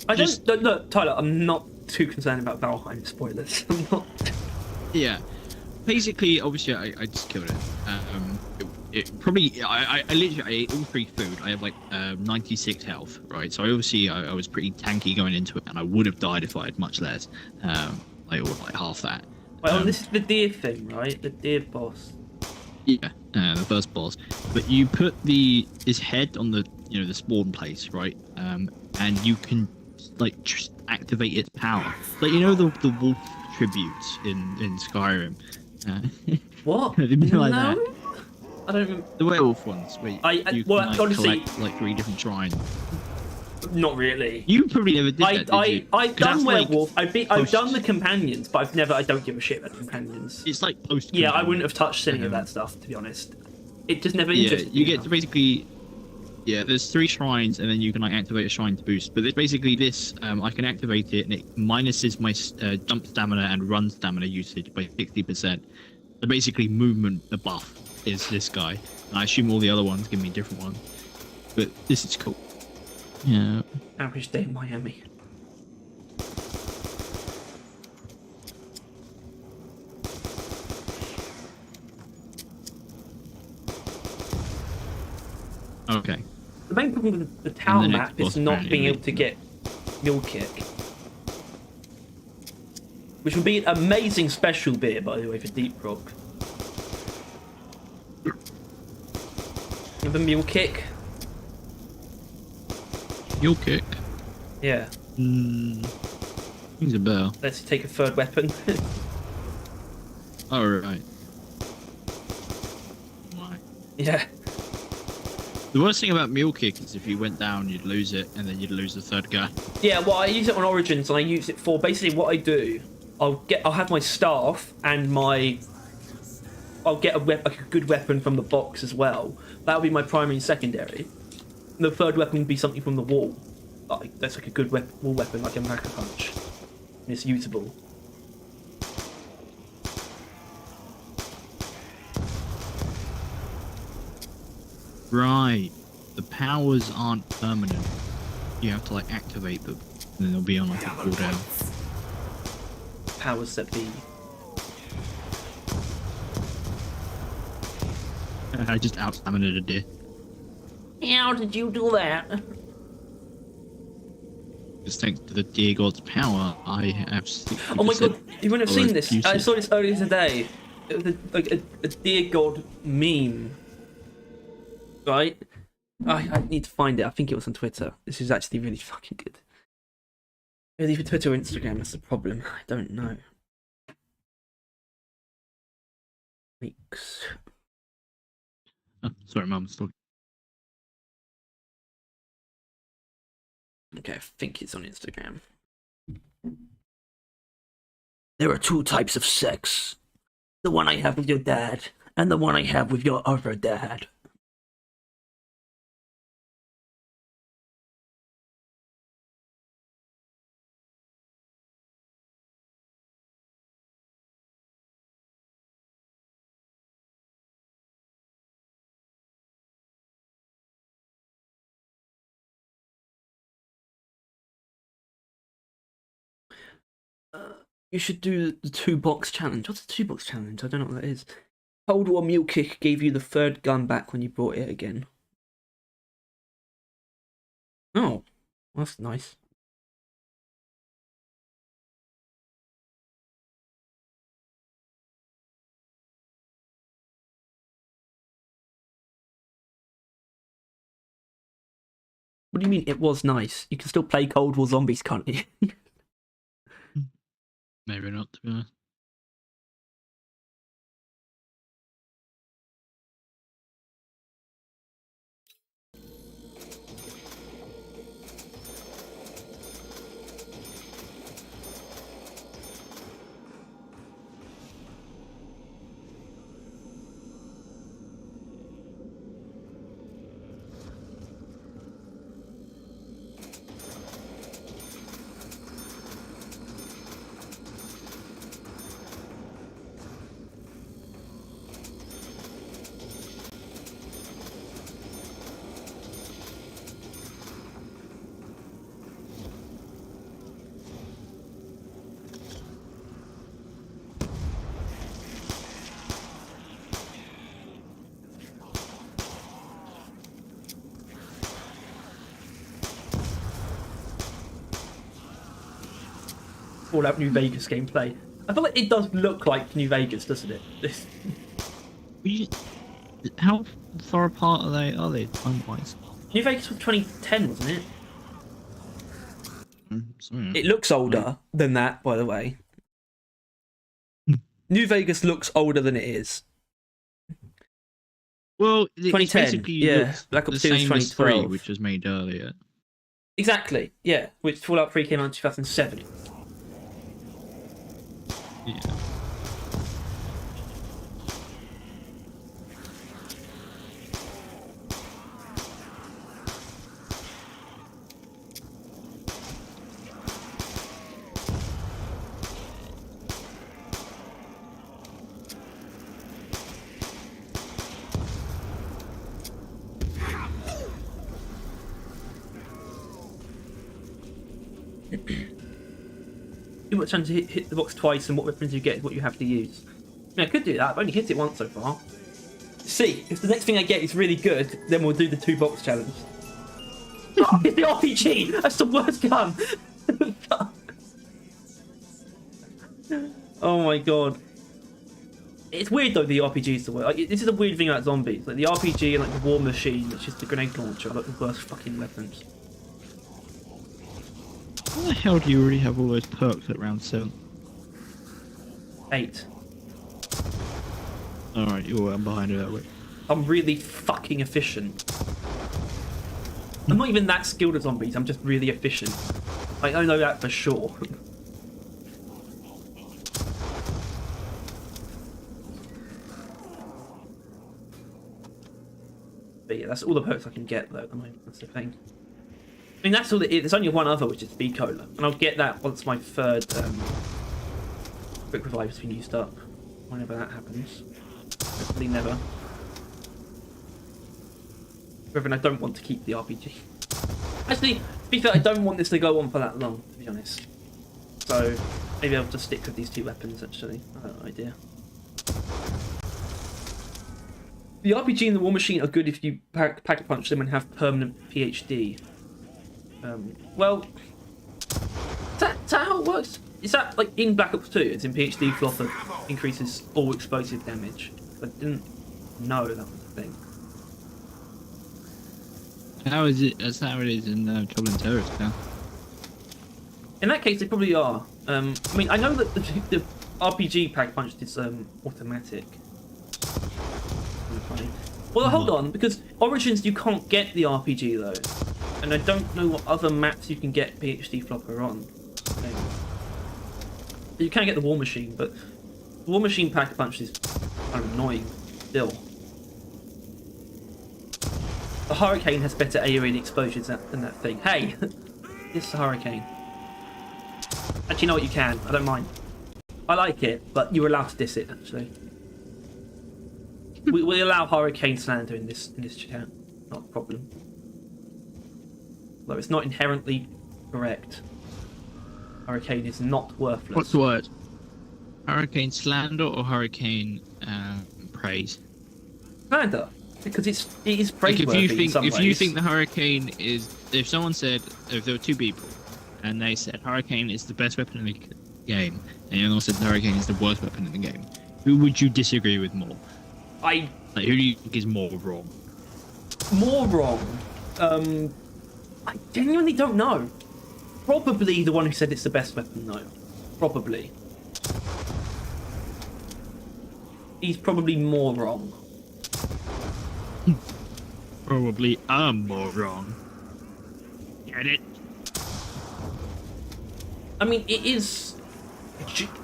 I Just- don't look, Tyler. I'm not too concerned about Valheim spoilers. I'm not. yeah. Basically, obviously, I just killed it. It probably, I literally I ate all 3 food. I have like 96 health, right? So obviously I was pretty tanky going into it, and I would have died if I had much less, or like half that. Well, this is the deer thing, right? The deer boss. Yeah, the first boss. But you put his head on the the spawn place, right? And you can like just activate its power. Like the wolf tributes in Skyrim. What? It'd be like no, that. I don't. Remember. The werewolf ones, where you well, can like, honestly- collect like 3 different shrines. Not really. You probably never did that, did you? I've 'Cause done that's, like, werewolf. I've post- done the companions, but I don't give a shit about the companions. It's like post. Yeah, I wouldn't have touched any of that stuff, to be honest. It just never interested me. you get to basically. Yeah, there's 3 shrines, and then you can like activate a shrine to boost. But there's basically this. I can activate it, and it minuses my jump stamina and run stamina usage by 60%. So basically, movement the buff is this guy. And I assume all the other ones give me different ones. But this is cool. Yeah. Average day in Miami. Okay. The main problem with the tower the map next is boss not apparently being will able to get Mule Kick. Which would be an amazing special bit, by the way, for Deep Rock. Remember Mule Kick? You'll kick. Yeah. Rings a bell. Let's take a third weapon. Oh, right. Why? Yeah. The worst thing about Mule Kick is if you went down, you'd lose it, and then you'd lose the 3rd guy. Yeah, well, I use it on Origins, and I use it for basically what I do. I'll have my staff and I'll get a good weapon from the box as well. That'll be my primary and secondary. And the 3rd weapon would be something from the wall. That's like a good wall weapon, like a Maka Punch. And it's usable. Right. The powers aren't permanent. You have to like activate them, and then they'll be on like a cooldown. Powers that be. I just out-staminated a deer. How did you do that? Just thanks to the deer god's power, I have 60%. Oh my god, you wouldn't have seen this. I usage. saw this earlier today. like a Dear God meme, right? I need to find it. I think it was on Twitter. This is actually really fucking good. Is it either Twitter or Instagram? That's the problem. I don't know. Weeks. Oh, sorry, Mum's talking. Okay, I think it's on Instagram. There are two types of sex. The one I have with your dad, and the one I have with your other dad. You should do the 2-box challenge. What's a 2-box challenge? I don't know what that is. Cold War Mule Kick gave you the third gun back when you brought it again. Oh, that's nice. What do you mean it was nice? You can still play Cold War Zombies, can't you? Maybe not, to be honest. Fallout New Vegas gameplay. I feel like it does look like New Vegas, doesn't it? How far apart are they? Are they time-wise? New Vegas was 2010, wasn't it? Sorry. It looks older than that, by the way. New Vegas looks older than it is. Well, it 2010, basically yeah. looks Black Ops the 2 is same as 2012. 3, which was made earlier. Exactly, yeah. Which Fallout 3 came out in 2007. Yeah. Too much time to hit the box twice, and what weapons you get is what you have to use. I mean, I could do that. I've only hit it once so far. See, if the next thing I get is really good, then we'll do the 2-box challenge. Oh, it's the RPG! That's the worst gun! Oh my god. It's weird though, the RPG's the way. Like, this is a weird thing about zombies. Like, the RPG and like the war machine, which is the grenade launcher, are like the worst fucking weapons. How the hell do you already have all those perks at round 7? 8. Alright, I'm behind you that way. I'm really fucking efficient. I'm not even that skilled at zombies, I'm just really efficient. Like, I know that for sure. But yeah, that's all the perks I can get though at the moment, that's the thing. I mean, that's all it is. There's only one other, which is B Cola, and I'll get that once my third quick revive has been used up. Whenever that happens. Hopefully never. However, I don't want to keep the RPG. Actually, to be fair, I don't want this to go on for that long, to be honest. So, maybe I'll just stick with these 2 weapons, actually. I have no idea. The RPG and the War Machine are good if you pack punch them and have permanent PhD. Well, is that how it works? Is that like in Black Ops 2? It's in PhD Flopper increases all explosive damage. I didn't know that was a thing. How is it? That's how it is in Trouble in Terrorist now. In that case, they probably are. I mean, I know that the RPG pack punch is automatic. Kinda funny. Well, hold on, because Origins you can't get the RPG though, and I don't know what other maps you can get PhD Flopper on. You can get the War Machine, but the War Machine pack punch is kind of annoying still. The Hurricane has better AoE explosions than that thing. Hey, it's a Hurricane. Actually, you know what? You can. I don't mind. I like it, but you're allowed to diss it. Actually, we allow Hurricane slander in this chat. Not a problem. Though it's not inherently correct. Hurricane is not worthless. What's the word? Hurricane slander or hurricane praise? Slander, because it is Like praiseworthy in some if ways. you think the hurricane is, if someone said, if there were two people, and they said hurricane is the best weapon in the game, and you also said the hurricane is the worst weapon in the game, who would you disagree with more? I Like, who do you think is more wrong? more wrong. I genuinely don't know. Probably the one who said it's the best weapon, though. Probably. He's probably more wrong. Probably I'm more wrong. Get it? I mean, it is,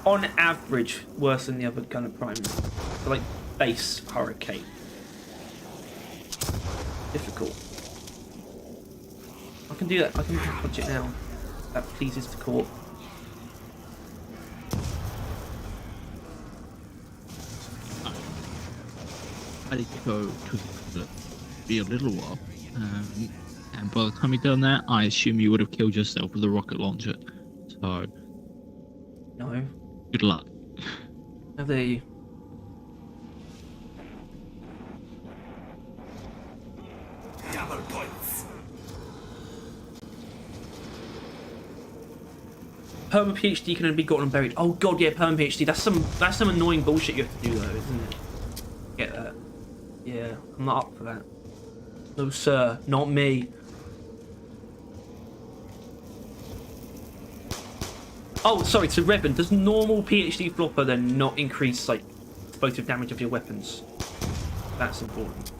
on average, worse than the other kind of primary. So, like, base Hurricane. Difficult. I can do that. I can punch it now. That pleases the court. I need to go to the be a little while. And by the time you've done that, I assume you would have killed yourself with a rocket launcher. So, No. good luck. Have they... Double points. Perma PhD can only be gotten and buried. Oh god, yeah, Perma PhD. That's some annoying bullshit you have to do though, isn't it? Get that? Yeah, I'm not up for that. No sir, not me. Oh, sorry, so Revan, does normal PhD flopper then not increase like explosive damage of your weapons? That's important.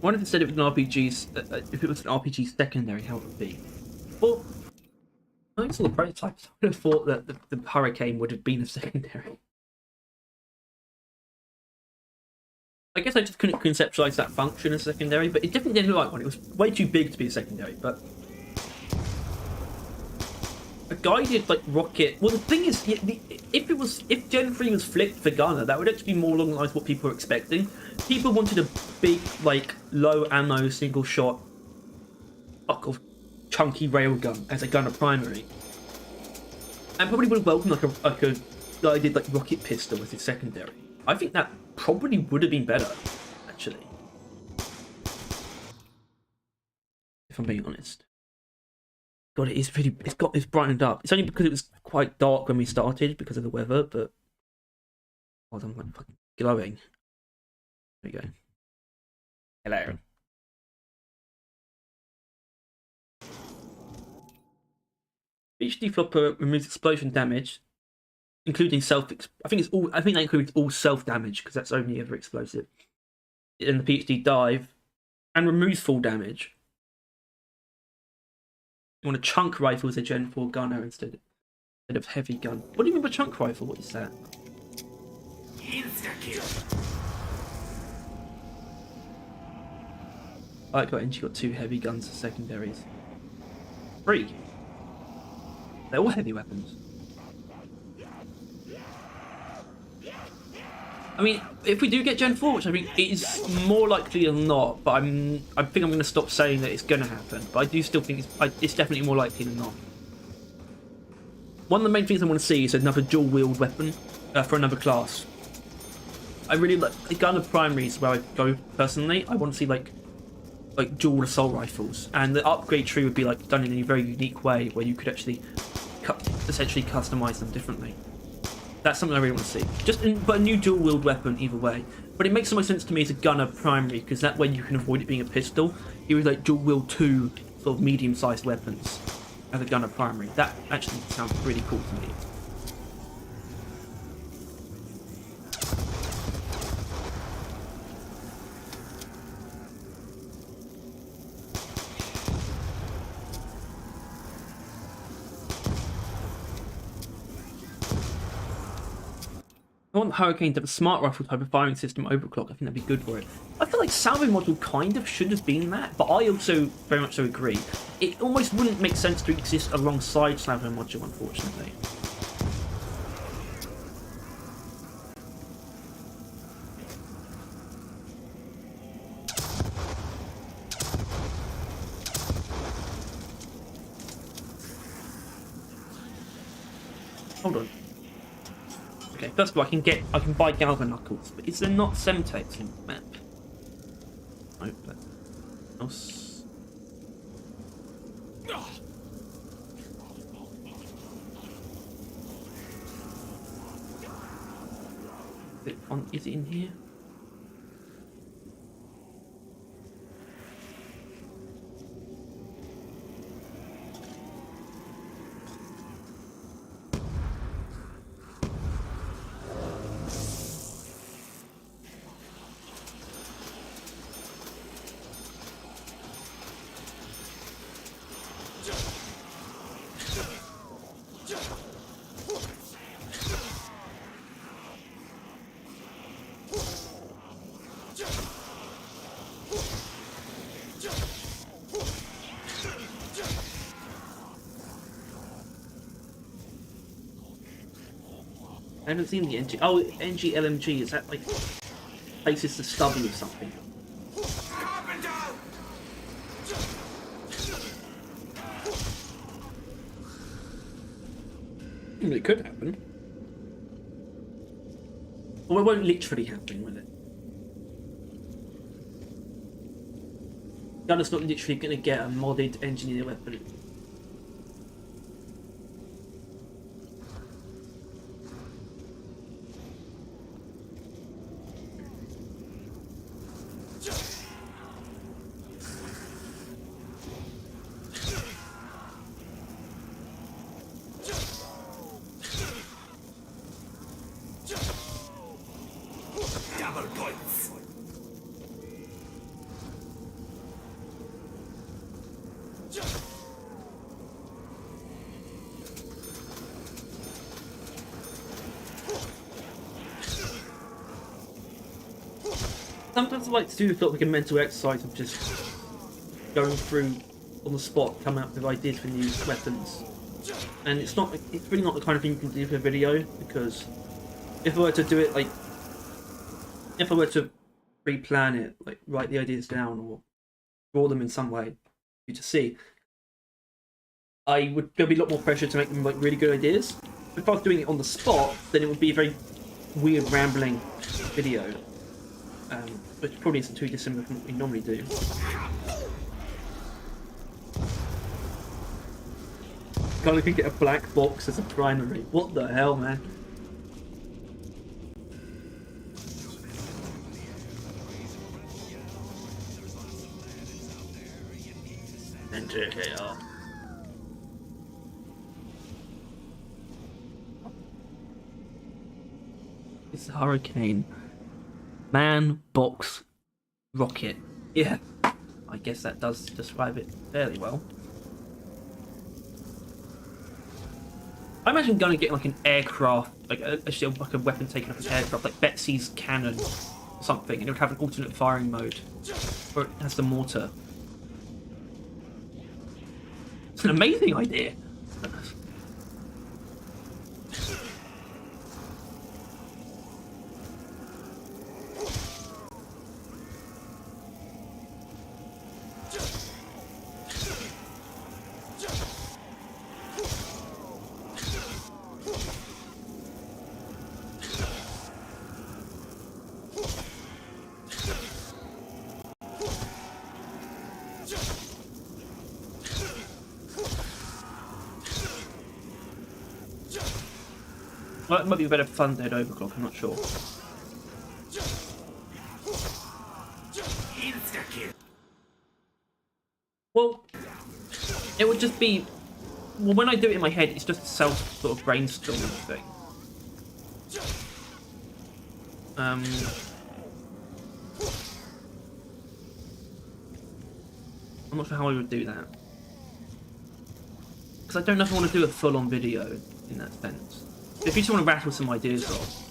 What if instead of an RPG's, if it was an RPG secondary, how it would be? Well, I saw the prototypes. I would have thought that the Hurricane would have been a secondary. I guess I just couldn't conceptualize that function as secondary, but it definitely didn't look like one. It was way too big to be a secondary, but a guided like rocket. Well, the thing is, if Gen 3 was flipped for Gunner, that would actually be more along the lines of what people were expecting. People wanted a big, like, low ammo, single shot, chunky railgun as a Gunner primary, and probably would have welcomed like a guided like rocket pistol as its secondary. I think that probably would have been better, actually, if I'm being honest. God, it is pretty. It's brightened up. It's only because it was quite dark when we started because of the weather, but God, I'm like fucking glowing. There we go. Hello. Each deflopper removes explosion damage, including self. I think that includes all self damage because that's only ever explosive. In the PhD dive, and removes full damage. You want a chunk rifle as a Gen 4 gunner instead of heavy gun. What do you mean by chunk rifle? What is that? Insta-kill. I like how NG got 2 heavy guns as secondaries. 3. They're all heavy weapons. I mean, if we do get Gen 4, which I think is more likely than not, but I think I'm going to stop saying that it's going to happen. But I do still think it's definitely more likely than not. One of the main things I want to see is another dual-wield weapon for another class. I really like the gun of primaries where I go personally. I want to see like dual assault rifles, and the upgrade tree would be like done in a very unique way where you could actually essentially customize them differently. That's something I really want to see. But a new dual-wield weapon either way. But it makes the most sense to me as a gunner primary, because that way you can avoid it being a pistol. You would like dual-wield 2 sort of medium-sized weapons as a gunner primary. That actually sounds really cool to me. I want Hurricane to have a smart rifle type of firing system overclock. I think that'd be good for it. I feel like salvo module kind of should have been that, but I also very much so agree. It almost wouldn't make sense to exist alongside salvo module, unfortunately. Hold on. Okay, first of all, I can buy Galvan Knuckles, but is there not Semtex in the map? No, but else. Is it in here? I haven't seen the NG. Oh, NG LMG, is that like places the stubby or something? It could happen. Well, it won't literally happen, will it? Gunner's not literally going to get a modded engineer weapon. Sometimes I like to do sort of like a mental exercise of just going through on the spot, coming up with ideas for new weapons. And it's really not the kind of thing you can do for a video, because if I were to do it like, if I were to pre-plan it, like write the ideas down or draw them in some way for you to see, there'd be a lot more pressure to make them like really good ideas. If I was doing it on the spot, then it would be a very weird, rambling video. Which probably isn't too dissimilar from what we normally do. Kind of could get a black box as a primary. What the hell, man? NJKR. It's a Hurricane. Man, box, rocket. Yeah, I guess that does describe it fairly well. I imagine Gunner getting like an aircraft, like a weapon taken off an aircraft, like Betsy's cannon or something, and it would have an alternate firing mode, or it has the mortar. an amazing idea. Well, it might be a better fun dead overclock, I'm not sure. Well, it would just be... Well, when I do it in my head, it's just a self sort of brainstorming thing. I'm not sure how I would do that. Because I don't know if I want to do a full-on video in that sense. If you just want to rattle some ideas off.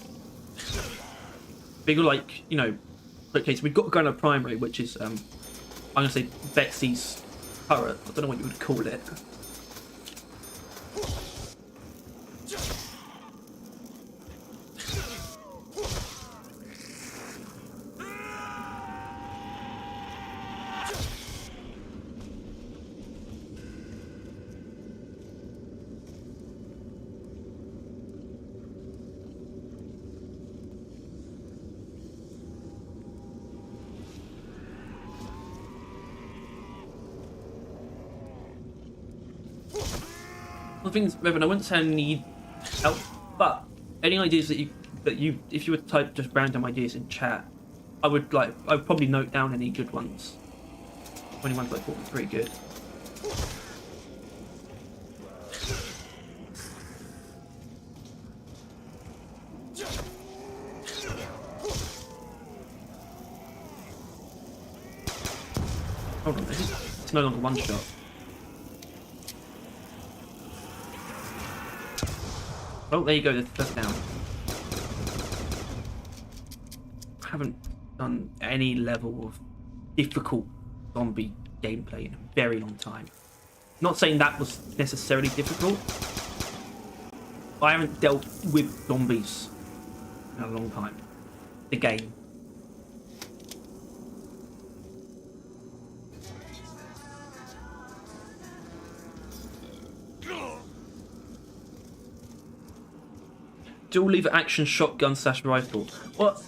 Bigger, like, you know, okay, so we've got going to primary, which is, I'm going to say Betsy's turret. I don't know what you would call it. Well, the thing is, Revan, I wouldn't say I need help, but any ideas that you if you would type just random ideas in chat, I would probably note down any good ones. Any ones I thought were pretty good. Hold on, it's no longer one shot. Oh, there you go, that's down. I haven't done any level of difficult zombie gameplay in a very long time. Not saying that was necessarily difficult. I haven't dealt with zombies in a long time. The game. Dual lever action shotgun / rifle. Well,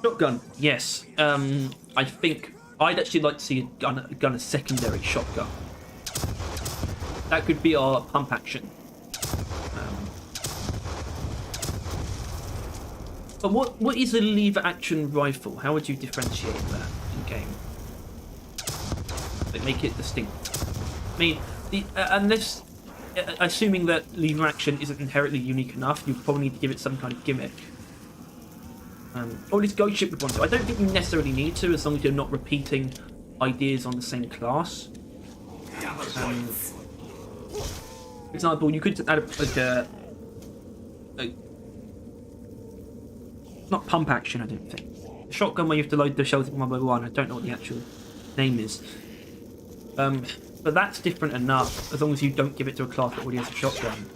shotgun, yes. I think I'd actually like to see a gun a secondary shotgun. That could be our pump action. But what is a lever action rifle? How would you differentiate that in game? Like, make it distinct. I mean, unless. Assuming that lever action isn't inherently unique enough, you probably need to give it some kind of gimmick. Or at least Ghost Ship would want to. I don't think you necessarily need to, as long as you're not repeating ideas on the same class. For example, you could add not pump action, I don't think. A shotgun where you have to load the shells one by one. I don't know what the actual name is. But that's different enough, as long as you don't give it to a class that already has a shotgun.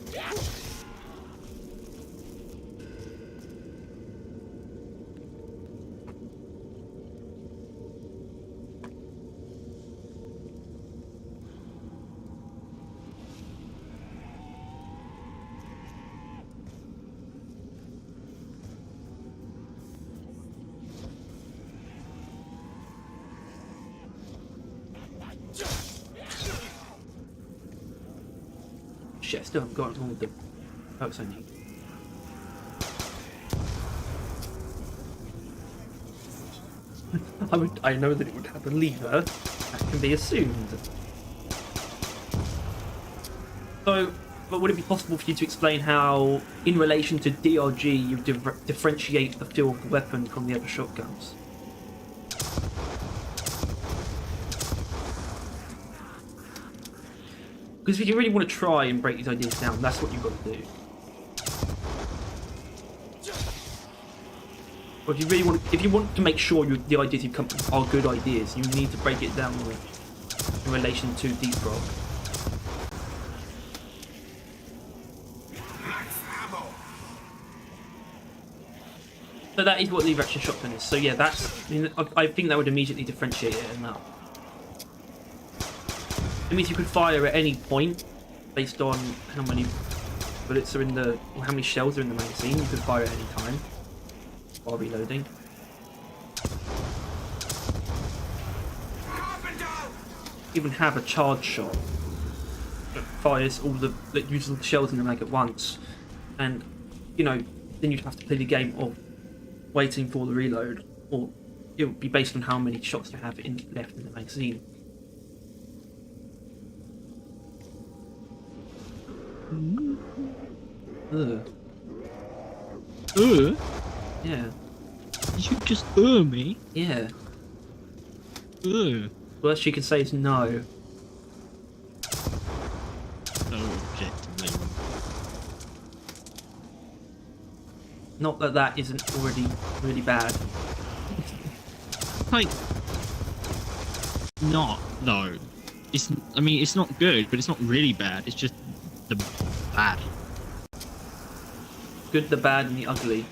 Shit, I still haven't got all the perks I need. I know that it would have a lever. That can be assumed. So, but would it be possible for you to explain how, in relation to DRG, you differentiate the feel of the weapon from the other shotguns? Because if you really want to try and break these ideas down, that's what you've got to do. Or if you want to make sure the ideas you come up with are good ideas, you need to break it down in relation to Deep Rock. So that is what lever action shotgun is. So yeah, that's. I mean, I think that would immediately differentiate it enough. It means you could fire at any point based on how many bullets are in the, or how many shells are in the magazine. You could fire at any time while reloading. Even have a charge shot that fires all the, that uses all the shells in the mag at once, and you know, then you'd have to play the game of waiting for the reload, or it would be based on how many shots you have left in the magazine. Ugh. Yeah. Did you just me? Yeah. Ugh. Well, she can say is no. So objectively. Not that that isn't already really bad. Like, not though. It's. I mean, it's not good, but it's not really bad. It's just the bad. Good, the bad, and the ugly.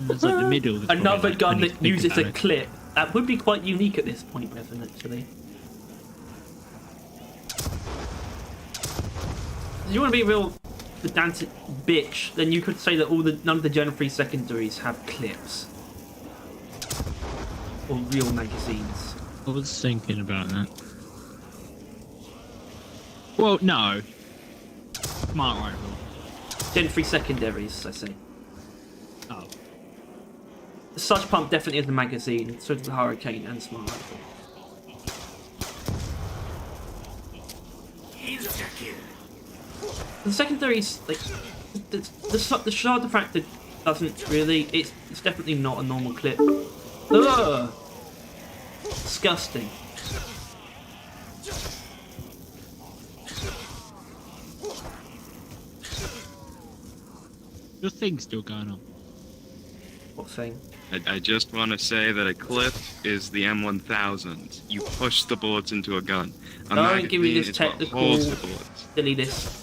It's like the middle. that's Another probably, like, gun when you that think uses about a it. clip. That would be quite unique at this point, Revan, actually. If you want to be a real pedantic bitch, then you could say that none of the Gen 3 secondaries have clips. Or real magazines. I was thinking about that. Well, no. Smart rifle. Gen 3 secondaries, I say. Oh. The Sludge Pump definitely is a magazine, so does the Hurricane and Smart Rifle. The secondaries, like, the Shard Diffractor doesn't really, it's definitely not a normal clip. Ugh! Disgusting. Your thing's still going on. What thing? I just want to say that a clip is the M1000. You push the bullets into a gun. Don't give me this is what technical holds the bullets. silliness.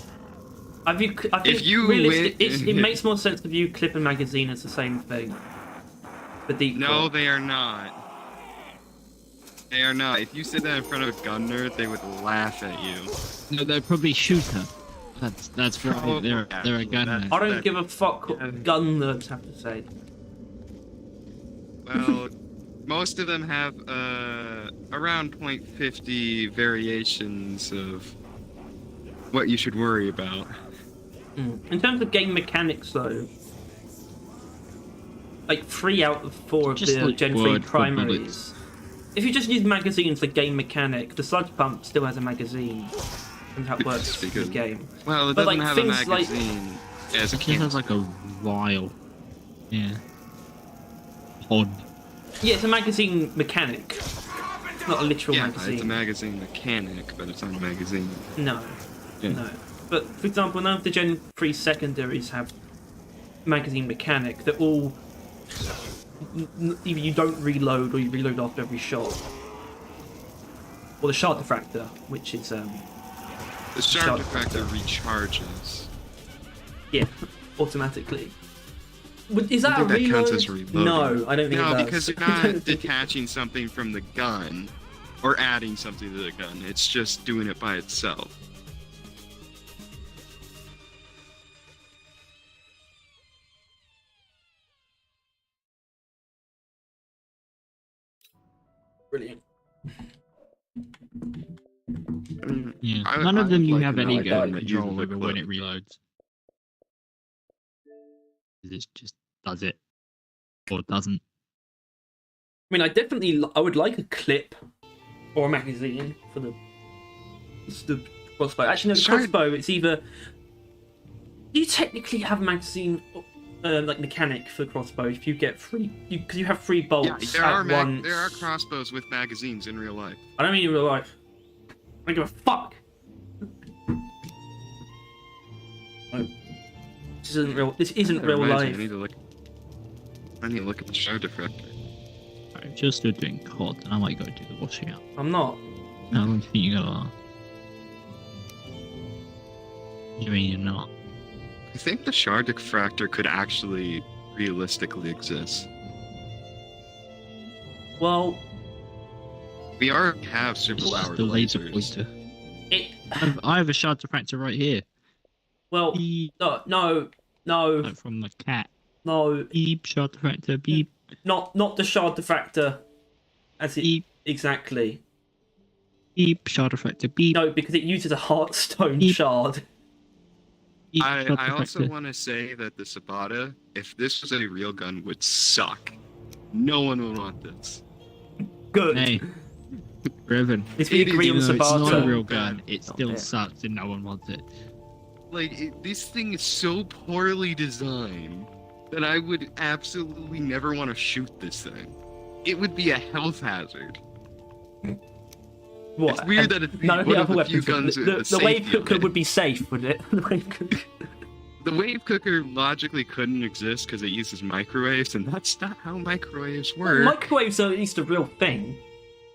I think win- it makes more sense if you clip a magazine as the same thing. The deep No, cut. they are not. They are not. If you said that in front of a gun nerd, they would laugh at you. No, they'll probably shoot her. That's right. Oh, They're a gun that's- man. I don't give a fuck what gun nerds have to say. Well, most of them have around .50 variations of what you should worry about. In terms of game mechanics, though, like 3 out of 4 of Just the like Gen 3 word for primaries. bullets. If you just use magazines for game mechanic, the Sludge Pump still has a magazine. And how it works in the Because- game. Well, it But, doesn't like, have a things like- magazine as a It just has like a vial. Yeah. Pod. Yeah, it's a magazine mechanic. It's not a literal Yeah, magazine. it's a magazine mechanic, but it's not a magazine. No. Yeah. No. But, for example, none of the Gen 3 secondaries have magazine mechanic. They're all... Either you don't reload, or you reload after every shot. Or the Shard Diffractor, which is, The Shot. Shard Diffractor recharges. yeah, automatically. Is I that a think that reload? counts as reloading. No, I don't think it No, does. because you're I don't not think it- detaching something from the gun or adding something to the gun. It's just doing it by itself. Brilliant. I mean, Yeah. I- None of I them would you like have to any know a gun that control uses a over when clip. it reloads. It just does it. Or doesn't. I mean, I would like a clip or a magazine for the crossbow. Actually, no, the Sure. crossbow, it's either... Do you technically have a magazine, like mechanic for crossbow if you get free... Because you have 3 Yeah, bolts there at are once. there are crossbows with magazines in real life. I don't mean in real life. I don't give a fuck. This isn't real That reminds me, life. I need to look at the Shard Diffractor. if you're still doing COD, then I might go do the washing up. I'm not. How long do you think you're gonna last? You mean you're not? I think the shard diffractor could actually realistically exist. Well, We already have super It's powered the laser lasers. pointer. it. I have a shard diffractor right here. Well, Beep. no, Like from the cat. no. Beep, shard diffractor, beep. Not the shard diffractor. As it Beep, exactly. beep, shard diffractor, beep. No, because it uses a Hearthstone Beep. shard. Beep, shard I also diffractor. want to say that the Sabata, if this was a real gun, would suck. No one would want this. Good. Hey, Revan. It's we agree on Even though it's not a Sabata. real gun, it Not still it. sucks and no one wants it. Like, this thing is so poorly designed that I would absolutely never want to shoot this thing. It would be a health hazard. What? It's weird and that it's none of one the of other the few weapons. guns with The the wave safety on cooker it. would be safe, wouldn't it? The wave cooker. The wave cooker logically couldn't exist because it uses microwaves, and that's not how microwaves work. Microwaves are at least a real thing.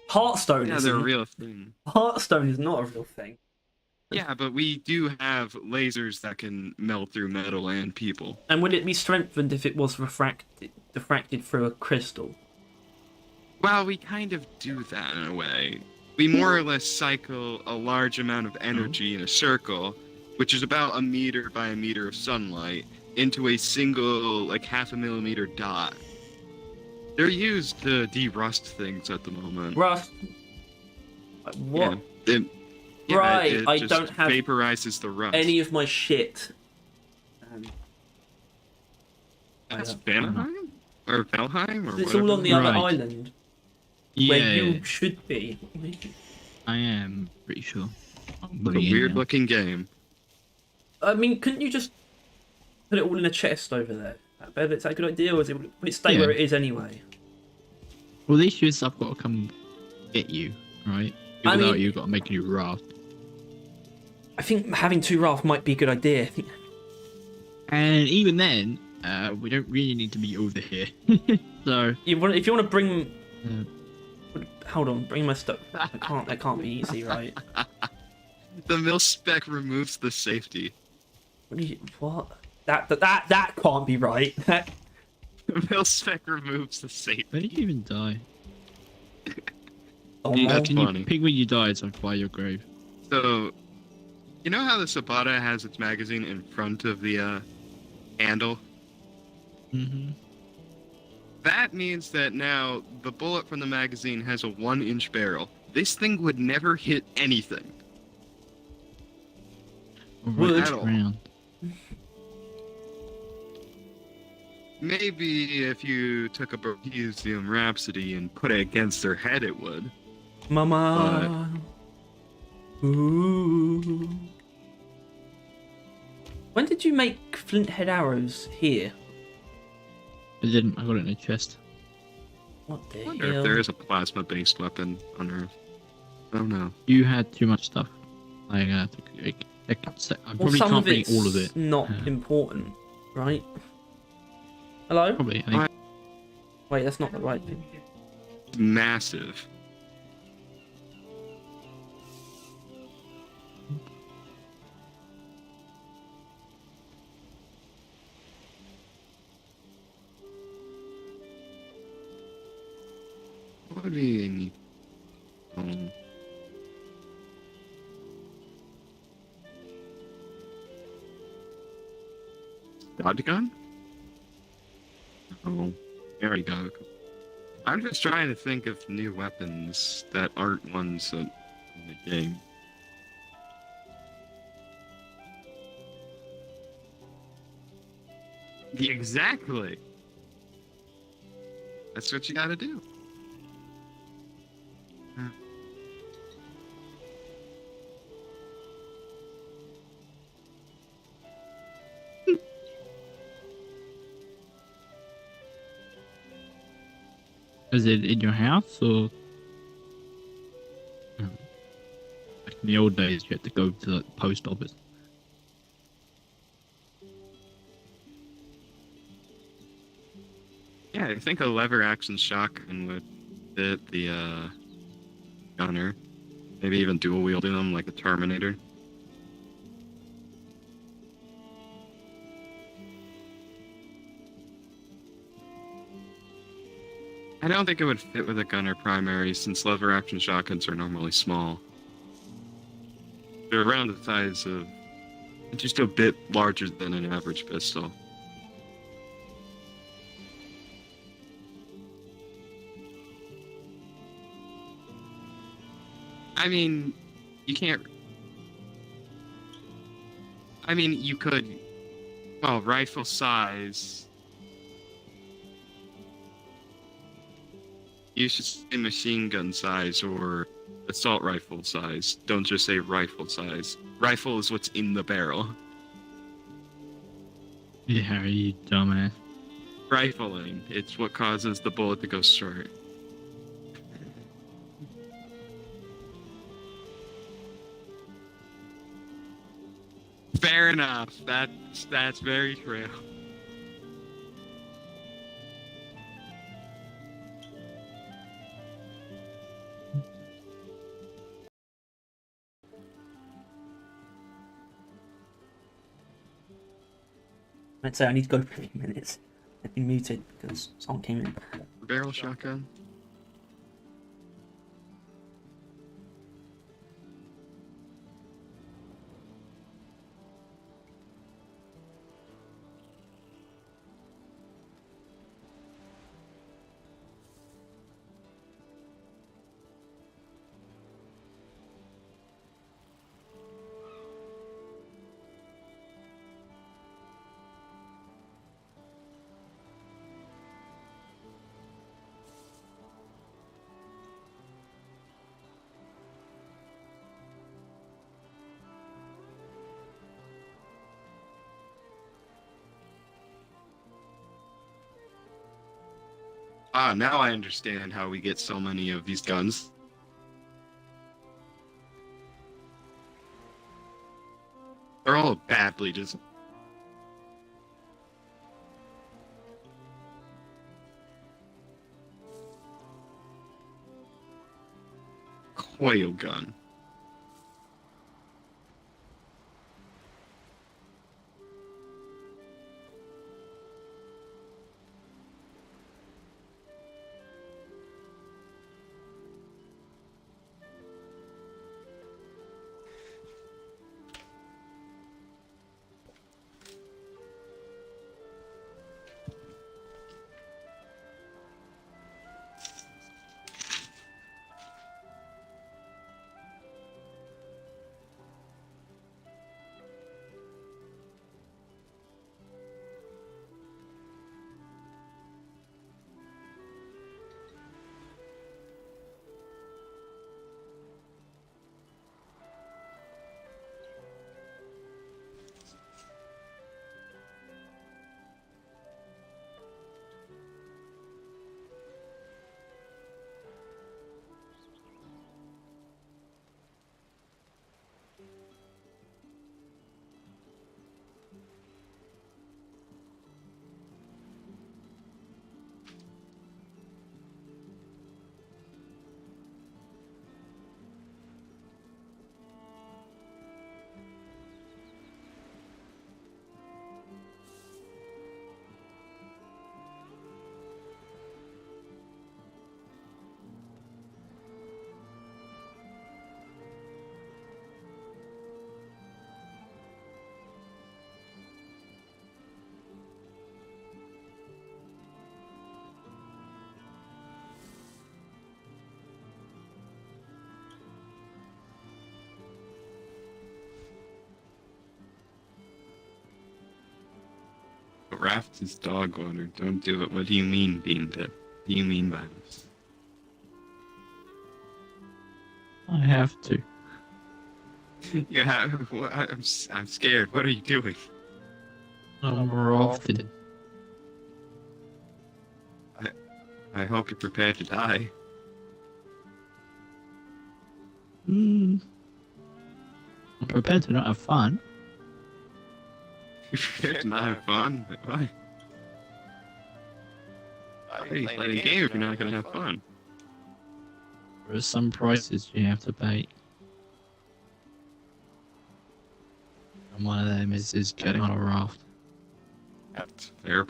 Hearthstone Yeah, is they're a real thing. Hearthstone is not a real thing. Yeah, but we do have lasers that can melt through metal and people. And would it be strengthened if it was diffracted through a crystal? Well, we kind of do that in a way. We more or less cycle a large amount of energy in a circle, which is about 1 meter by 1 meter of sunlight, into a single, like, 0.5 millimeter dot. They're used to de-rust things at the moment. Rust. What? Yeah, Right, it I just don't have vaporizes the rust. Any of my shit. That's Vanaheim? Or Valheim? Or It's whatever. all on the other Right. island Yeah, where you should be. I am pretty sure. It's a weird looking game. I mean, couldn't you just put it all in a chest over there? Is that a good idea, or would it stay Yeah. where it is anyway? Well, these years I've got to come get you, right? I Without mean- you, got to make a new raft. I think having 2 raft might be a good idea. And even then, we don't really need to be over here. So, If you want to bring, uh, hold on, bring my stuff. That can't be easy, right? The mil spec removes the safety. What? That can't be right. The mil spec removes the safety. where did you even die? Oh, That's Can funny. you pick where you died so I can buy your grave? So, you know how the Sabata has its magazine in front of the handle? Mm-hmm. That means that now the bullet from the magazine has a 1-inch barrel. This thing would never hit anything. Would. At all. Around. Maybe if you took a Bohemian Rhapsody and put it against their head, it would. Mama. Ooh. When did you make flint head arrows here? I didn't. I got it in a chest. What the I wonder hell? if there is a plasma-based weapon on Earth. I don't know. You had too much stuff. I Well, probably some can't of bring it's all of it. not Yeah. important, right? Hello? Probably. I think. Wait, that's not the right thing. Massive. What do you need? Shotgun? Oh, there we go. I'm just trying to think of new weapons that aren't ones that in the game. Exactly. That's what you gotta do. Is it in your house or? No. Like in the old days, you had to go to the post office. Yeah, I think a lever action shotgun would it, the gunner. Maybe even dual wielding them like the Terminator. I don't think it would fit with a gunner primary since lever action shotguns are normally small. They're around the size of, just a bit larger than an average pistol. I mean, you can't. I mean, you could. Well, rifle size. You should say machine gun size or assault rifle size. Don't just say rifle size. Rifle is what's in the barrel. Yeah, you dumbass. Rifling, it's what causes the bullet to go short. Fair enough. That's very true. I'd say I need to go for a few minutes. I've been muted because someone came in. Barrel shotgun. Ah, now I understand how we get so many of these guns. They're all badly designed. Coil gun. Raft is dog water. Don't do it. What do you mean, Bean Dip? What do you mean by this? I have to. You have. I'm scared. What are you doing? More often. I hope you're prepared to die. I'm prepared to not have fun. You're prepared to not have fun? Why? Why are you playing a game if you're not going to have fun? There are some prices you have to pay. And one of them is getting on a raft. That's fair.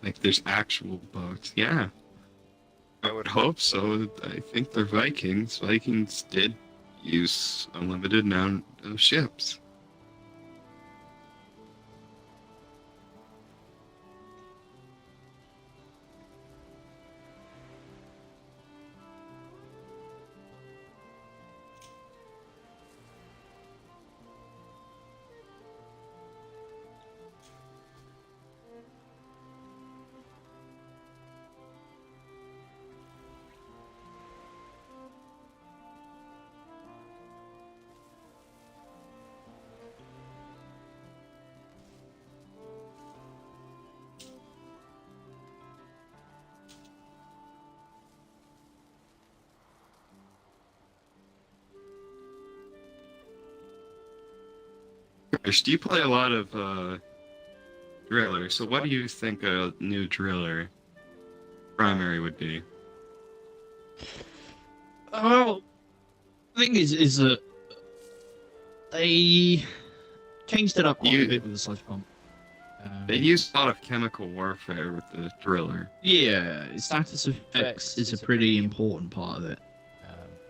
Like there's actual boats. Yeah. I would hope so. I think they're Vikings. Vikings did use a limited amount of ships. Chris, do you play a lot of driller? So what do you think a new driller primary would be? Well, the thing is that they changed it up quite a bit with the sludge pump. They use a lot of chemical warfare with the driller. Yeah, status effects is a pretty important part of it.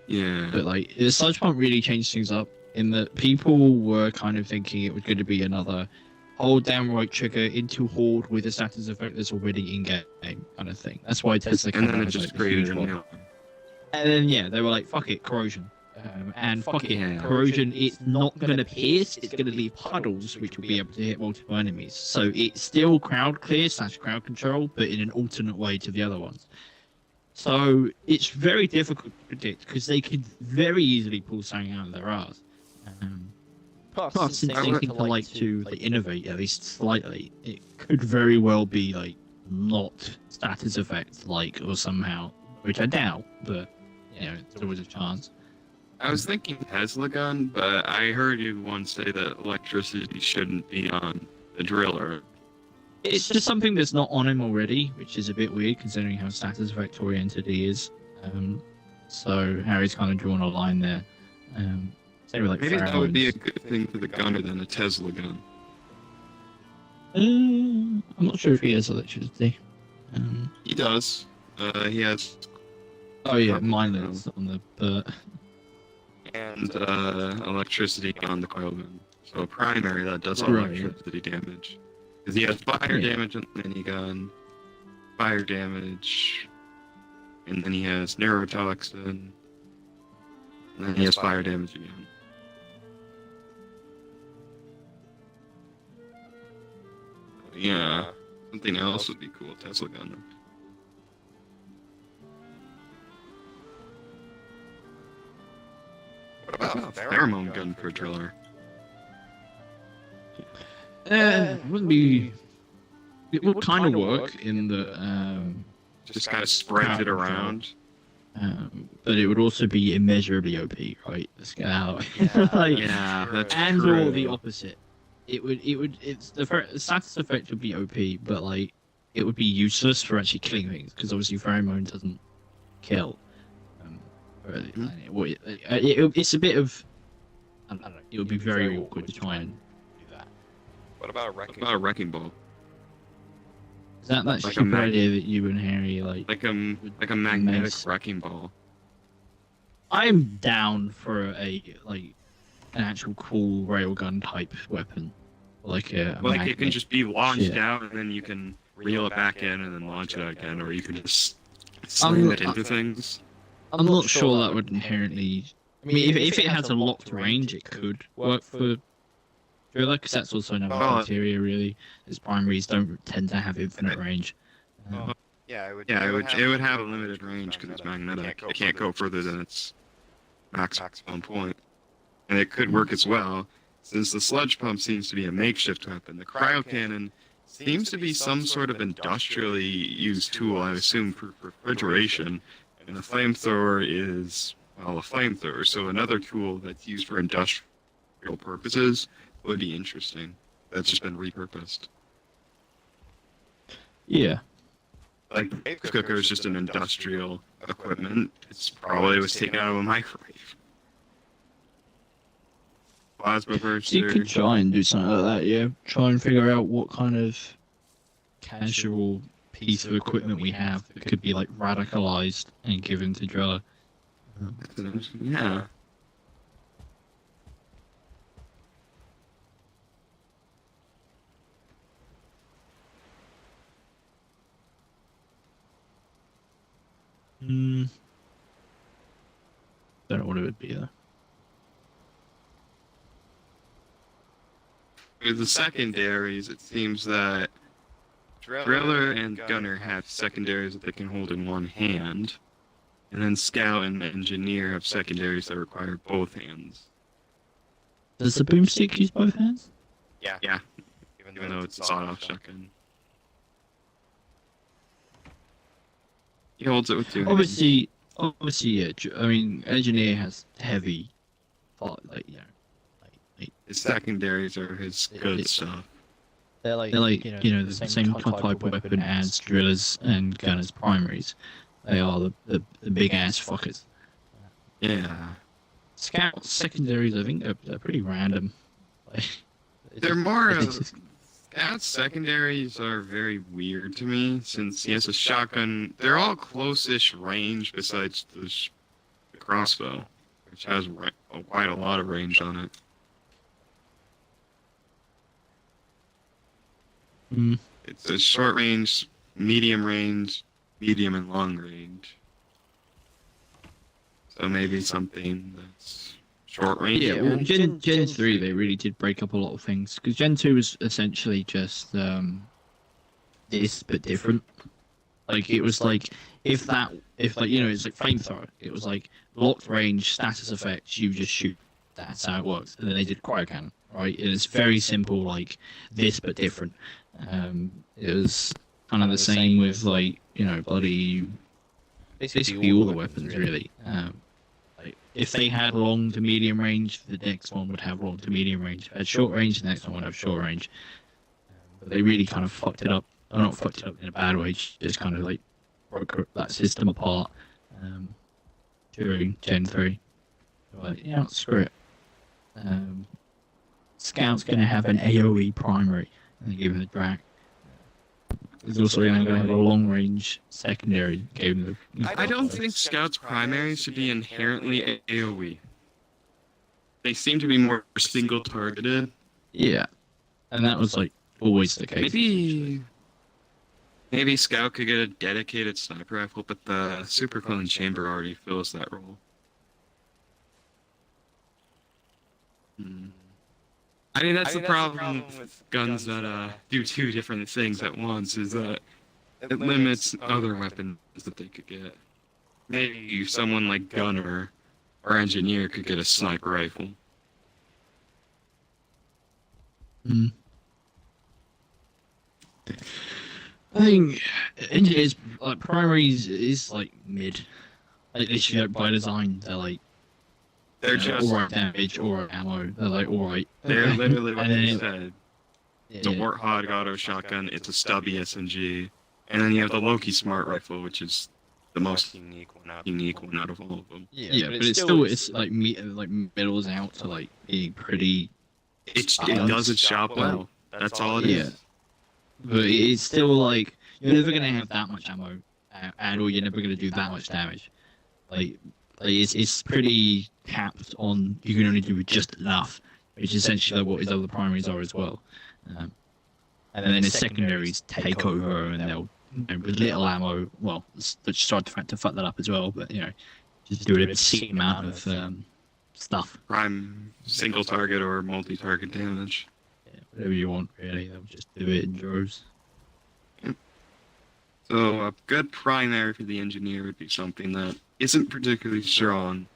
Yeah. But like, the sludge pump really changed things up in that people were kind of thinking it was going to be another hold down right trigger into horde with a status effect that's already in game kind of thing. That's why Tesla And came then out it as, just like, the created huge a one. new one. And then yeah, they were like, fuck it, corrosion. And fuck it, Yeah. corrosion, it's not going to pierce, it's going to leave puddles which will be able to hit multiple enemies. So it's still crowd clear / crowd control, but in an alternate way to the other ones. So it's very difficult to predict because they could very easily pull something out of their ass. Plus, since they seem to like to innovate at least slightly, it could very well be like not status effects like or somehow, which I doubt, but you know, it's always a chance. I was thinking Tesla gun, but I heard you once say that electricity shouldn't be on the driller. It's just something that's not on him already, which is a bit weird considering how status effect oriented he is. So Harry's kind of drawn a line there. Same with like Maybe that would be a Pharaohs. good thing for the gunner than a Tesla gun. I'm not sure if he has electricity. He does. He has, Oh yeah, mindless on the and electricity on the coil gun. So primary that does all Right, yeah. electricity damage. Because he has fire Yeah. damage on the minigun, fire damage, and then he has neurotoxin, and then he has fire damage again. Yeah, something else would be cool. Tesla gun. What about a pheromone gun for a driller? it wouldn't be. It would kind of work in the Just kind of spreads it around. but it would also be immeasurably OP, right? Let's get out. Like, Yeah, that's and true. or the opposite. It's the status effect would be OP, but like it would be useless for actually killing things because obviously pheromone doesn't kill. It's a bit of. I don't know. It would be very awkward to try and do that. What about What about a wrecking ball? Is that Like a stupid mag- idea that you and Harry like? Like a magnetic Mace. wrecking ball. I'm down for an actual cool railgun type weapon, like a Like it magnet. can just be launched Yeah. out and then you can reel it back in and then launch it again, or you can just slam it into things. I'm not sure that would inherently. I mean, if it has a locked range, it could work for driller, because that's also another Oh. criteria really. As primaries don't tend to have infinite range. Yeah, it would. Yeah, it would have a limited range because it's magnetic. It can't go further than its maximum point. And it could work as well, since the sludge pump seems to be a makeshift weapon. The cryo cannon seems to be some sort of industrially used tool, I assume, for refrigeration. And a flamethrower is, well, a flamethrower. So another tool that's used for industrial purposes would be interesting. That's just been repurposed. Yeah. Like, rice cooker is just an industrial equipment. It's probably was taken out of a microwave. Plasma burster. So you could try and do something like that, yeah. Try and figure out what kind of casual piece of equipment we have that could be like radicalized and given to Drella. Yeah. Hmm. Don't know what it would be though. With the secondaries, it seems that Driller and Gunner have secondaries that they can hold in one hand, and then Scout and Engineer have secondaries that require both hands. Does the boomstick use both hands? Yeah. Yeah, even though it's a sawed-off shotgun. He holds it with two hands. Obviously, yeah. I mean, Engineer has heavy, like His secondaries are his good It's- stuff. They're like, the same type of weapon as drillers and gunners primaries. They are the big ass fuckers. Yeah. Scout secondaries, I think they're pretty random. Like, They're more it's of... just- Scout's secondaries are very weird to me, since he has a shotgun. They're all close-ish range besides the crossbow, which has quite a lot of range on it. Mm. It's a short range, medium and long range. So maybe something that's short range. Yeah, well, Gen 3, they really did break up a lot of things. Because Gen 2 was essentially just this, but different. Like, it was like, it's like flamethrower. It was like, locked range, status effects, you just shoot. That's how it works. And then they did cryocannon, right? It's very simple, like, this, but different. It was kind of the same with, like, bloody... Basically all the weapons, really. Like, if they had long to medium range, the next one would have long to medium range. If it had short range, the next one would have short range. But they really kind of fucked it up. Or not fucked it up in a bad way, just kind of like broke that system apart during Gen 3. Like, yeah, screw it. Scout's going to have an AoE primary, and they give him the drag. He's also going to have a long range secondary. Gave him the... I don't think Scout's primary should be inherently AoE. They seem to be more single targeted. Yeah, and that was like always the case. Maybe Scout could get a dedicated sniper rifle, but the Super Clone Chamber already fills that role. I mean, that's the problem with guns that do two different things at once, is that it limits other weapons that they could get. Maybe someone like Gunner or Engineer could get a sniper rifle. I think engineers, like, primaries is like mid. Like, literally, like, by design, they're like, They're just... alright damage, alright ammo, they're like alright. They're literally what And you then- said. The Warthog auto shotgun, it's a stubby SMG. And then you have the Loki Smart Rifle, which is the most unique one out of all of them. Yeah, but it's like middles out to like being pretty. It does its job well. That's all it is. Yeah. But it's still like, you're never gonna have that much ammo, and or you're never gonna do that much damage. Like it's pretty capped on, you can only do just enough, which is essentially what his other primaries are as well. And then his secondaries take over, and they'll, with little ammo, well, let's try to fuck that up as well, but just do an obscene amount of stuff. Prime single target or multi-target damage. Yeah, whatever you want, really. They'll just do it in droves. So a good primary for the Engineer would be something that isn't particularly strong,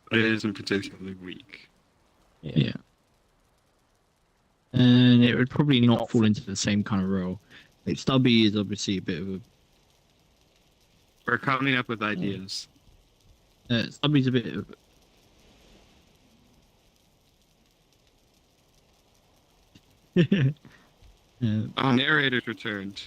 but it isn't particularly weak. Yeah. And it would probably not fall into the same kind of role. Like, Stubby is obviously a bit of a We're coming up with ideas. Somebody's a bit of... Oh, narrator's returned.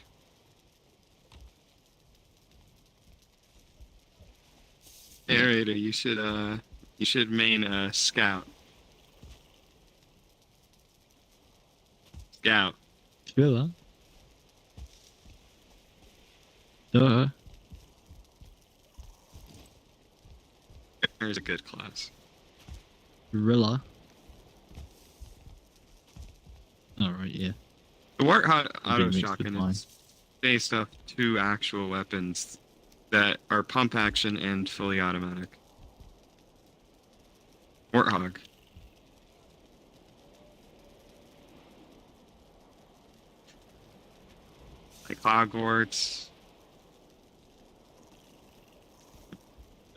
Narrator, you should main scout. Scout. Sure. Duh. There's a good class. Gorilla. Alright, yeah. The Warthog Big auto mix with shotgun mine. is based off 2 actual weapons that are pump action and fully automatic. Warthog. Like Hogwarts.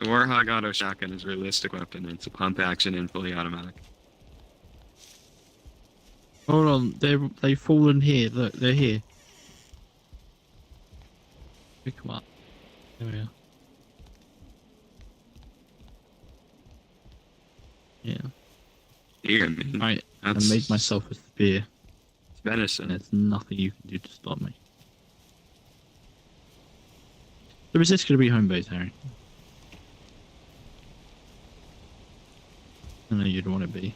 The Warthog auto shotgun is a realistic weapon. It's a pump action and fully automatic. Hold on, they've fallen here. Look, they're here. Pick them up. There we are. Yeah. Here, man. Right, I That's made myself a spear. venison. There's nothing you can do to stop me. So is this going to be home base, Harry? I know you'd want to be.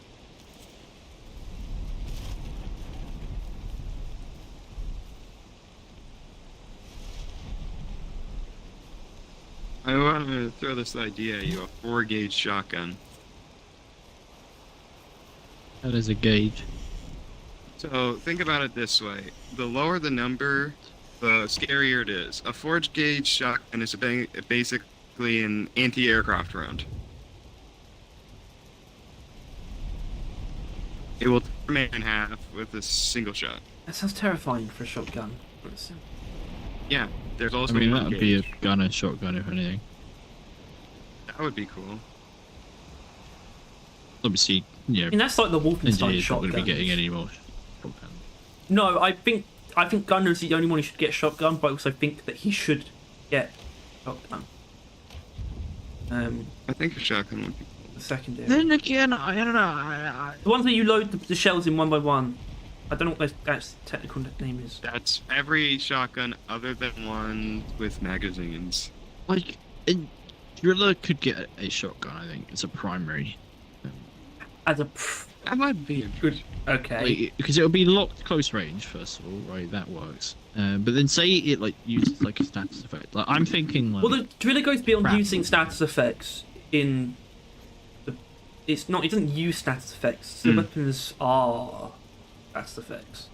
I want to throw this idea at you, a 4-gauge shotgun. That is a gauge. So think about it this way: the lower the number, the scarier it is. A 4-gauge shotgun is basically an anti-aircraft round. It will tear a man in half with a single shot. That sounds terrifying for a shotgun. Yeah, there's I also mean, a that would be a 1-gauge. gun and shotgun, if anything. That would be cool. Obviously, yeah, I mean, that's like the Wolfenstein engineers not going shotgun. to be getting any more shotgun. No, I think Gunner's the only one who should get shotgun, but I also think that he should get shotgun. I think a shotgun would be The secondary. Then again, I don't know. The ones that you load the shells in one by one. I don't know what that's technical name is. That's every shotgun other than one with magazines. Like, Driller could get a shotgun, I think. It's a primary. As a That might be good. Okay. Like, because it'll be locked close range, first of all, right? That works. But then say it, like, uses, like, a status effect. Like, I'm thinking, like... Well, the driller goes beyond Crap. using status effects in the. It's not. It doesn't use status effects. The weapons are status effects.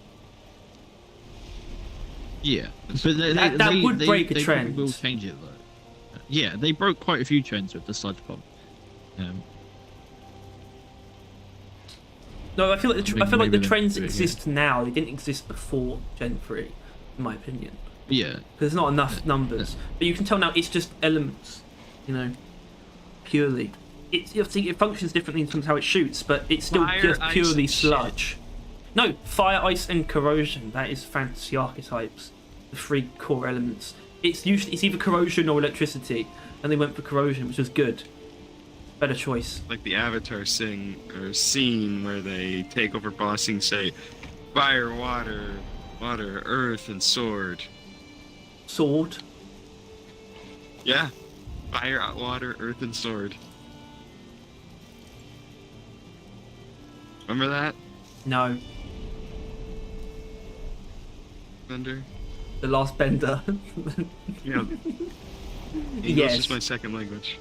Yeah. But That would break a they trend. will change it, though. Yeah, they broke quite a few trends with the sludge bomb. No, I feel like Maybe the they trends do it, exist now. They didn't exist before Gen 3, in my opinion. Yeah. Because there's not enough numbers. But you can tell now it's just elements, you know, purely. It functions differently in terms of how it shoots, but it's still Fire, just ice, purely and shit. sludge. No, fire, ice, and corrosion. That is fantasy archetypes. The 3 core elements. It's either corrosion or electricity, and they went for corrosion, which was good. Better choice. Like the Avatar scene where they take over bossing, say, fire, water, earth, and sword. Sword. Yeah. Fire, water, earth, and sword. Remember that, No, Bender? the last bender. Yeah. English Yes. is my second language.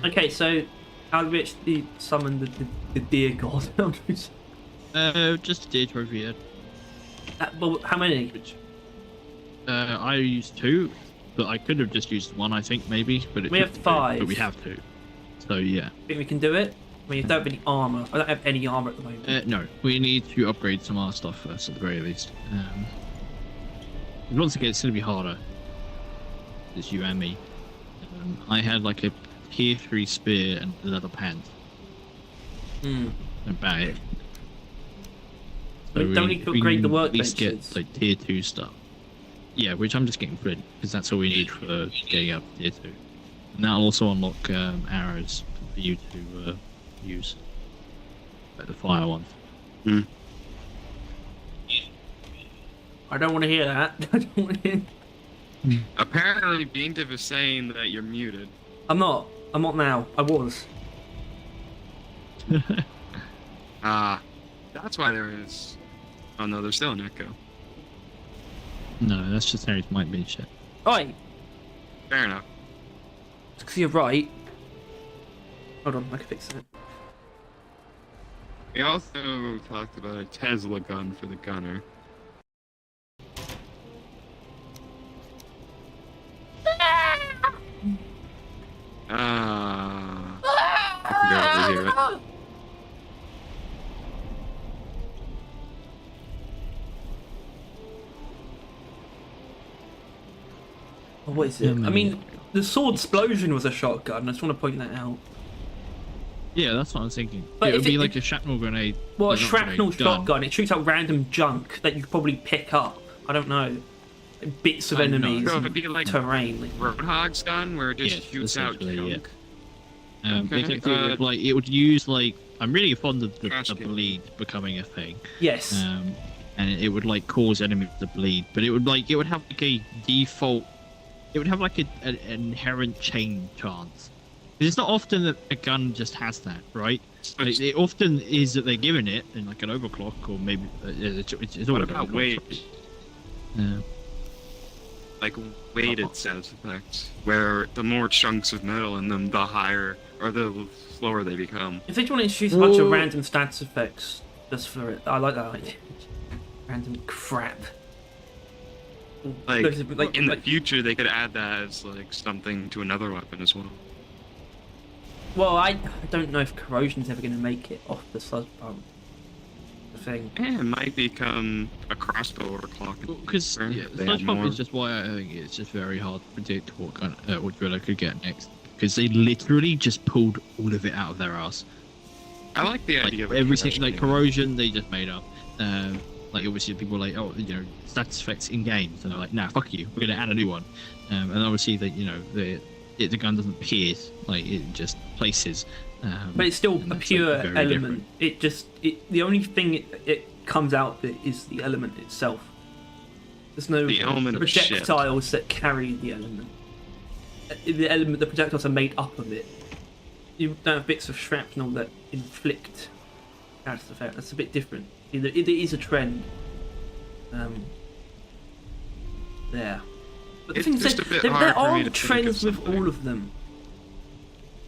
Okay, so how do we actually summon the deer god? Just a deer trophy head. Well, how many? Which, I used 2, but I could have just used 1, I think, maybe. But We have 5. But we have 2. So, yeah. Think we can do it? I mean, I don't have any armor. I don't have any armor at the moment. No, we need to upgrade some of our stuff first, at the very least. Once again, it's going to be harder. It's you and me. I had like a tier 3 spear and leather pants. About it. We don't need to upgrade the at least get workbenches. like tier 2 stuff. Yeah, which I'm just getting flint because that's all we need for getting up tier 2. And that'll also unlock arrows for you to use, like the fire ones. Hmm. I don't want to hear that. I don't want to hear... Apparently, Beandiv is saying that you're muted. I'm not. I'm not now. I was. Ah, that's why there is. Oh no, there's still an echo. No, that's just Harry's mic being shit. Oi! Fair enough. Because you're right. Hold on, I can fix it. We also talked about a Tesla gun for the gunner. I can barely hear it. Oh, what is it? I mean, the sword explosion was a shotgun. I just want to point that out. Yeah, that's what I was thinking. But It would if be it- like a shrapnel grenade. Well, a not shrapnel grenade, gun. shotgun. It shoots out random junk that you could probably pick up. I don't know. Bits of I know. enemies, So and it'd be like terrain. Roadhog's gun, where it just Yes, shoots out essentially, yeah. junk. Basically, Okay, it would use like I'm really fond of the Trash can. bleed becoming a thing. Yes. And it would like cause enemies to bleed, but it would have like a default. It would have like an inherent chain chance. 'Cause it's not often that a gun just has that, right? But Like, it often is that they're given it in like an overclock or maybe it's all what about about weight? Like weighted stats effects, where the more chunks of metal in them, the higher or the slower they become. If they want to introduce a bunch of random stats effects just for it, I like that idea. Random crap. Like, Like- in the like- future, they could add that as like something to another weapon as well. Well, I don't know if corrosion's ever going to make it off the sludge pump thing. And it might become a crossbow or a clock. Because They Sludge add Pump more. is just why I think it's just very hard to predict what kind of what drill I could get next. Because they literally just pulled all of it out of their ass. I like the Like idea of a everything, corrosion like unit. corrosion, they just made up. Like obviously people were like, oh, stats effects in games, and they're like, nah, fuck you, we're gonna add a new one. And obviously that the gun doesn't pierce, like it just places. But it's still and a that's, like, pure very element. The only thing it comes out that is the element itself. There's no The element of shit. projectiles that carry the element. The projectiles are made up of it. You don't have bits of shrapnel that inflict that's effect. That's a bit different. It is a trend. There. But the It's thing is, just a bit there hard for me are to think trends of with something. all of them.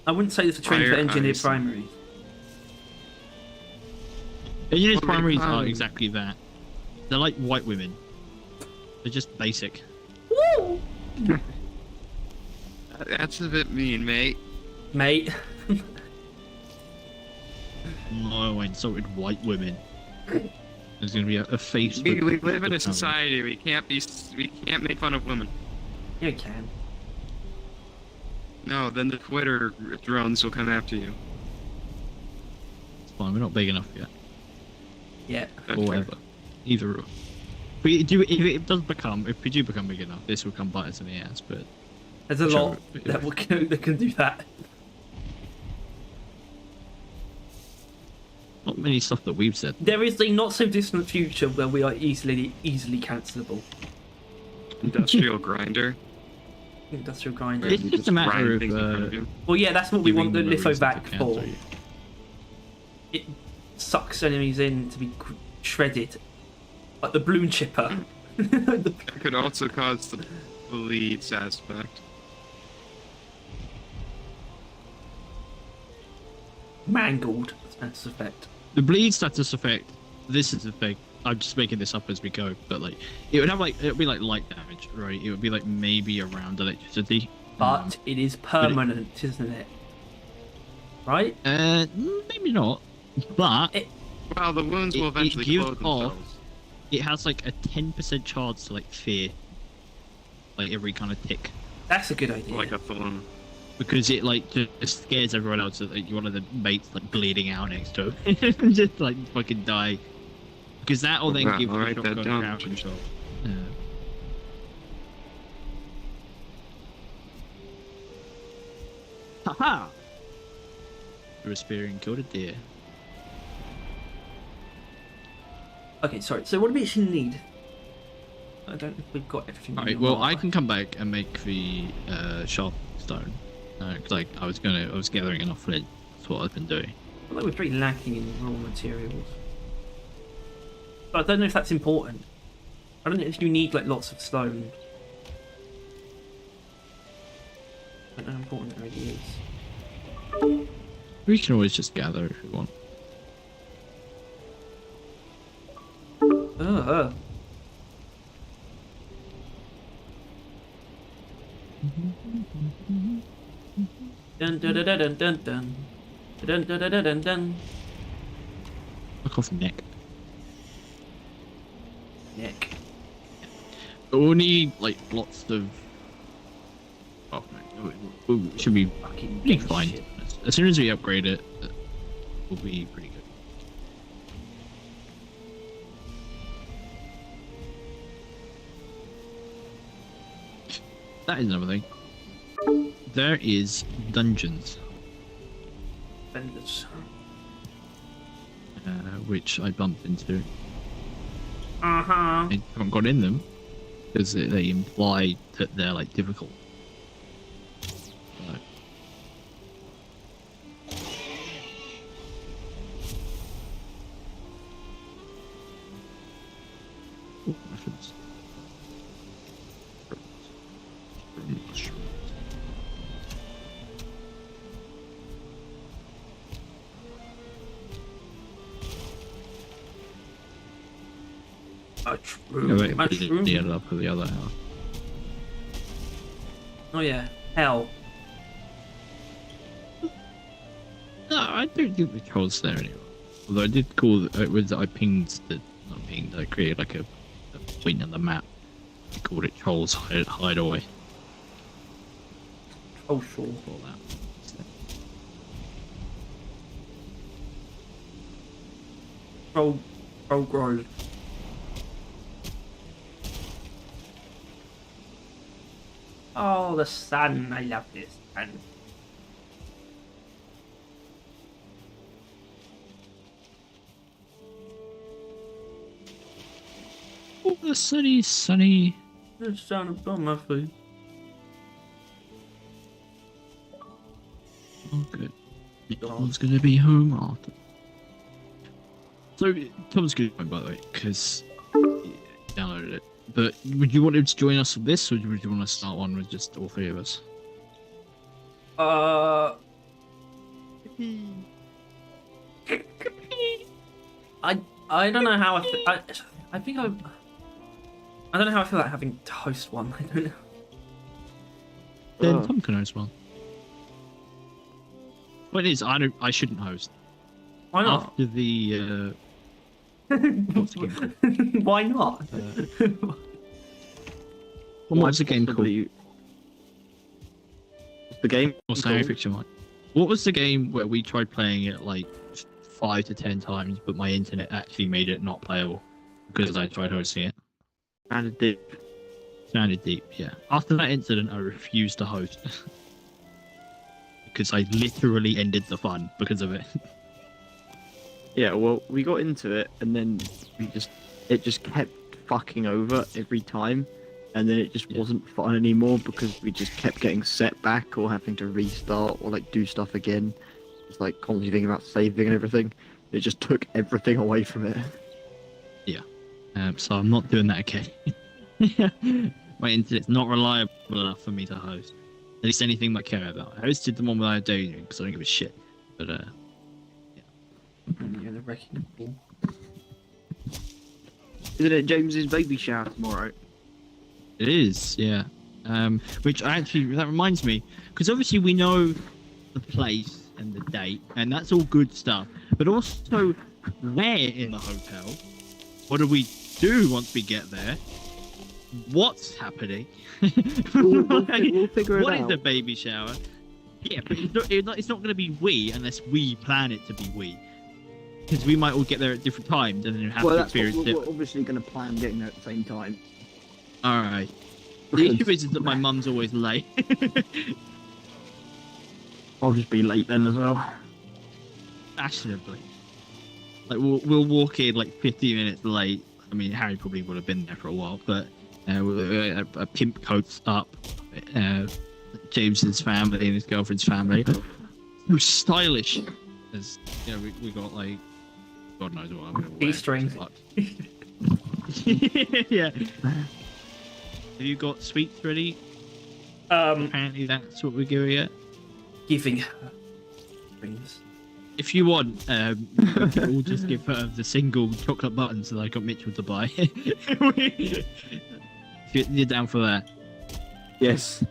I wouldn't say there's a trend for Fire engineered ice. primaries. Engineers Well, primaries are fine. exactly that. They're like white women. They're just basic. That's a bit mean, mate. Mate. No, I insulted white women. There's gonna be a Facebook. We live in a account. society. We can't make fun of women. Yeah, you can. No, then the Twitter drones will come after you. It's fine. We're not big enough yet. Yeah. That's Or fair. whatever. Either or. If we do become big enough, this will come bite us in the ass. But There's a Sure. lot that can do that. not many stuff that we've said. There is a not so distant future where we are easily cancelable. Industrial grinder. Industrial grinder. It's You just a matter grind of, things in front of you. Well, yeah, that's what we want the giving them a reason lithovac to for. cancel you. It sucks enemies in to be shredded, like the balloon chipper. It could also cause the bleeds aspect. Mangled. That's effect. The bleed status effect. This is the thing. I'm just making this up as we go, but like it would be like light damage, right? It would be like maybe around electricity. But it is permanent, isn't it? Right? Maybe not, but Well, the wounds will It eventually gives close off- themselves. it has like a 10% chance to like fear, like every kind of tick, That's a good idea. Like a thorn. because it like just scares everyone else that like, one of the mates like bleeding out next to him, and just like fucking die. Because that will then Wow, give I'll the write that shotgun down. crowd control. Haha! Threw a spear and killed a deer. Okay, sorry. So what do we actually need? I don't think we've got everything. Alright, well, I can come back and make the sharp stone. Because I was gathering enough flint. That's what I've been doing. I feel like we're pretty lacking in raw materials. But I don't know if that's important. I don't know if you need like lots of stone. I don't know how important it really is. We can always just gather if we want. Dun dun dun dun dun dun dun dun dun dun dun. Look off neck. Nick. We'll need like lots of. Oh no, it should be Fucking pretty game fine. shit. As soon as we upgrade it, we'll be pretty good. That is another thing. There is dungeons, Vendors. which I bumped into. Uh-huh. I haven't got in them because they imply that they're like difficult. So. Ooh, mushrooms. Mushrooms. Mushroom. Mushroom. The other up for the other house. Oh yeah. Hell. No, I don't think the troll's there anymore. Although I did call it was I pinged the not pinged. I created like a point on the map. I called it Troll's Hideaway. Oh sure. All that. Troll Grove. Oh, the sun. I love this sun. Oh, the sunny. The sun upon my face. Oh, good. Tom's gonna be home after. So Tom's good, by the way, because he downloaded it. But would you want him to join us with this, or would you want to start one with just all three of us? I don't know how I think I don't know how I feel like having to host one. I don't know. Then Tom can host one. What it is, I shouldn't host. Why not? After the what's the game called? Why not? What's the game called? What's the game? Or science fiction one. What was the game where we tried playing it like 5 to 10 times, but my internet actually made it not playable because I tried hosting it? Standard Deep. Standard Deep, yeah. After that incident, I refused to host because I literally ended the fun because of it. Yeah, well, we got into it, and then it just kept fucking over every time, and then it just wasn't fun anymore because we just kept getting set back or having to restart or like do stuff again. It's like constantly thinking about saving and everything. It just took everything away from it. Yeah. So I'm not doing that again. My internet's not reliable enough for me to host. At least anything I care about. I hosted the one without doing because I don't give a shit. But Yeah, the wrecking ball. Isn't it James's baby shower tomorrow? it is, yeah. Which that reminds me, because obviously we know the place and the date, and that's all good stuff. But also, where in the hotel? What do we do once we get there? What's happening? We'll figure it What out. is the baby shower? Yeah, but it's not going to be we unless we plan it to be we. Because we might all get there at different times and then have to That's what experience it. we're obviously going to plan getting there at the same time. Alright. The issue is that my mum's always late. I'll just be late then as well. Fashionably. Like we'll walk in like 15 minutes late. I mean, Harry probably would have been there for a while, but a pimp coats up. James's family and his girlfriend's family. So stylish. As you know, we got like God knows what I'm gonna wear. G-strings. Yeah. Have you got sweets ready? Apparently that's what we're giving it. Giving her rings. If you want, we'll just give her the single chocolate buttons that I got Mitchell to buy. If you're down for that. Yes.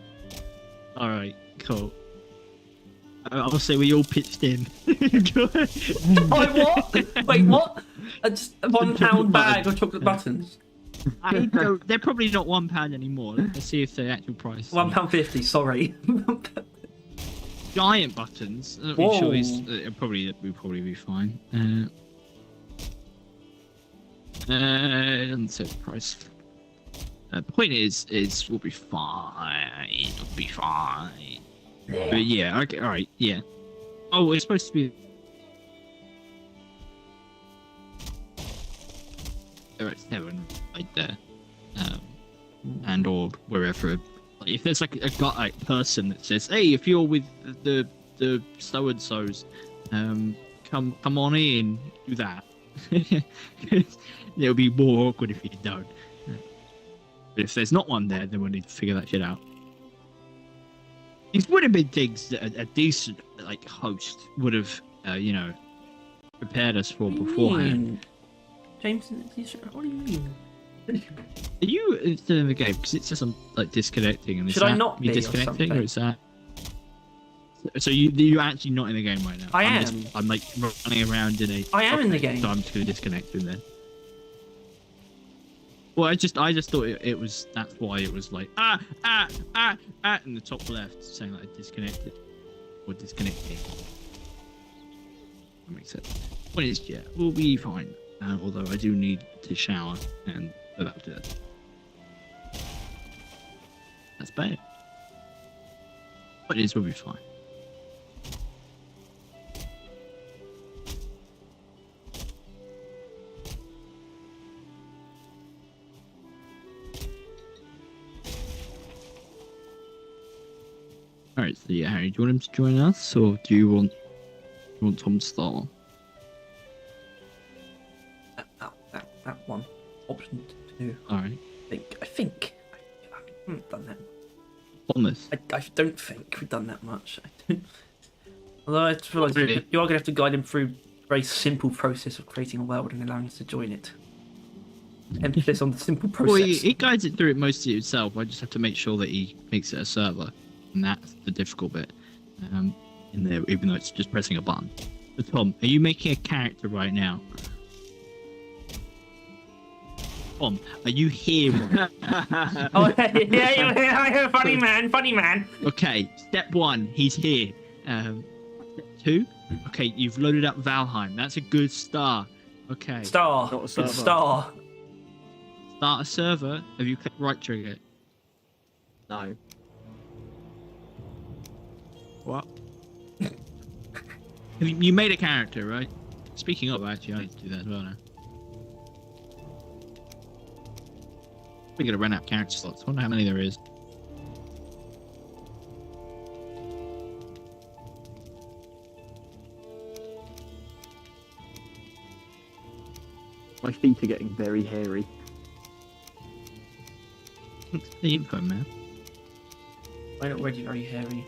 Alright, cool. I'll say we all pitched in. What? Wait, what? Just a £1 bag of chocolate buttons. They're probably not £1 anymore. Let's see if the actual price. £1.50. Sorry. Giant buttons. Whoa. Sure we'll probably be fine. Doesn't say the price. The point is we'll be fine. We'll be fine. But yeah, okay, all right, yeah. Oh, it's supposed to be. They're at 7 right there, and or wherever. Like, if there's like a person that says, "Hey, if you're with the so and so's, come on in, do that." It'll be more awkward if you don't. But if there's not one there, then we'll need to figure that shit out. These would have been things that a decent like host would have, prepared us for beforehand. James, what do you mean? Are you still in the game? Because it says I'm like disconnecting. And Should I not be disconnecting, or or is that? So you're actually not in the game right now? I am. I'm like running around in a. I am in the game. So I'm just gonna disconnect in there. Well, I just thought it was. That's why it was like in the top left saying that I disconnected or disconnecting. That makes sense. What is we'll be fine. Although I do need to shower and that'll do it. That's bad. But it is. We'll be fine. Alright, so yeah, Harry, do you want him to join us, or do you want Tom to start? That one. Option 2. Alright. I think. I haven't done that. On this? I don't think we've done that much. I don't. Although I feel like Really? you are going to have to guide him through a very simple process of creating a world and allowing us to join it. Emphasis on the simple process. Well, he guides it through it mostly himself. I just have to make sure that he makes it a server. And that's the difficult bit. In there, even though it's just pressing a button. But Tom, are you making a character right now? Tom, are you here? Oh, yeah, funny man. Okay, step 1, he's here. Step 2, okay, you've loaded up Valheim. That's a good start. Okay. Star. Not a server. Star. Start a server. Have you clicked right trigger? No. What? You made a character, right? Speaking of, actually, I need to do that as well now. We're gonna run out of character slots. I wonder how many there is. My feet are getting very hairy. The info, man. Mine already very hairy.